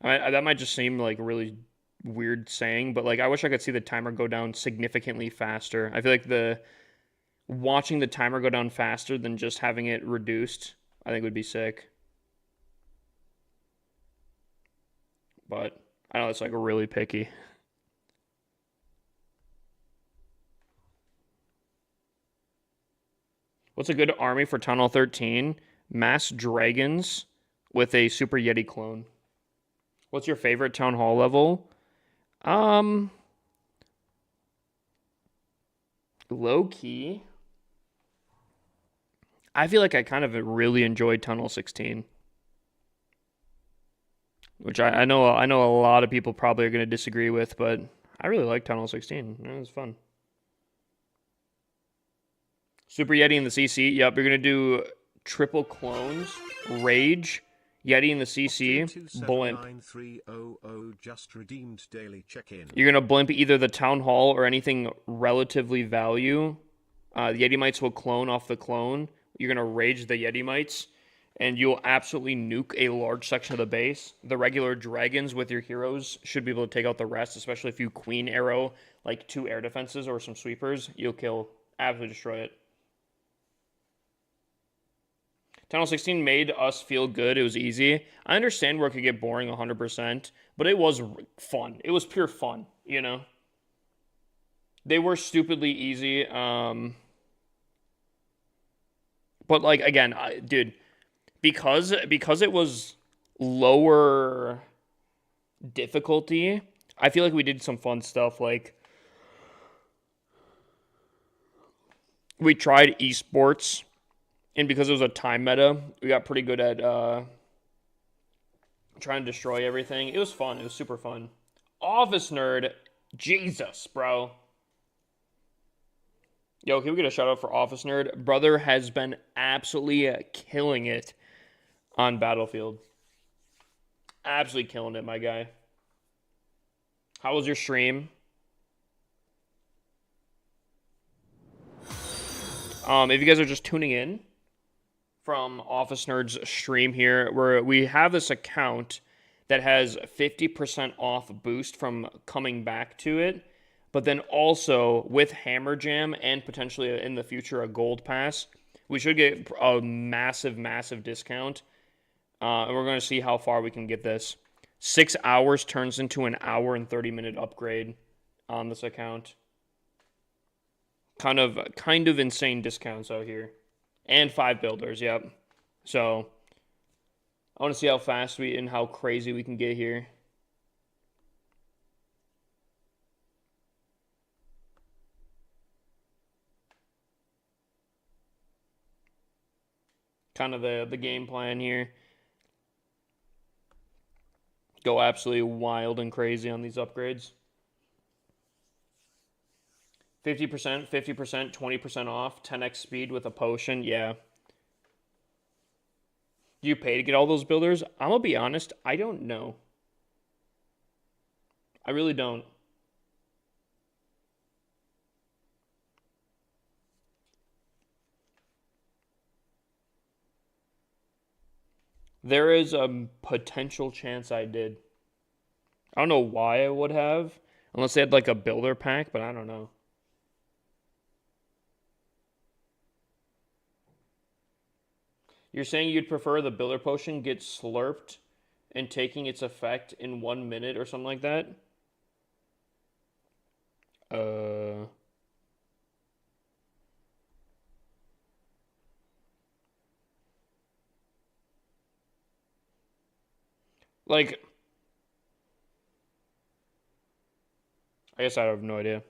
That might just seem like a really weird saying, but like I wish I could see the timer go down significantly faster. I feel like the watching the timer go down faster than just having it reduced, I think would be sick. But I know it's like really picky. What's a good army for Tunnel 13? Mass dragons with a Super Yeti clone. What's your favorite town hall level? Um, Low key. I feel like I kind of really enjoyed Tunnel 16. which I know a lot of people probably are going to disagree with, but I really like Tunnel 16. It was fun. Super Yeti in the CC. Yep, you're going to do triple clones, Rage, Yeti in the CC, Blimp. 327930 just redeemed daily check-in. You're going to Blimp either the Town Hall or anything relatively value. The Yeti Mites will clone off the clone. You're going to Rage the Yeti Mites, and you'll absolutely nuke a large section of the base. The regular dragons with your heroes should be able to take out the rest, especially if you Queen Arrow like 2 air defenses or some sweepers. You'll kill, absolutely destroy it. Tunnel 16 made us feel good. It was easy. I understand where it could get boring 100%, but it was fun. It was pure fun, you know? They were stupidly easy. But, like, again, dude, because it was lower difficulty, I feel like we did some fun stuff. Like, we tried esports. And because it was a time meta, we got pretty good at trying to destroy everything. It was fun. It was super fun. Office Nerd. Jesus, bro. Yo, can we get a shout out for Office Nerd? Brother has been absolutely killing it on Battlefield. Absolutely killing it, my guy. How was your stream? If you guys are just tuning in from Office Nerd's stream here, where we have this account that has 50% off boost from coming back to it, but then also with Hammer Jam and potentially in the future a gold pass, we should get a massive, massive discount. And we're going to see how far we can get this. 6 hours turns into an hour and 30-minute upgrade on this account. Kind of insane discounts out here. And 5 builders, yep. So, I want to see how fast and how crazy we can get here. Kind of the game plan here. Go absolutely wild and crazy on these upgrades. 50%, 50%, 20% off, 10x speed with a potion, yeah. Do you pay to get all those builders? I'm going to be honest, I don't know. I really don't. There is a potential chance I did. I don't know why I would have, unless they had like a builder pack, but I don't know. You're saying you'd prefer the builder potion get slurped and taking its effect in 1 minute or something like that? Like, I guess I have no idea.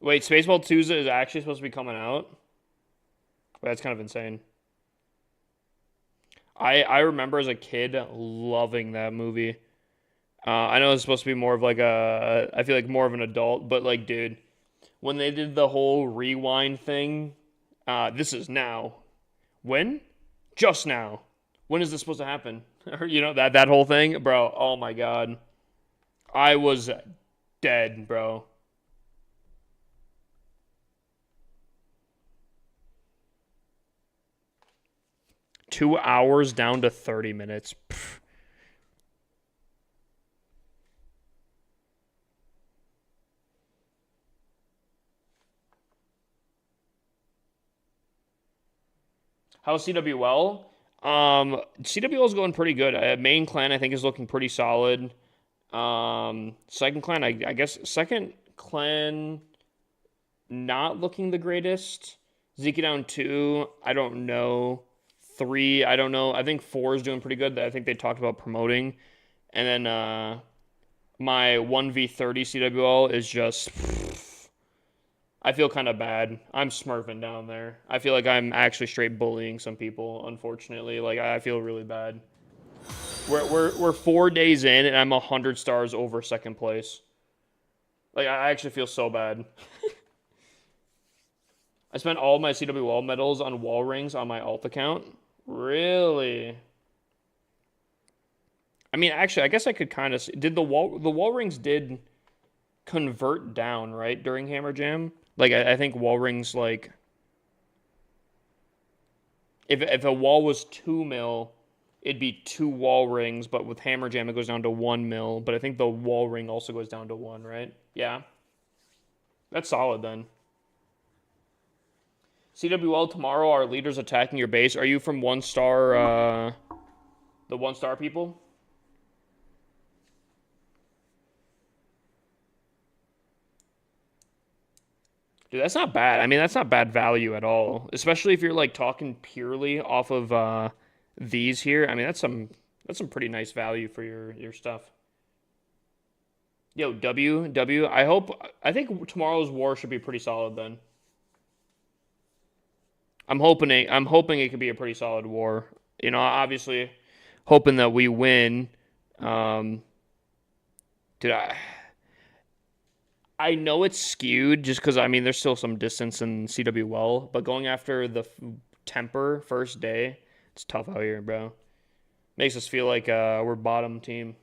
Wait, Spaceball 2 is actually supposed to be coming out? That's kind of insane. I remember as a kid loving that movie. I know it's supposed to be more of like I feel like more of an adult, but like, dude, when they did the whole rewind thing, this is now. When? Just now. When is this supposed to happen? You know, that whole thing? Bro, oh my God. I was dead, bro. Two hours down to 30 minutes. Pfft. How's CWL? CWL is going pretty good. Main clan, I think, is looking pretty solid. Second clan, I guess, second clan not looking the greatest. Zeke down 2, I don't know. 3, I don't know. I think 4 is doing pretty good. I think they talked about promoting. And then my 1v30 CWL is just I feel kind of bad. I'm smurfing down there. I feel like I'm actually straight bullying some people, unfortunately. Like, I feel really bad. We're 4 days in, and I'm 100 stars over second place. Like, I actually feel so bad. I spent all my CWL medals on wall rings on my alt account. Really? I mean, actually, I guess I could kind of see. Did the wall rings did convert down, right, during Hammer Jam? Like, I think wall rings, like, if a wall was 2 mil, it'd be 2 wall rings, but with Hammer Jam, it goes down to 1 mil. But I think the wall ring also goes down to 1, right? Yeah. That's solid then. CWL tomorrow, our leaders attacking your base. Are you from 1 star, the 1 star people? Dude, that's not bad. I mean, that's not bad value at all. Especially if you're like talking purely off of these here. I mean, that's some pretty nice value for your stuff. Yo, W. I think tomorrow's war should be pretty solid then. I'm hoping it could be a pretty solid war. You know, obviously hoping that we win. Um, dude, I know it's skewed just because I mean there's still some distance in CWL, but going after the temper first day, it's tough out here, bro. Makes us feel like we're bottom team.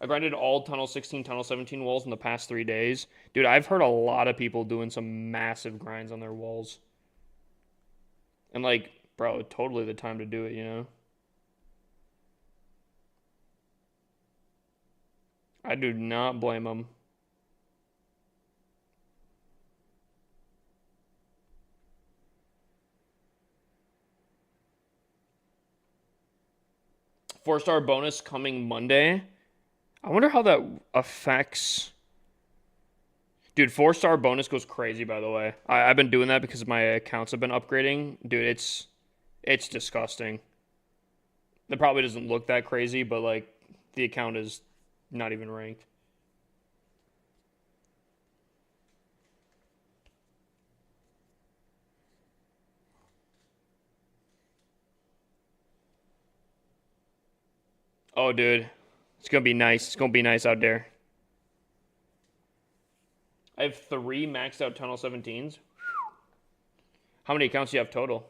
I grinded all Tunnel 16, Tunnel 17 walls in the past 3 days. Dude, I've heard a lot of people doing some massive grinds on their walls. And like, bro, totally the time to do it, you know? I do not blame them. Four-star bonus coming Monday. I wonder how that affects. Dude, 4-star bonus goes crazy, by the way. I've been doing that because my accounts have been upgrading. Dude, it's disgusting. It probably doesn't look that crazy, but like the account is not even ranked. Oh, dude. It's gonna be nice. It's gonna be nice out there. I have 3 maxed out Tunnel 17s. How many accounts do you have total?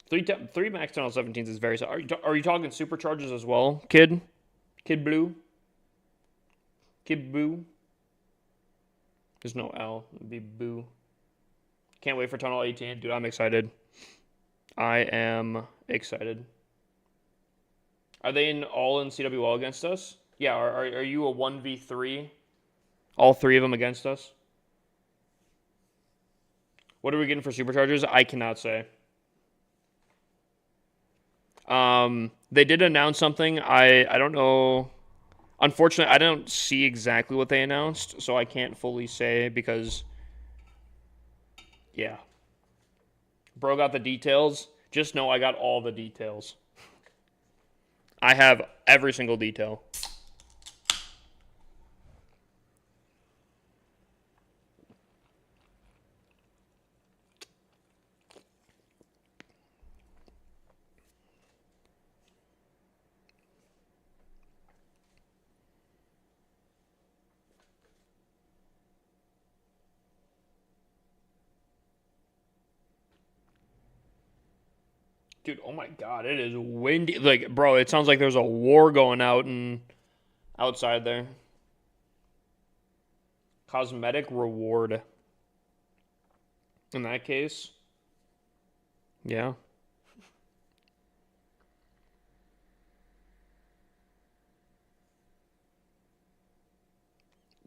Three max Tunnel 17s is very. Are you talking supercharges as well, kid? Kid Blue? Kid Boo? There's no L. It'd be Boo. Can't wait for Tunnel 18. Dude, I'm excited. I am excited. Are they all in CWL against us? Yeah, are you a 1v3? All 3 of them against us? What are we getting for superchargers? I cannot say. They did announce something. I don't know. Unfortunately, I don't see exactly what they announced, so I can't fully say because, yeah. Bro got the details. Just know I got all the details. I have every single detail. Dude, oh my god, it is windy. Like, bro, it sounds like there's a war going out and outside there. Cosmetic reward. In that case, yeah.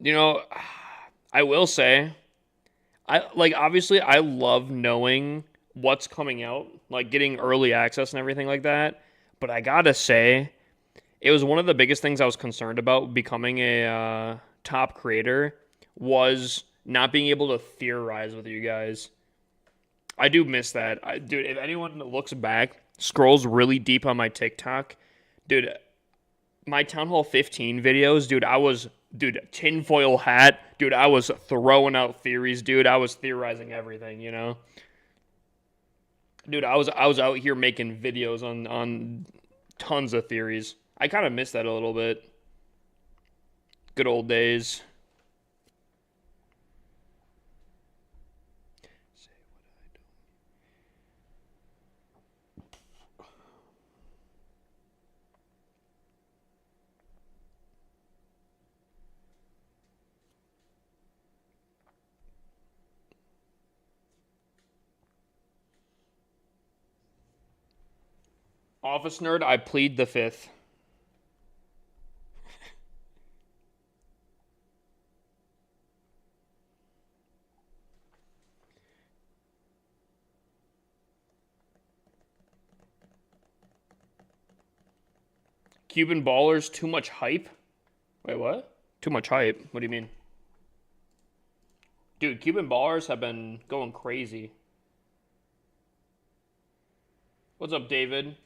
You know, I will say, I like obviously I love knowing what's coming out, like getting early access and everything like that. But I gotta say, it was one of the biggest things I was concerned about becoming a top creator was not being able to theorize with you guys. I do miss that. Dude, if anyone looks back, scrolls really deep on my TikTok, dude, my Town Hall 15 videos, dude, I was dude, tinfoil hat. Dude, I was throwing out theories, dude. I was theorizing everything, you know? Dude, I was out here making videos on tons of theories. I kind of miss that a little bit. Good old days. Office nerd, I plead the fifth. Cuban ballers, too much hype? Wait, what? Too much hype? What do you mean? Dude, Cuban ballers have been going crazy. What's up, David?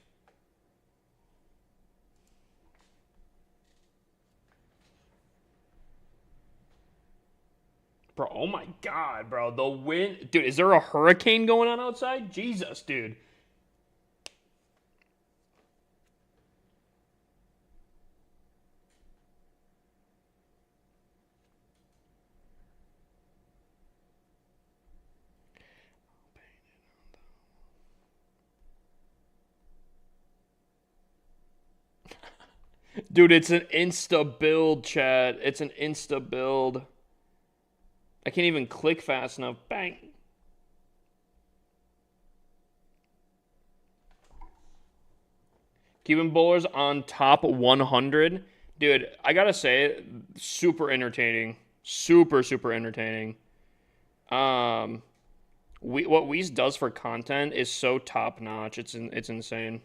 Bro, oh my god, bro. The wind. Dude, is there a hurricane going on outside? Jesus, dude. Dude, it's an insta build, chat. It's an insta build. I can't even click fast enough. Bang. Cuban bowlers on top 100. Dude, I gotta say, super entertaining. Super, super entertaining. What Weez does for content is so top notch. It's insane.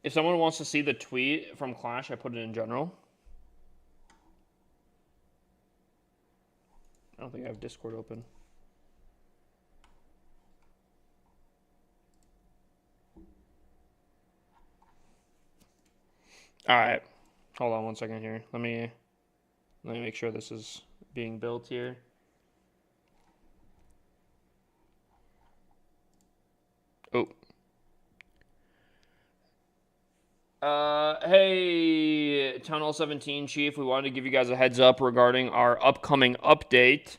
If someone wants to see the tweet from Clash, I put it in general. I don't think I have Discord open. All right. Hold on one second here. Let me make sure this is being built here. Oh. Hey, Town Hall 17 Chief, we wanted to give you guys a heads up regarding our upcoming update.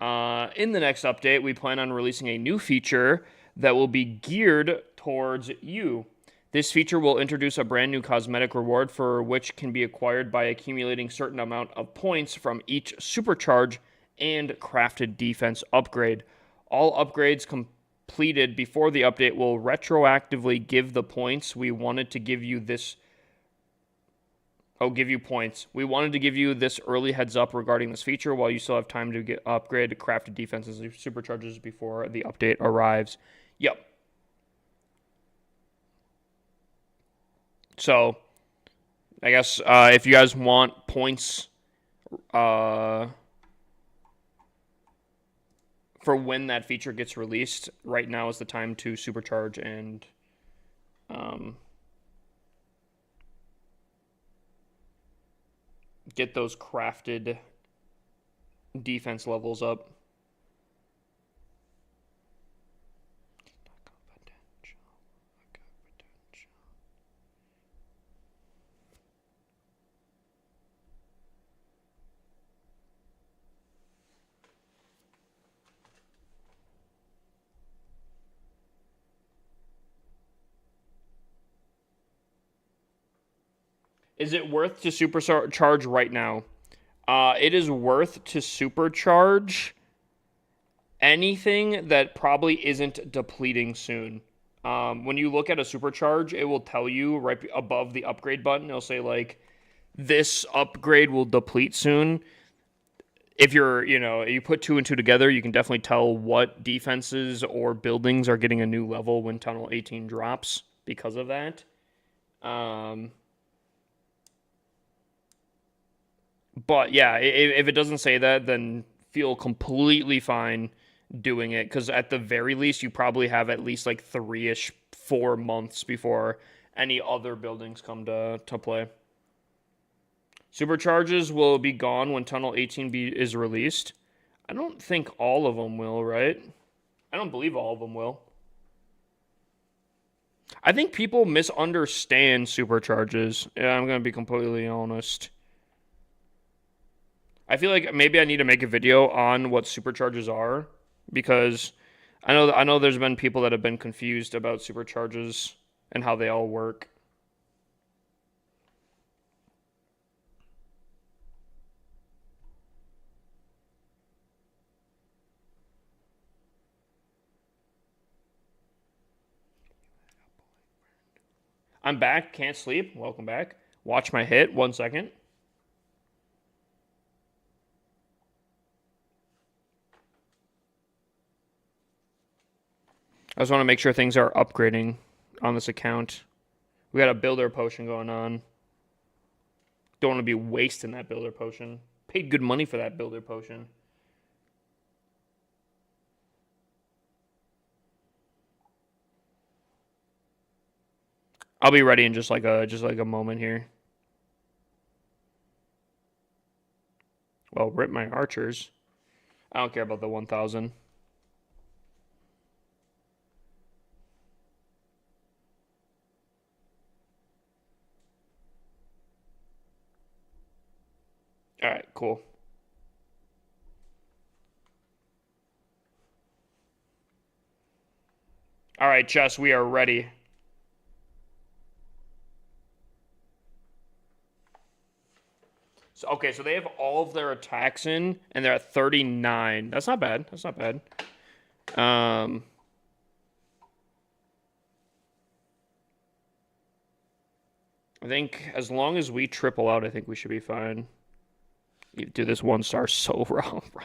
In the next update, we plan on releasing a new feature that will be geared towards you. This feature will introduce a brand new cosmetic reward for which can be acquired by accumulating certain amount of points from each supercharge and crafted defense upgrade. All upgrades completed before the update will retroactively give the points. We wanted to give you this give you points. We wanted to give you this early heads up regarding this feature while you still have time to get upgrade crafted defenses and supercharges before the update arrives. Yep. So, I guess if you guys want points for when that feature gets released, right now is the time to supercharge and get those crafted defense levels up. Is it worth to supercharge right now? It is worth to supercharge anything that probably isn't depleting soon. When you look at a supercharge, it will tell you right above the upgrade button. It'll say like, this upgrade will deplete soon. If you put two and two together, you can definitely tell what defenses or buildings are getting a new level when Tunnel 18 drops because of that. But yeah, if it doesn't say that, then feel completely fine doing it, because at the very least you probably have at least like 3-ish 4 months before any other buildings come to play. Supercharges will be gone when Tunnel 18B is released. I don't think all of them will, right? I don't believe all of them will. I think people misunderstand supercharges. Yeah, I'm going to be completely honest. I feel like maybe I need to make a video on what supercharges are, because I know there's been people that have been confused about supercharges and how they all work. I'm back. Can't sleep. Welcome back. Watch my hit. 1 second. I just want to make sure things are upgrading on this account. We got a builder potion going on. Don't want to be wasting that builder potion. Paid good money for that builder potion. I'll be ready in just like a moment here. Well, rip my archers. I don't care about the 1,000. All right, cool. All right, Chess, we are ready. So, okay, so they have all of their attacks in, and they're at 39. That's not bad. That's not bad. I think as long as we triple out, I think we should be fine. Dude, this 1-star so wrong, bro.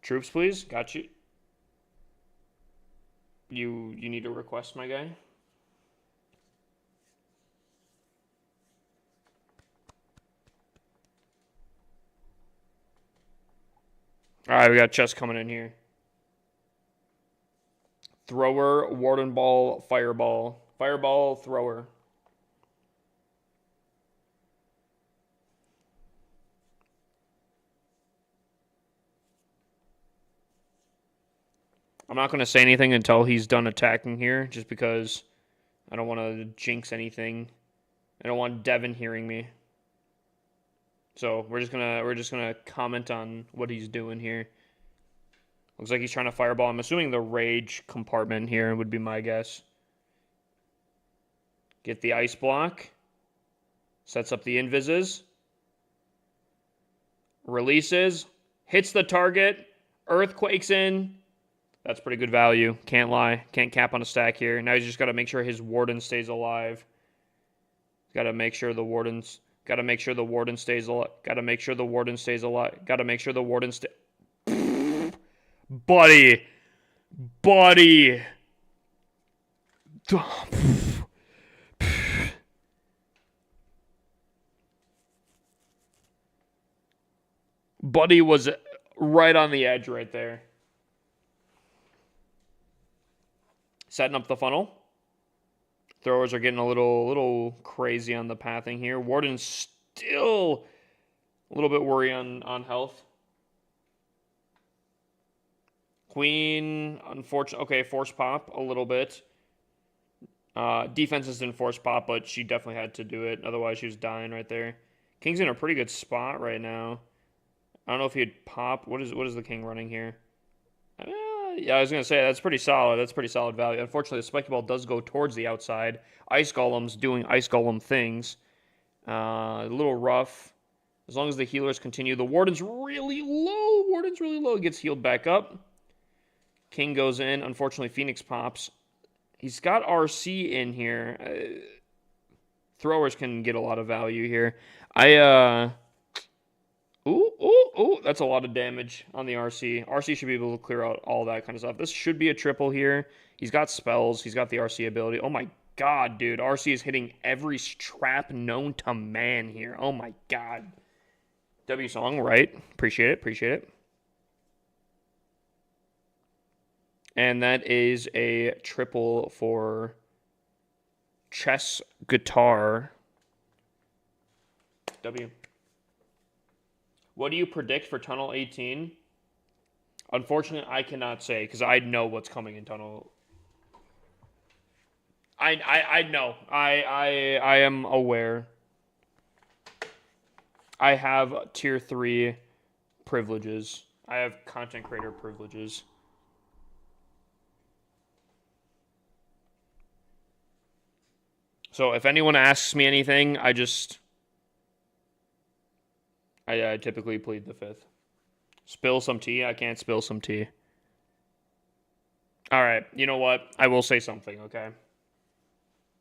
Troops, please. Got you. You need a request, my guy? All right, we got chest coming in here. Thrower, Warden Ball, Fireball. Fireball, Thrower. I'm not going to say anything until he's done attacking here, just because I don't want to jinx anything. I don't want Devin hearing me. So we're just gonna comment on what he's doing here. Looks like he's trying to fireball. I'm assuming the rage compartment here would be my guess. Get the ice block. Sets up the invises. Releases. Hits the target. Earthquakes in. That's pretty good value. Can't lie. Can't cap on a stack here. Now he's just got to make sure his warden stays alive. Got to make sure the warden's... Got to make sure the warden stays alive. Got to make sure the warden stays alive. Got to make sure the warden Buddy. Buddy. Buddy was right on the edge right there. Setting up the funnel. Throwers are getting a little crazy on the pathing here. Warden's still a little bit worried on health. Queen, unfortunately, okay, force pop a little bit. Defenses didn't force pop, but she definitely had to do it. Otherwise, she was dying right there. King's in a pretty good spot right now. I don't know if he'd pop. What is the king running here? Yeah, I was going to say, that's pretty solid. That's pretty solid value. Unfortunately, the spiky ball does go towards the outside. Ice Golem's doing Ice Golem things. A little rough. As long as the healers continue. The Warden's really low. Warden's really low. Gets healed back up. King goes in. Unfortunately, Phoenix pops. He's got RC in here. Throwers can get a lot of value here. Ooh, that's a lot of damage on the RC. RC should be able to clear out all that kind of stuff. This should be a triple here. He's got spells. He's got the RC ability. Oh my god, dude. RC is hitting every trap known to man here. Oh my god. W song, right? Appreciate it. And that is a triple for Chess Guitar. W. What do you predict for Tunnel 18? Unfortunately, I cannot say because I know what's coming in Tunnel. I know. I am aware. I have tier 3 privileges. I have content creator privileges. So if anyone asks me anything, I typically plead the fifth. Spill some tea? I can't spill some tea. All right, you know what? I will say something, okay?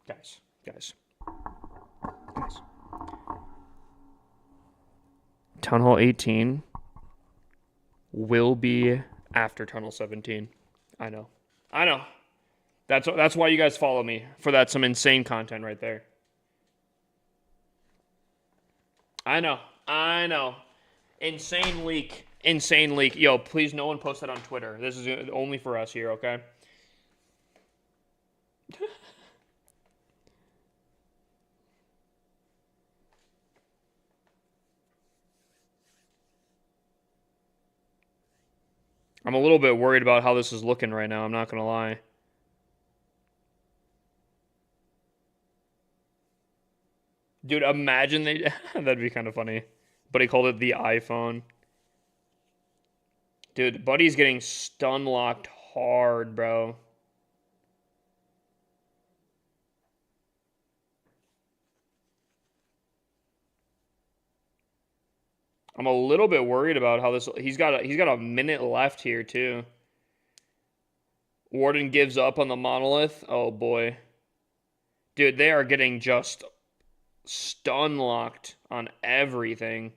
Guys. Town Hall 18 will be after Tunnel 17. I know. That's why you guys follow me, for that some insane content right there. I know. Insane leak. Yo, please no one post that on Twitter. This is only for us here, okay? I'm a little bit worried about how this is looking right now, I'm not going to lie. Dude, imagine they... That'd be kind of funny. But he called it the iPhone. Dude, Buddy's getting stun locked hard, bro. I'm a little bit worried about how this... He's got a minute left here, too. Warden gives up on the monolith. Oh, boy. Dude, they are getting just stun locked on everything.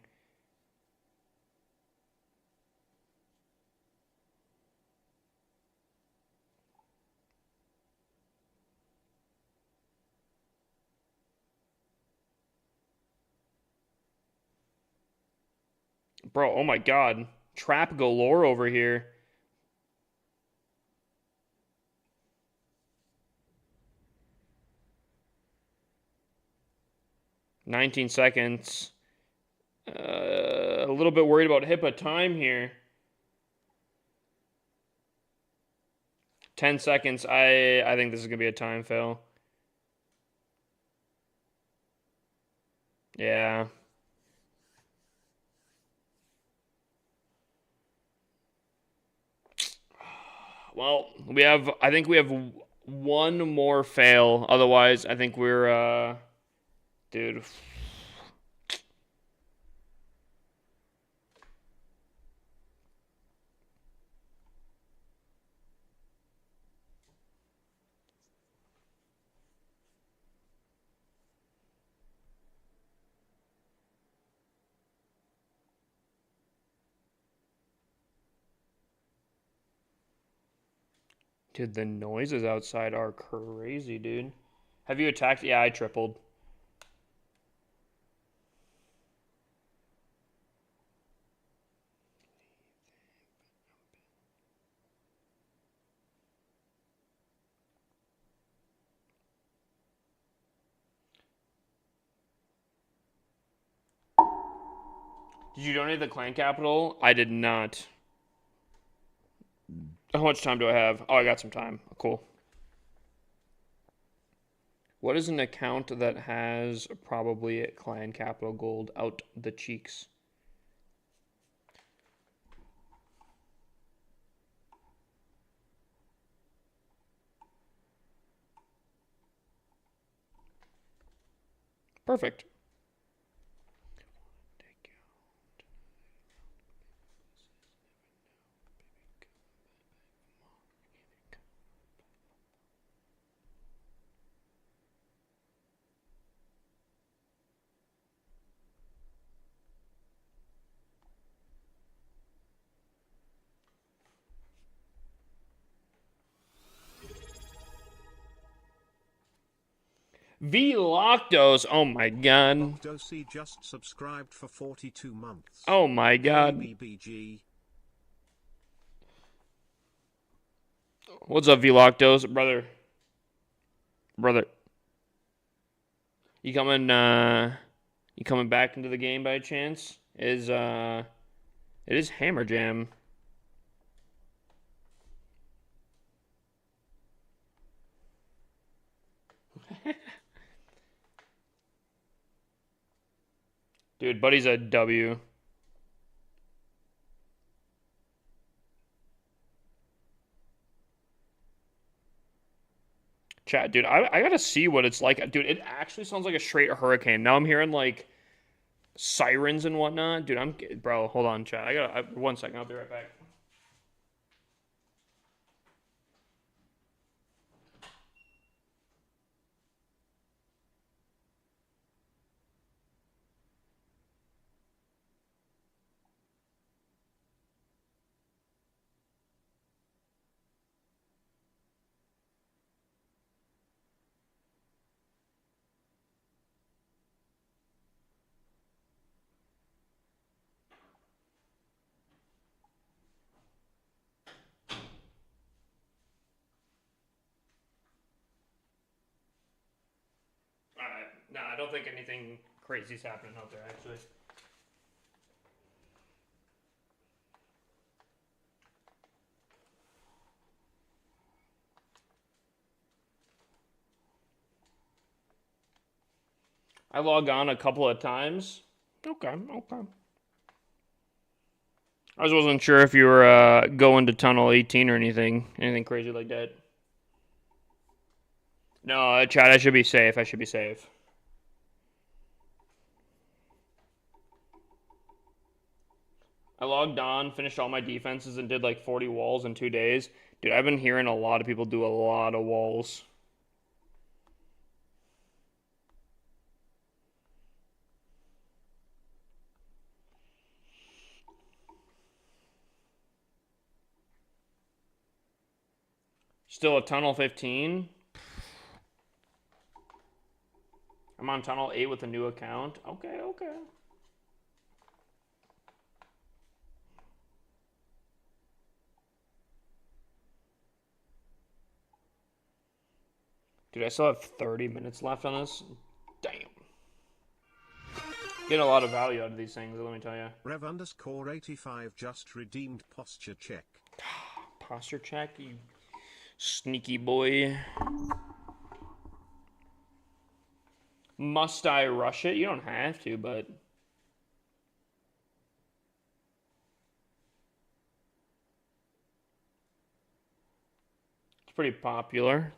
Bro, oh my god. Trap galore over here. $19 seconds. A little bit worried about HIPAA time here. 10 seconds. I think this is going to be a time fail. Yeah. Well, I think we have one more fail. Otherwise, I think we're dude. Dude, the noises outside are crazy, dude. Have you attacked? Yeah, I tripled. Did you donate the clan capital? I did not. How much time do I have? Oh, I got some time. Cool. What is an account that has probably clan capital gold out the cheeks? Perfect. Vloctos, oh my god. Octosi just subscribed for 42 months. Oh my god. BBG. What's up, Vloctos? Brother. You coming you coming back into the game by chance? It is Hammer Jam. Dude, buddy's a W. Chat, dude, I gotta see what it's like. Dude, it actually sounds like a straight hurricane. Now I'm hearing like sirens and whatnot. Dude, bro, hold on, chat. 1 second, I'll be right back. Alright. Nah, I don't think anything crazy's happening out there, actually. I log on a couple of times. Okay. I just wasn't sure if you were going to Tunnel 18 or anything crazy like that. No, chat, I should be safe. I logged on, finished all my defenses, and did like 40 walls in 2 days. Dude, I've been hearing a lot of people do a lot of walls. Still a Tunnel 15. I'm on Tunnel 8 with a new account. Okay. Dude, I still have 30 minutes left on this. Damn. Getting a lot of value out of these things, let me tell you. Rev_85 just redeemed posture check. Posture check, you sneaky boy. Must I rush it? You don't have to, but it's pretty popular.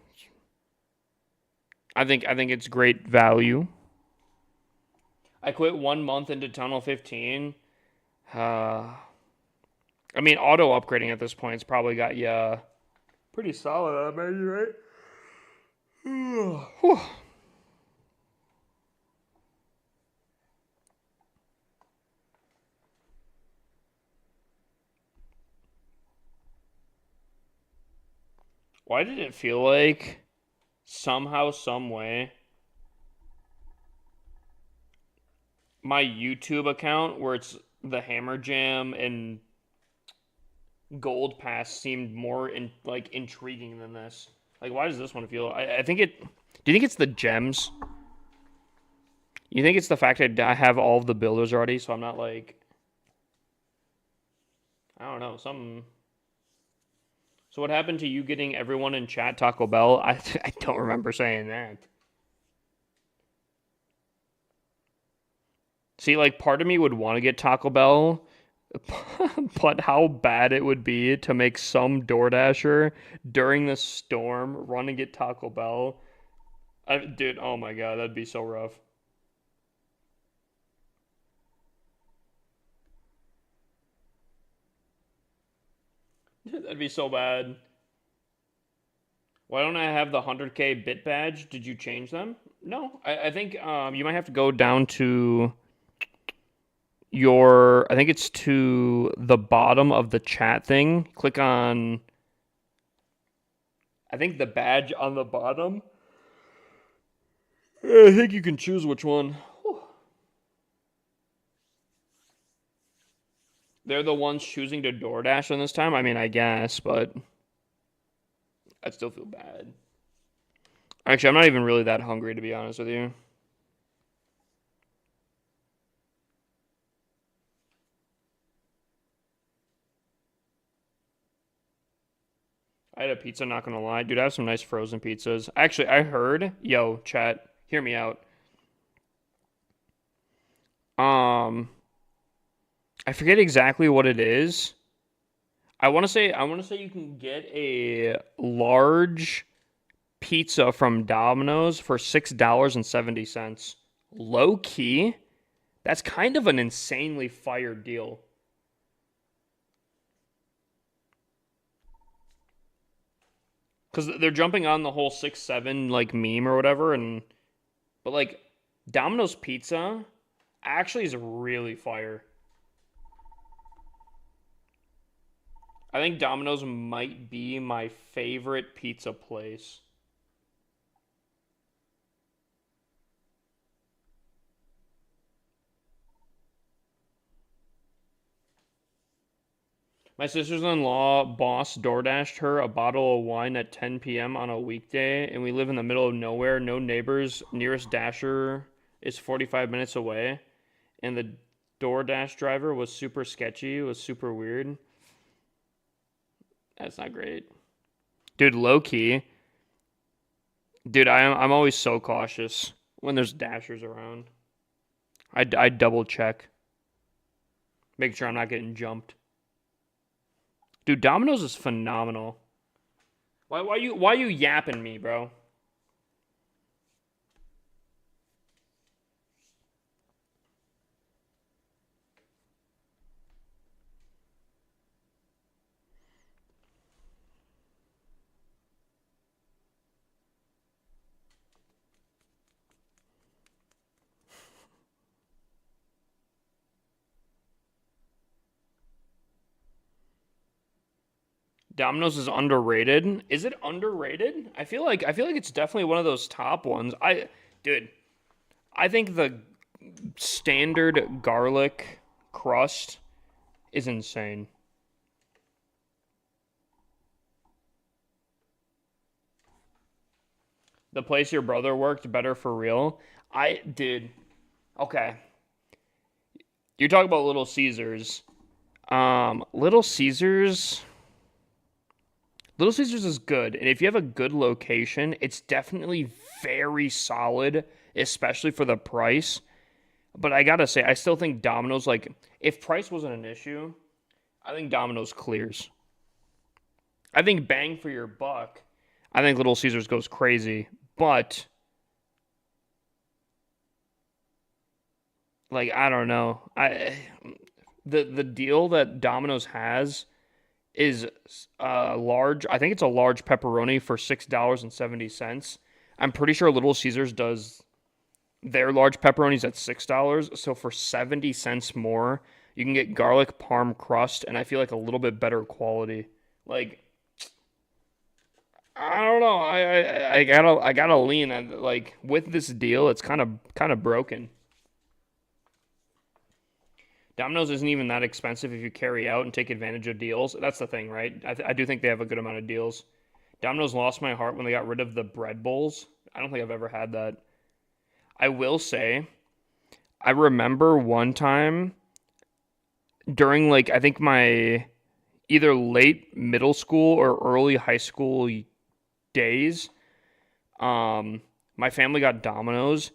I think it's great value. I quit 1 month into Tunnel 15. I mean, auto upgrading at this point has probably got you pretty solid, maybe, right? Why did it feel like somehow, some way, my YouTube account, where it's the Hammer Jam and Gold Pass, seemed more intriguing than this? Like, why does this one feel? I think it. Do you think it's the gems? You think it's the fact that I have all of the builders already, so I'm not like, I don't know, something. So what happened to you getting everyone in chat Taco Bell? I don't remember saying that. See, like, part of me would want to get Taco Bell, but how bad it would be to make some DoorDasher during the storm run and get Taco Bell. Dude, oh my god, that'd be so rough. That'd be so bad. Why don't I have the 100K bit badge? Did you change them? No, I think you might have to go down to I think it's to the bottom of the chat thing. Click on, I think, the badge on the bottom. I think you can choose which one. Whew. They're the ones choosing to DoorDash on this time. I mean, I guess, but I still feel bad. Actually, I'm not even really that hungry, to be honest with you. I had a pizza, not gonna lie. Dude, I have some nice frozen pizzas. Actually, I heard, yo, chat, hear me out. Um, I forget exactly what it is. I want to say you can get a large pizza from Domino's for $6.70. Low key, that's kind of an insanely fire deal. Because they're jumping on the whole 6-7 like meme or whatever, but like Domino's pizza actually is really fire. I think Domino's might be my favorite pizza place. My sister's-in-law boss DoorDashed her a bottle of wine at 10 p.m. on a weekday, and we live in the middle of nowhere, no neighbors. Nearest dasher is 45 minutes away, and the DoorDash driver was super sketchy. It was super weird. That's not great. Dude, low key. Dude, I'm always so cautious when there's dashers around. I double check. Make sure I'm not getting jumped. Dude, Domino's is phenomenal. Why you yapping me, bro? Domino's is underrated. Is it underrated? I feel like it's definitely one of those top ones. Dude, I think the standard garlic crust is insane. The place your brother worked, better for real. Dude, okay. You're talking about Little Caesars. Little Caesars. Little Caesars is good, and if you have a good location, it's definitely very solid, especially for the price. But I gotta say, I still think Domino's, like, if price wasn't an issue, I think Domino's clears. I think bang for your buck, I think Little Caesars goes crazy. But, like, I don't know. The deal that Domino's has is large. I think it's a large pepperoni for $6.70. I'm pretty sure Little Caesars does their large pepperonis at $6. So for 70 cents more, you can get garlic parm crust, and I feel like a little bit better quality. Like, I don't know. I gotta lean at, like, with this deal. It's kind of broken. Domino's isn't even that expensive if you carry out and take advantage of deals. That's the thing, right? I do think they have a good amount of deals. Domino's lost my heart when they got rid of the bread bowls. I don't think I've ever had that. I will say, I remember one time during, like, I think my either late middle school or early high school days, my family got Domino's,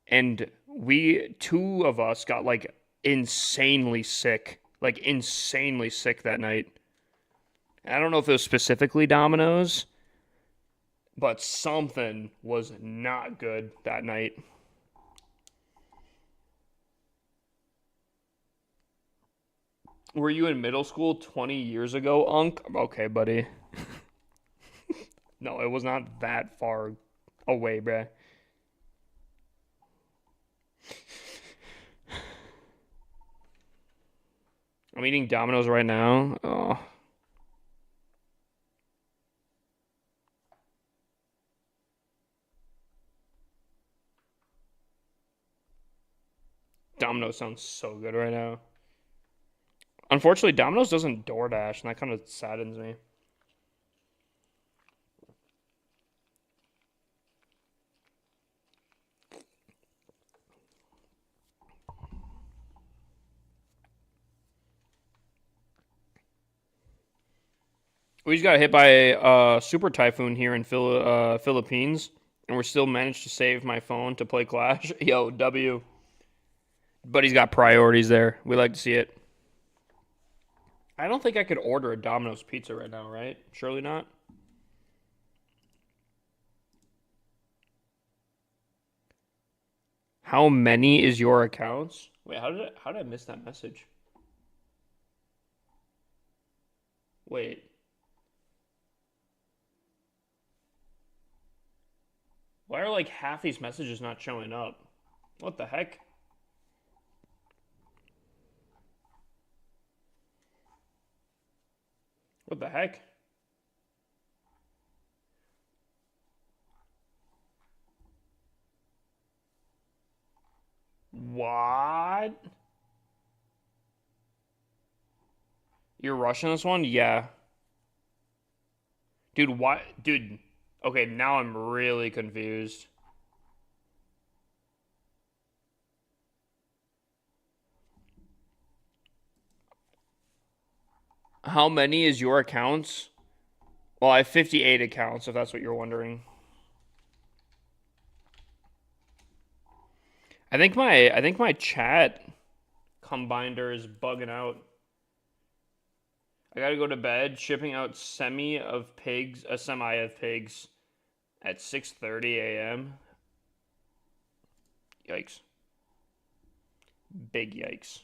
and two of us got, like, insanely sick that night. I don't know if it was specifically Domino's, but something was not good that night. Were you in middle school 20 years ago, Unc? Okay, buddy. No, it was not that far away, bruh. I'm eating Domino's right now. Oh, Domino's sounds so good right now. Unfortunately, Domino's doesn't DoorDash, and that kind of saddens me. We just got hit by a super typhoon here in Philippines, and we're still managed to save my phone to play Clash. Yo, W. But he's got priorities there. We like to see it. I don't think I could order a Domino's pizza right now, right? Surely not. How many is your accounts? Wait, how did I miss that message? Wait. Why are like half these messages not showing up? What the heck? What the heck? What? You're rushing this one? Yeah. Dude, what? Dude, okay, now I'm really confused. How many is your accounts? Well, I have 58 accounts, if that's what you're wondering. I think my chat combiner is bugging out. I gotta go to bed. Shipping out a semi of pigs at 6:30 a.m. Yikes. Big yikes.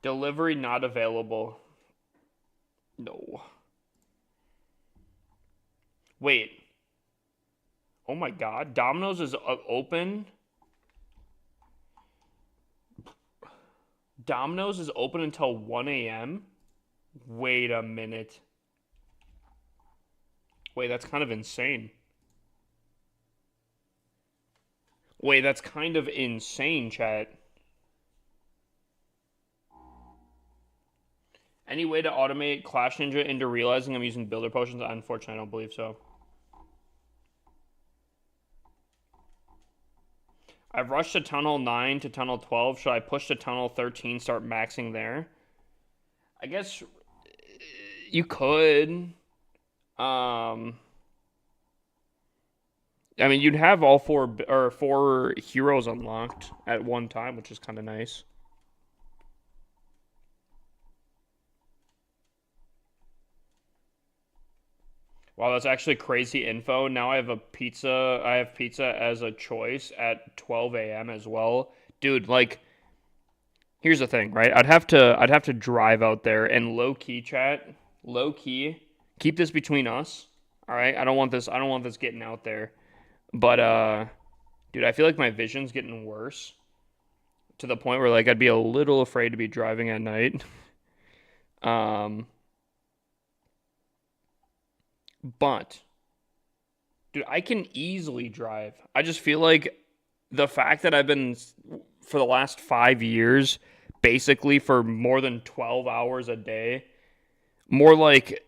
Delivery not available. No. Wait. Oh my god. Domino's is open. Domino's is open until 1 a.m. Wait a minute. Wait, that's kind of insane. Wait, that's kind of insane, chat. Any way to automate Clash Ninja into realizing I'm using builder potions? Unfortunately, I don't believe so. I've rushed to tunnel 9 to tunnel 12. Should I push to tunnel 13, start maxing there? I guess you could. I mean, you'd have all four heroes unlocked at one time, which is kind of nice. Wow, that's actually crazy info. Now I have pizza as a choice at 12 a.m. as well. Dude, like here's the thing, right? I'd have to drive out there and low key chat, low key, keep this between us. All right? I don't want this getting out there. But dude, I feel like my vision's getting worse to the point where like I'd be a little afraid to be driving at night. Um but dude, I can easily drive. I just feel like the fact that I've been for the last 5 years basically for more than 12 hours a day, more like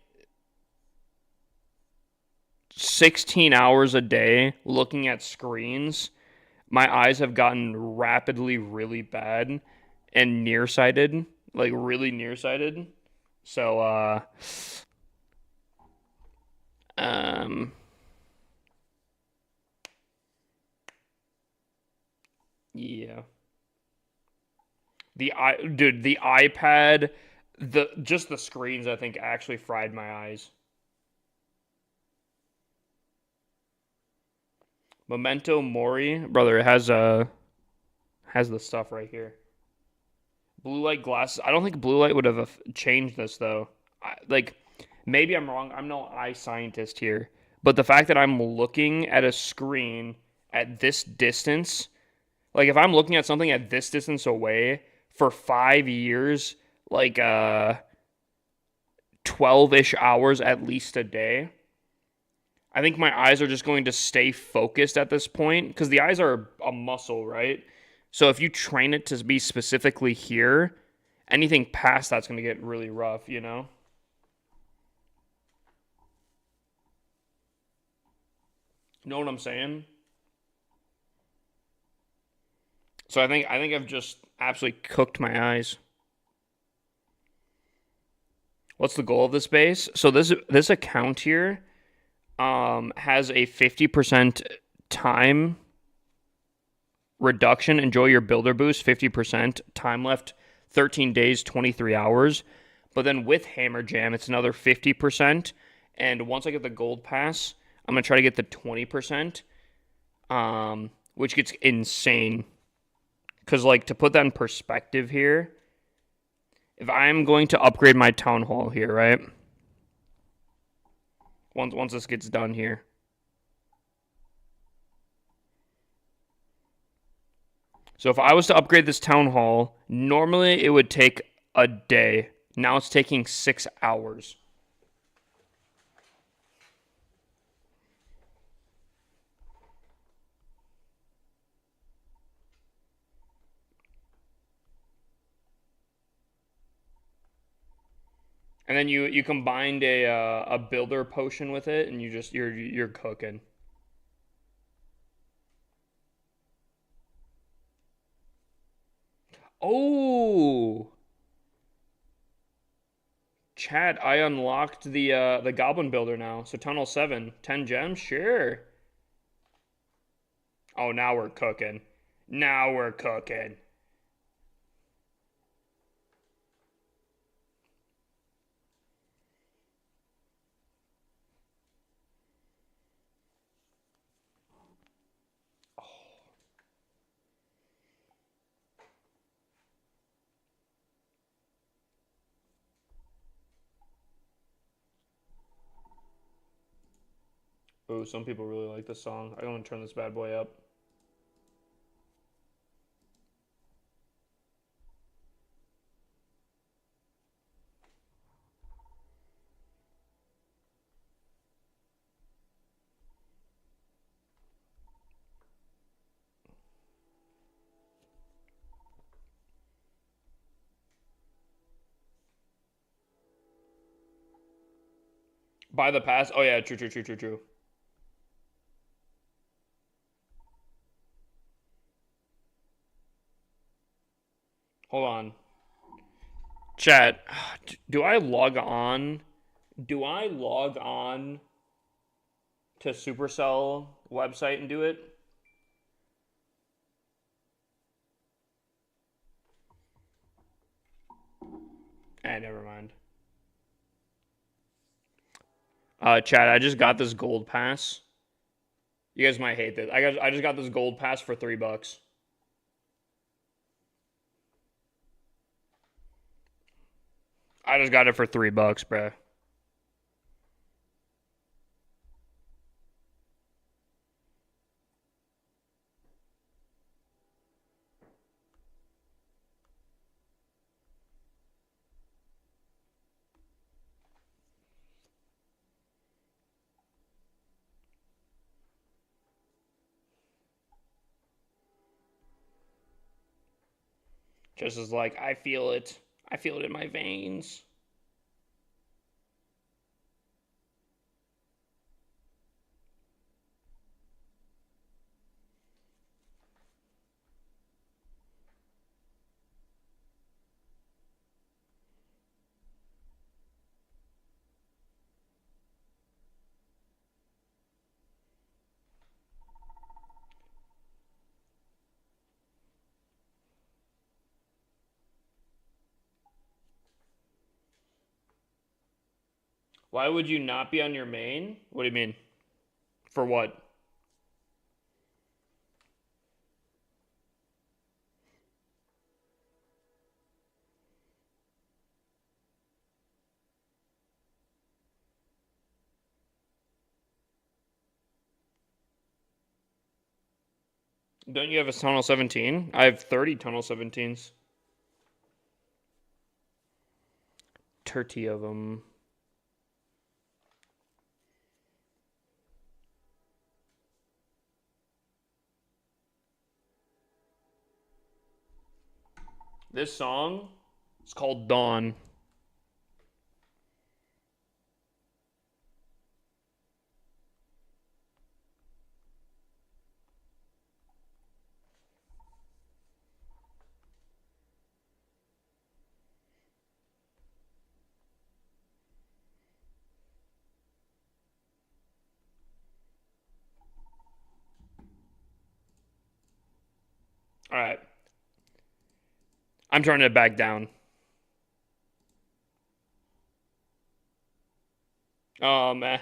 16 hours a day looking at screens, my eyes have gotten rapidly really bad and nearsighted, like really nearsighted. So um yeah. The iPad, the screens I think actually fried my eyes. Memento Mori, brother, it has the stuff right here. Blue light glasses. I don't think blue light would have changed this though. Like maybe I'm wrong. I'm no eye scientist here, but the fact that I'm looking at a screen at this distance, like if I'm looking at something at this distance away for 5 years, like 12-ish hours at least a day. I think my eyes are just going to stay focused at this point because the eyes are a muscle, right? So if you train it to be specifically here, anything past that's going to get really rough, you know? You know what I'm saying? So I think I've just absolutely cooked my eyes. What's the goal of this base? So this account here has a 50% time reduction. Enjoy your builder boost, 50%. Time left 13 days, 23 hours. But then with Hammer Jam, it's another 50%. And once I get the gold pass, I'm going to try to get the 20%, which gets insane. Because, like, to put that in perspective here, if I'm going to upgrade my town hall here, right? Once this gets done here. So if I was to upgrade this town hall, normally it would take a day. Now it's taking 6 hours. And then you combined a builder potion with it, and you're cooking. Oh, Chad, I unlocked the Goblin Builder now. So Tunnel 7, 10 gems, sure. Oh, now we're cooking. Now we're cooking. Oh, some people really like this song. I want to turn this bad boy up. Buy the pass. Oh yeah, true, true, true, true, true. Hold on. Chat, do I log on? Do I log on to Supercell website and do it? Never mind. Chat, I just got this gold pass. You guys might hate this. I just got this gold pass for $3. I just got it for $3, bruh. Just as like I feel it. I feel it in my veins. Why would you not be on your main? What do you mean? For what? Don't you have a Tunnel 17? I have 30 Tunnel 17s. 30 of them. This song is called Dawn. All right. I'm turning it back down. Oh, man.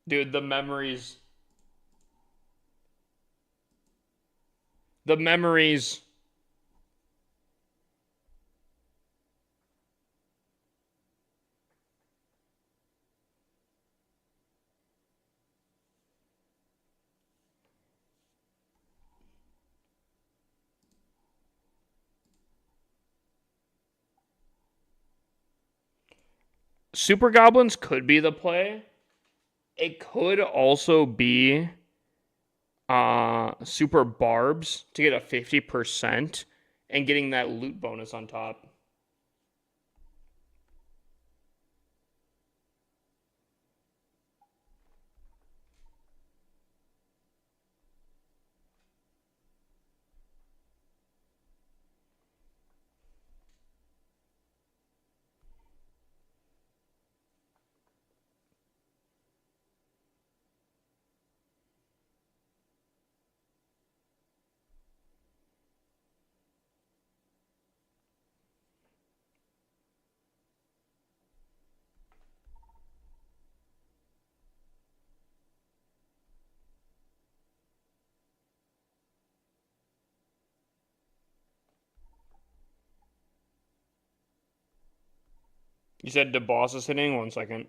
Dude, the memories. The memories. Super Goblins could be the play. It could also be Super Barbs to get a 50% and getting that loot bonus on top. You said the boss is hitting? 1 second.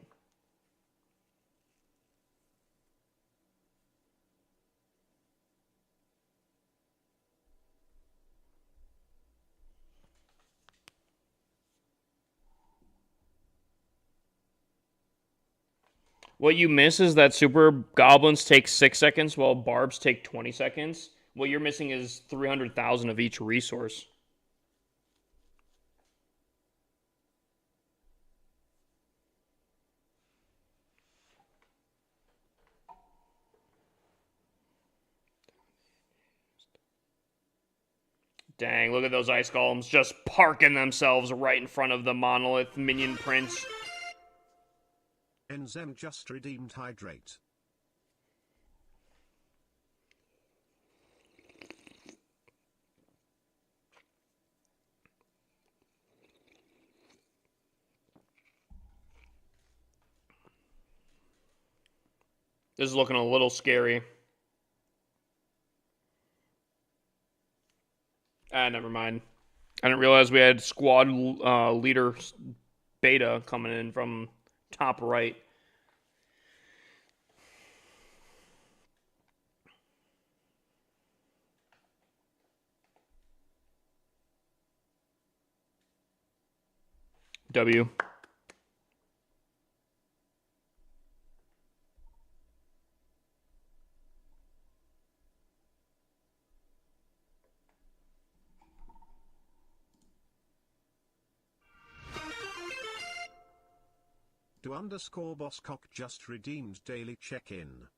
What you miss is that Super Goblins take 6 seconds while Barbs take 20 seconds. What you're missing is 300,000 of each resource. Dang, look at those ice golems just parking themselves right in front of the monolith minion prince. Enzem just redeemed hydrate. This is looking a little scary. Never mind. I didn't realize we had squad leader beta coming in from top right. W. _Bosscock just redeemed daily check-in.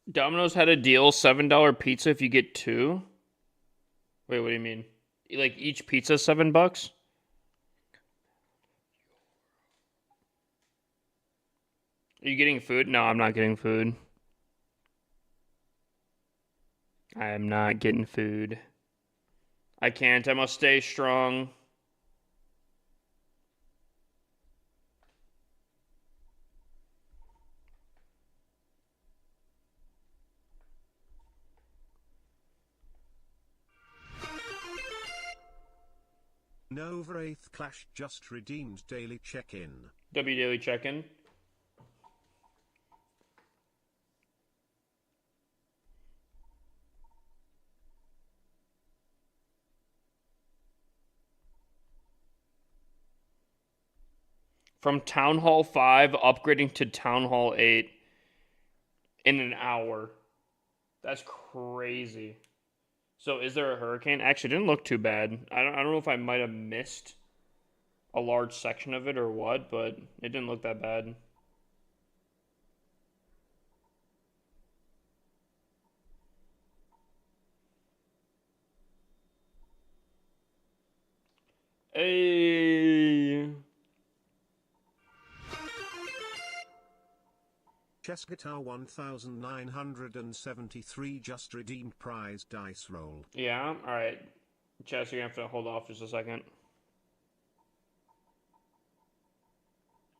Domino's had a deal, $7 pizza if you get two. Wait, what do you mean? Like each pizza $7? Are you getting food? No, I'm not getting food. I am not getting food. I can't. I must stay strong. Nova 8th Clash just redeemed daily check-in. W Daily Check-in. From Town Hall 5, upgrading to Town Hall 8 in an hour. That's crazy. So is there a hurricane? Actually, it didn't look too bad. I don't know if I might have missed a large section of it or what, but it didn't look that bad. Hey. Chess Guitar 1973 just redeemed prize dice roll. Yeah, alright. Chess, you're gonna have to hold off just a second.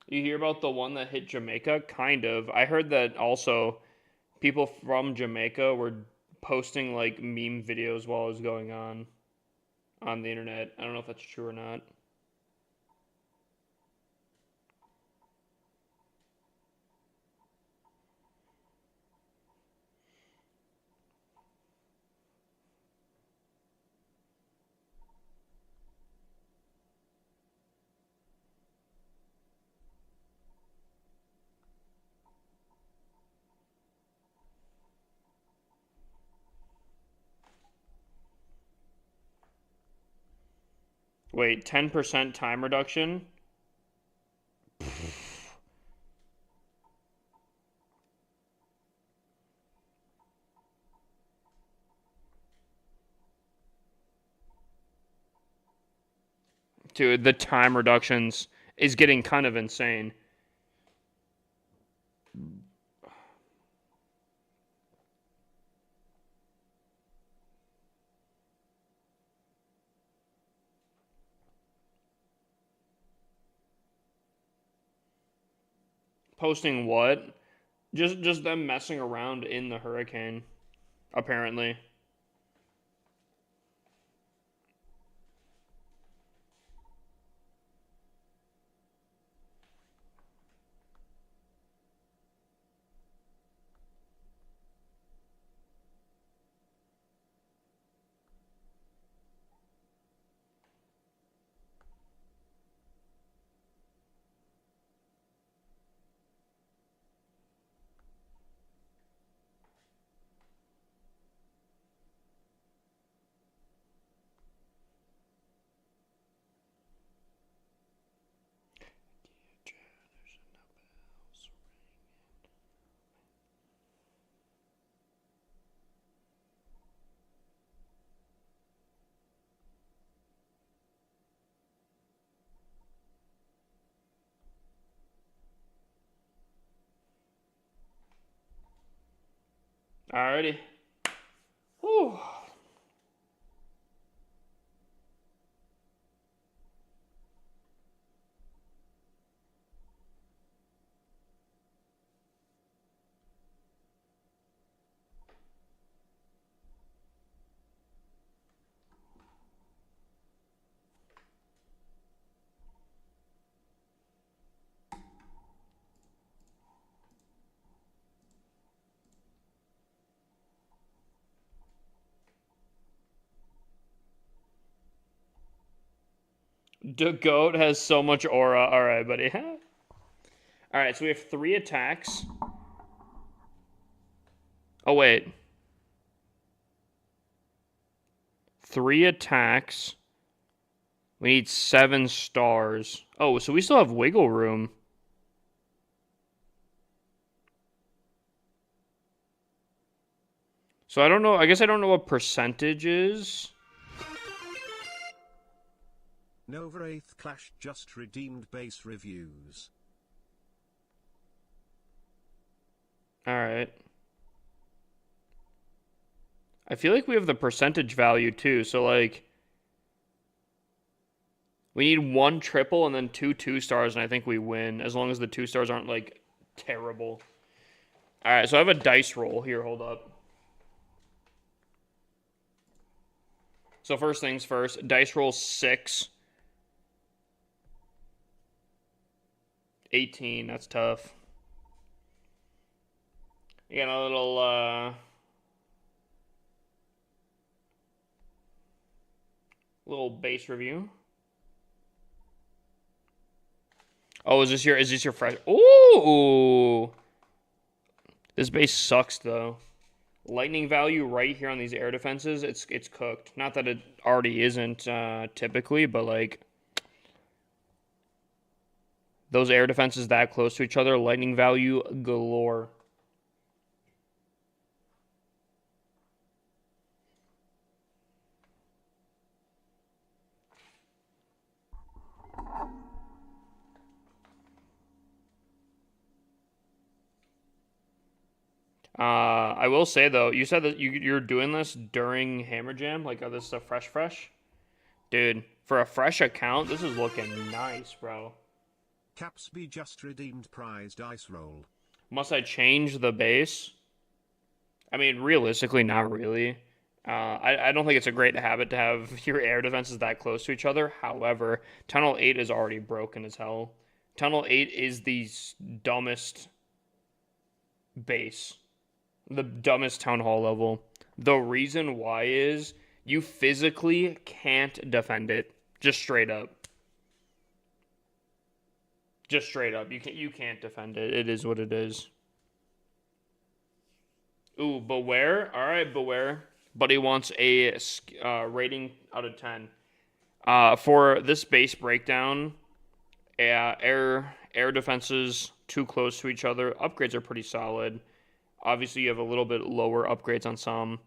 You hear about the one that hit Jamaica? Kind of. I heard that also people from Jamaica were posting like meme videos while it was going on the internet. I don't know if that's true or not. Wait, 10% time reduction? Dude, the time reductions is getting kind of insane. Posting what? Just them messing around in the hurricane, apparently. Alrighty. Whew. The goat has so much aura. Alright, buddy. Alright, so we have 3 attacks. Oh, wait. 3 attacks. We need 7 stars. Oh, so we still have wiggle room. So I don't know. I guess I don't know what percentage is. Nova 8th Clash just redeemed base reviews. Alright. I feel like we have the percentage value too. So, like, we need 1 triple and then 2 2-stars, and I think we win. As long as the 2-stars aren't, like, terrible. Alright, so I have a dice roll. Here, hold up. So, first things first. Dice roll 6. 18. That's tough. You got a little base review. Oh, is this your fresh? Ooh, this base sucks though. Lightning value right here on these air defenses. It's cooked. Not that it already isn't typically, but like those air defenses that close to each other, lightning value galore. I will say though, you said that you're doing this during Hammer Jam, like this is a fresh, dude. For a fresh account, this is looking nice, bro. Capsby just redeemed prize dice roll. Must I change the base? I mean, realistically, not really. I don't think it's a great habit to have your air defenses that close to each other. However, Tunnel 8 is already broken as hell. Tunnel 8 is the dumbest base. The dumbest Town Hall level. The reason why is you physically can't defend it. Just straight up. Just straight up. You can't defend it. It is what it is. Ooh, Beware. All right, Beware. But he wants a rating out of 10. For this base breakdown, air defenses too close to each other. Upgrades are pretty solid. Obviously, you have a little bit lower upgrades on some.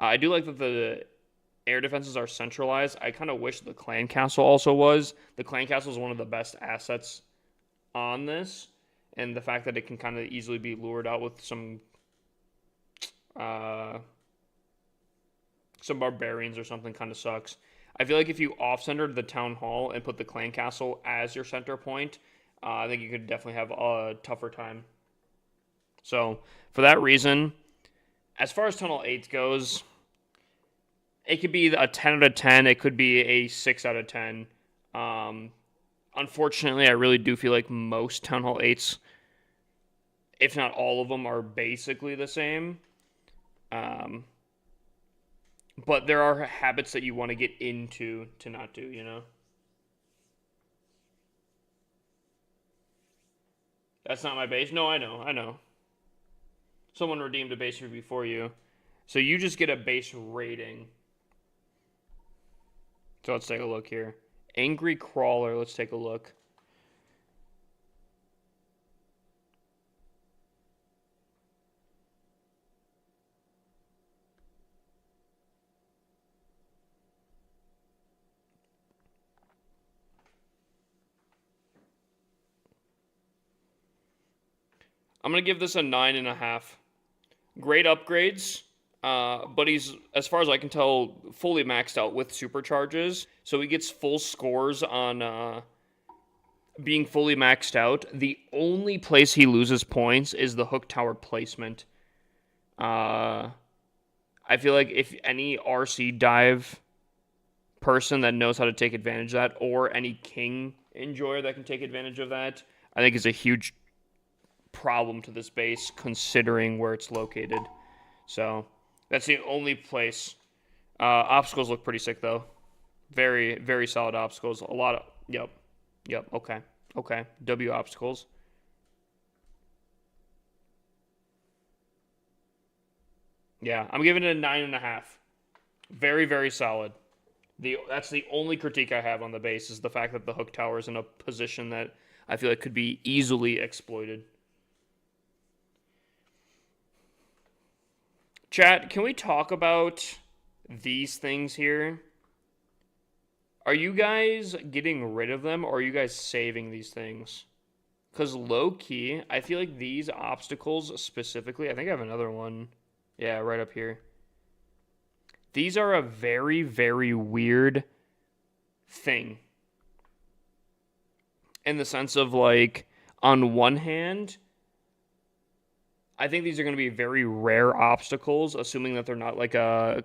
I do like that the air defenses are centralized. I kind of wish the clan castle also was. The clan castle is one of the best assets on this, and the fact that it can kind of easily be lured out with some barbarians or something kind of sucks. I feel like if you off-centered the town hall and put the clan castle as your center point, I think you could definitely have a tougher time. So, for that reason, as far as Tunnel 8 goes, it could be a 10 out of 10. It could be a 6 out of 10. Unfortunately, I really do feel like most Town Hall 8s, if not all of them, are basically the same. But there are habits that you want to get into to not do, you know? That's not my base. No, I know. Someone redeemed a base review for you. So you just get a base rating. So let's take a look here. Angry Crawler, let's take a look. I'm going to give this a 9.5. Great upgrades, but he's, as far as I can tell, fully maxed out with supercharges. So he gets full scores on being fully maxed out. The only place he loses points is the hook tower placement. I feel like if any RC dive person that knows how to take advantage of that, or any king enjoyer that can take advantage of that, I think is a huge problem to this base considering where it's located. So that's the only place. Obstacles look pretty sick though. Very, very solid obstacles. A lot of yep, okay. W obstacles. Yeah, I'm giving it a 9.5. Very, very solid. That's the only critique I have on the base is the fact that the hook tower is in a position that I feel like could be easily exploited. Chat, can we talk about these things here? Are you guys getting rid of them or are you guys saving these things? Because low key, I feel like these obstacles specifically, I think I have another one. Yeah, right up here. These are a very, very weird thing. In the sense of like, on one hand, I think these are going to be very rare obstacles, assuming that they're not like a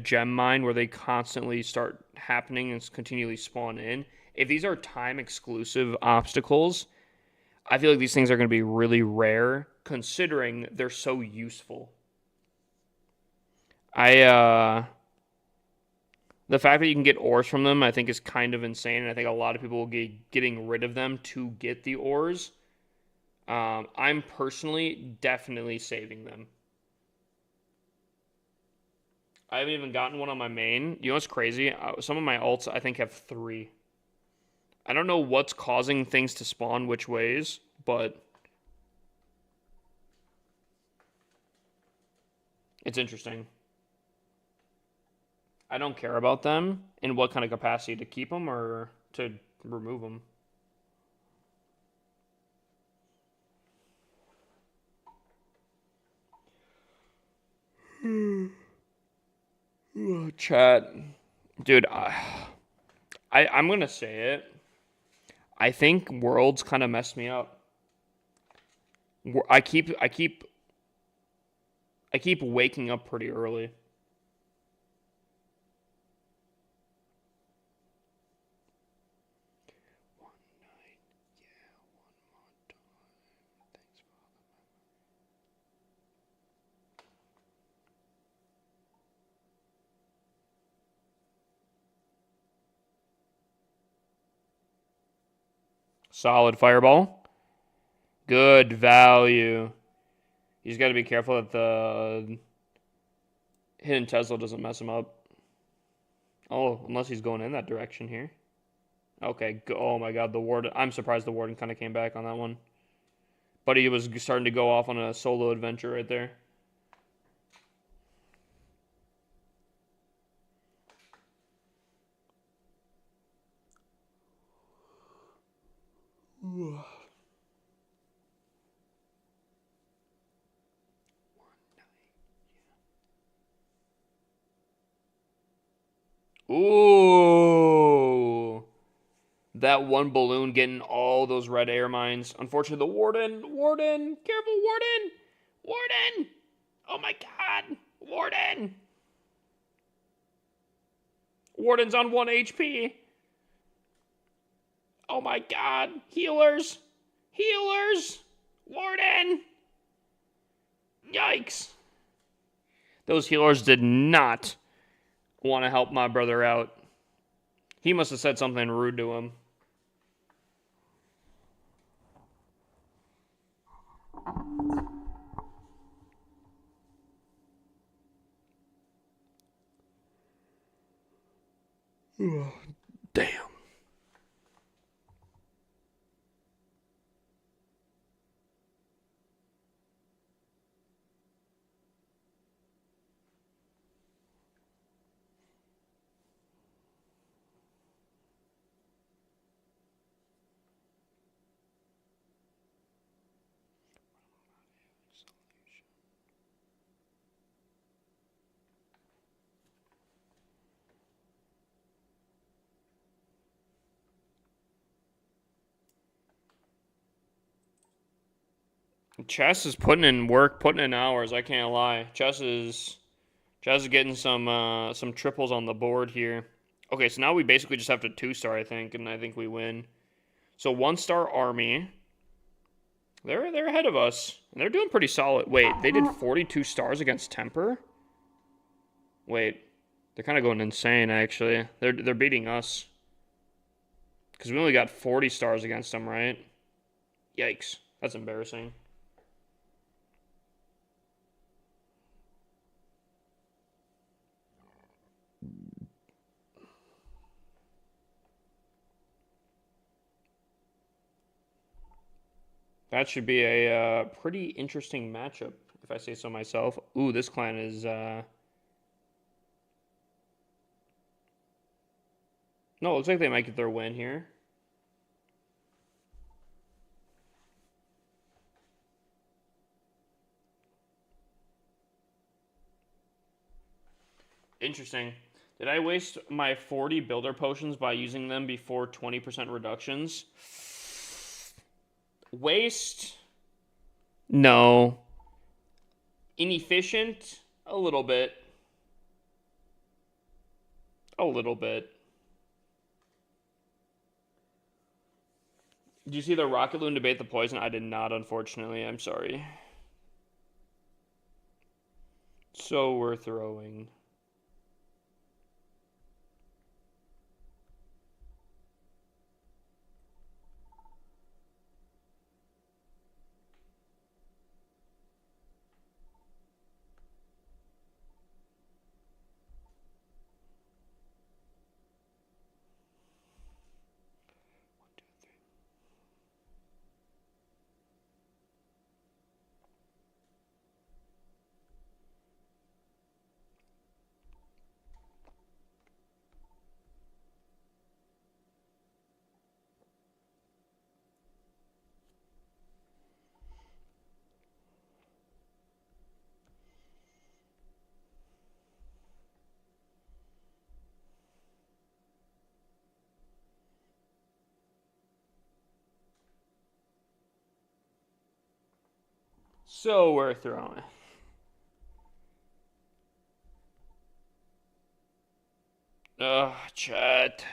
gem mine where they constantly start happening and continually spawn in. If these are time exclusive obstacles, I feel like these things are going to be really rare considering they're so useful. The fact that you can get ores from them, I think is kind of insane, and I think a lot of people will be getting rid of them to get the ores. I'm personally definitely saving them. I haven't even gotten one on my main. You know what's crazy? Some of my alts, I think, have 3. I don't know what's causing things to spawn which ways, but it's interesting. I don't care about them in what kind of capacity to keep them or to remove them. Chat. Dude, I'm going to say it. I think Worlds kind of messed me up. I keep waking up pretty early. Solid fireball. Good value. You just got to be careful that the hidden Tesla doesn't mess him up. Oh, unless he's going in that direction here. Okay. Oh my God, the warden. I'm surprised the warden kind of came back on that one. But he was starting to go off on a solo adventure right there. Ooh. That one balloon getting all those red air mines. Unfortunately, the warden. Careful, warden. Oh my God. Warden's on 1 HP. Oh my God. Healers. Warden. Yikes. Those healers did not want to help my brother out. He must have said something rude to him. Damn. Chess is putting in work, putting in hours. I can't lie. Chess is getting some triples on the board here. Okay, so now we basically just have to 2-star, I think, and I think we win. So 1-star army. They're ahead of us. And they're doing pretty solid. Wait, they did 42 stars against Temper? Wait, they're kind of going insane actually. They're beating us. Cuz we only got 40 stars against them, right? Yikes. That's embarrassing. That should be a pretty interesting matchup, if I say so myself. Ooh, this clan is... No, it looks like they might get their win here. Interesting. Did I waste my 40 builder potions by using them before 20% reductions? Waste? No. Inefficient? A little bit. A little bit. Did you see the Rocket Loon debate the poison? I did not, unfortunately. I'm sorry. So we're throwing. So we're throwing. Chat.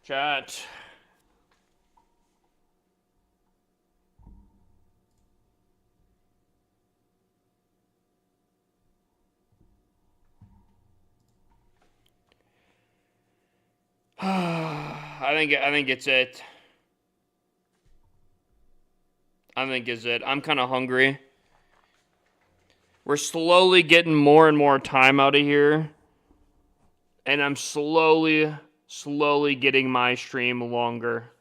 Chat. I think it's it. I think it's it. I'm kind of hungry. We're slowly getting more and more time out of here. And I'm slowly getting my stream longer.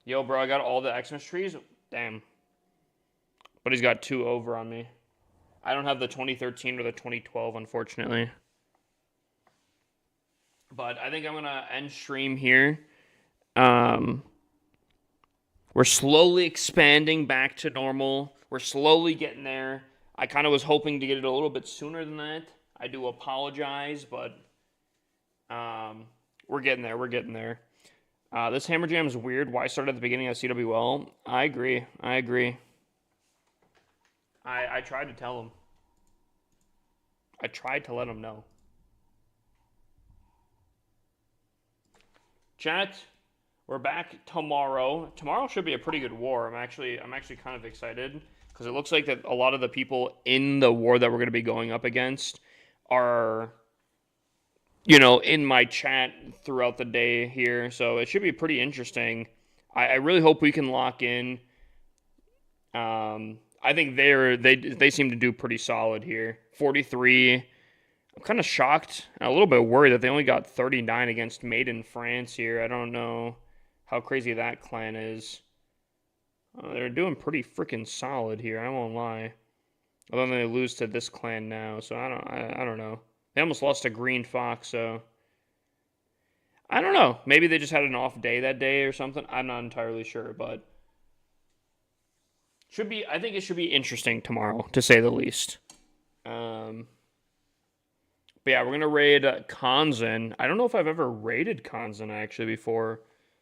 Yo, bro, I got all the Xmas trees. Damn. But he's got 2 over on me. I don't have the 2013 or the 2012, unfortunately. But I think I'm going to end stream here. We're slowly expanding back to normal. We're slowly getting there. I kind of was hoping to get it a little bit sooner than that. I do apologize, but we're getting there. We're getting there. This Hammer Jam is weird. Why start at the beginning of CWL? I agree. I tried to tell him. I tried to let him know. Chat, we're back tomorrow. Tomorrow should be a pretty good war. I'm actually kind of excited because it looks like that a lot of the people in the war that we're going to be going up against are, you know, in my chat throughout the day here. So it should be pretty interesting. I really hope we can lock in. I think they seem to do pretty solid here. 43. I'm kind of shocked and a little bit worried that they only got 39 against Made in France here. I don't know how crazy that clan is. They're doing pretty freaking solid here. I won't lie. Although they lose to this clan now, so I don't know. They almost lost to Green Fox, so I don't know. Maybe they just had an off day that day or something. I'm not entirely sure, but I think it should be interesting tomorrow, to say the least. But yeah, we're gonna raid Kanzen. I don't know if I've ever raided Kanzen actually before,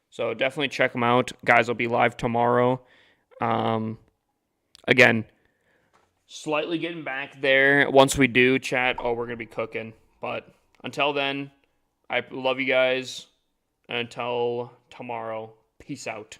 so definitely check them out. Guys will be live tomorrow. Again, slightly getting back there. Once we do, chat, we're gonna be cooking. But until then, I love you guys. And until tomorrow, peace. Peace out.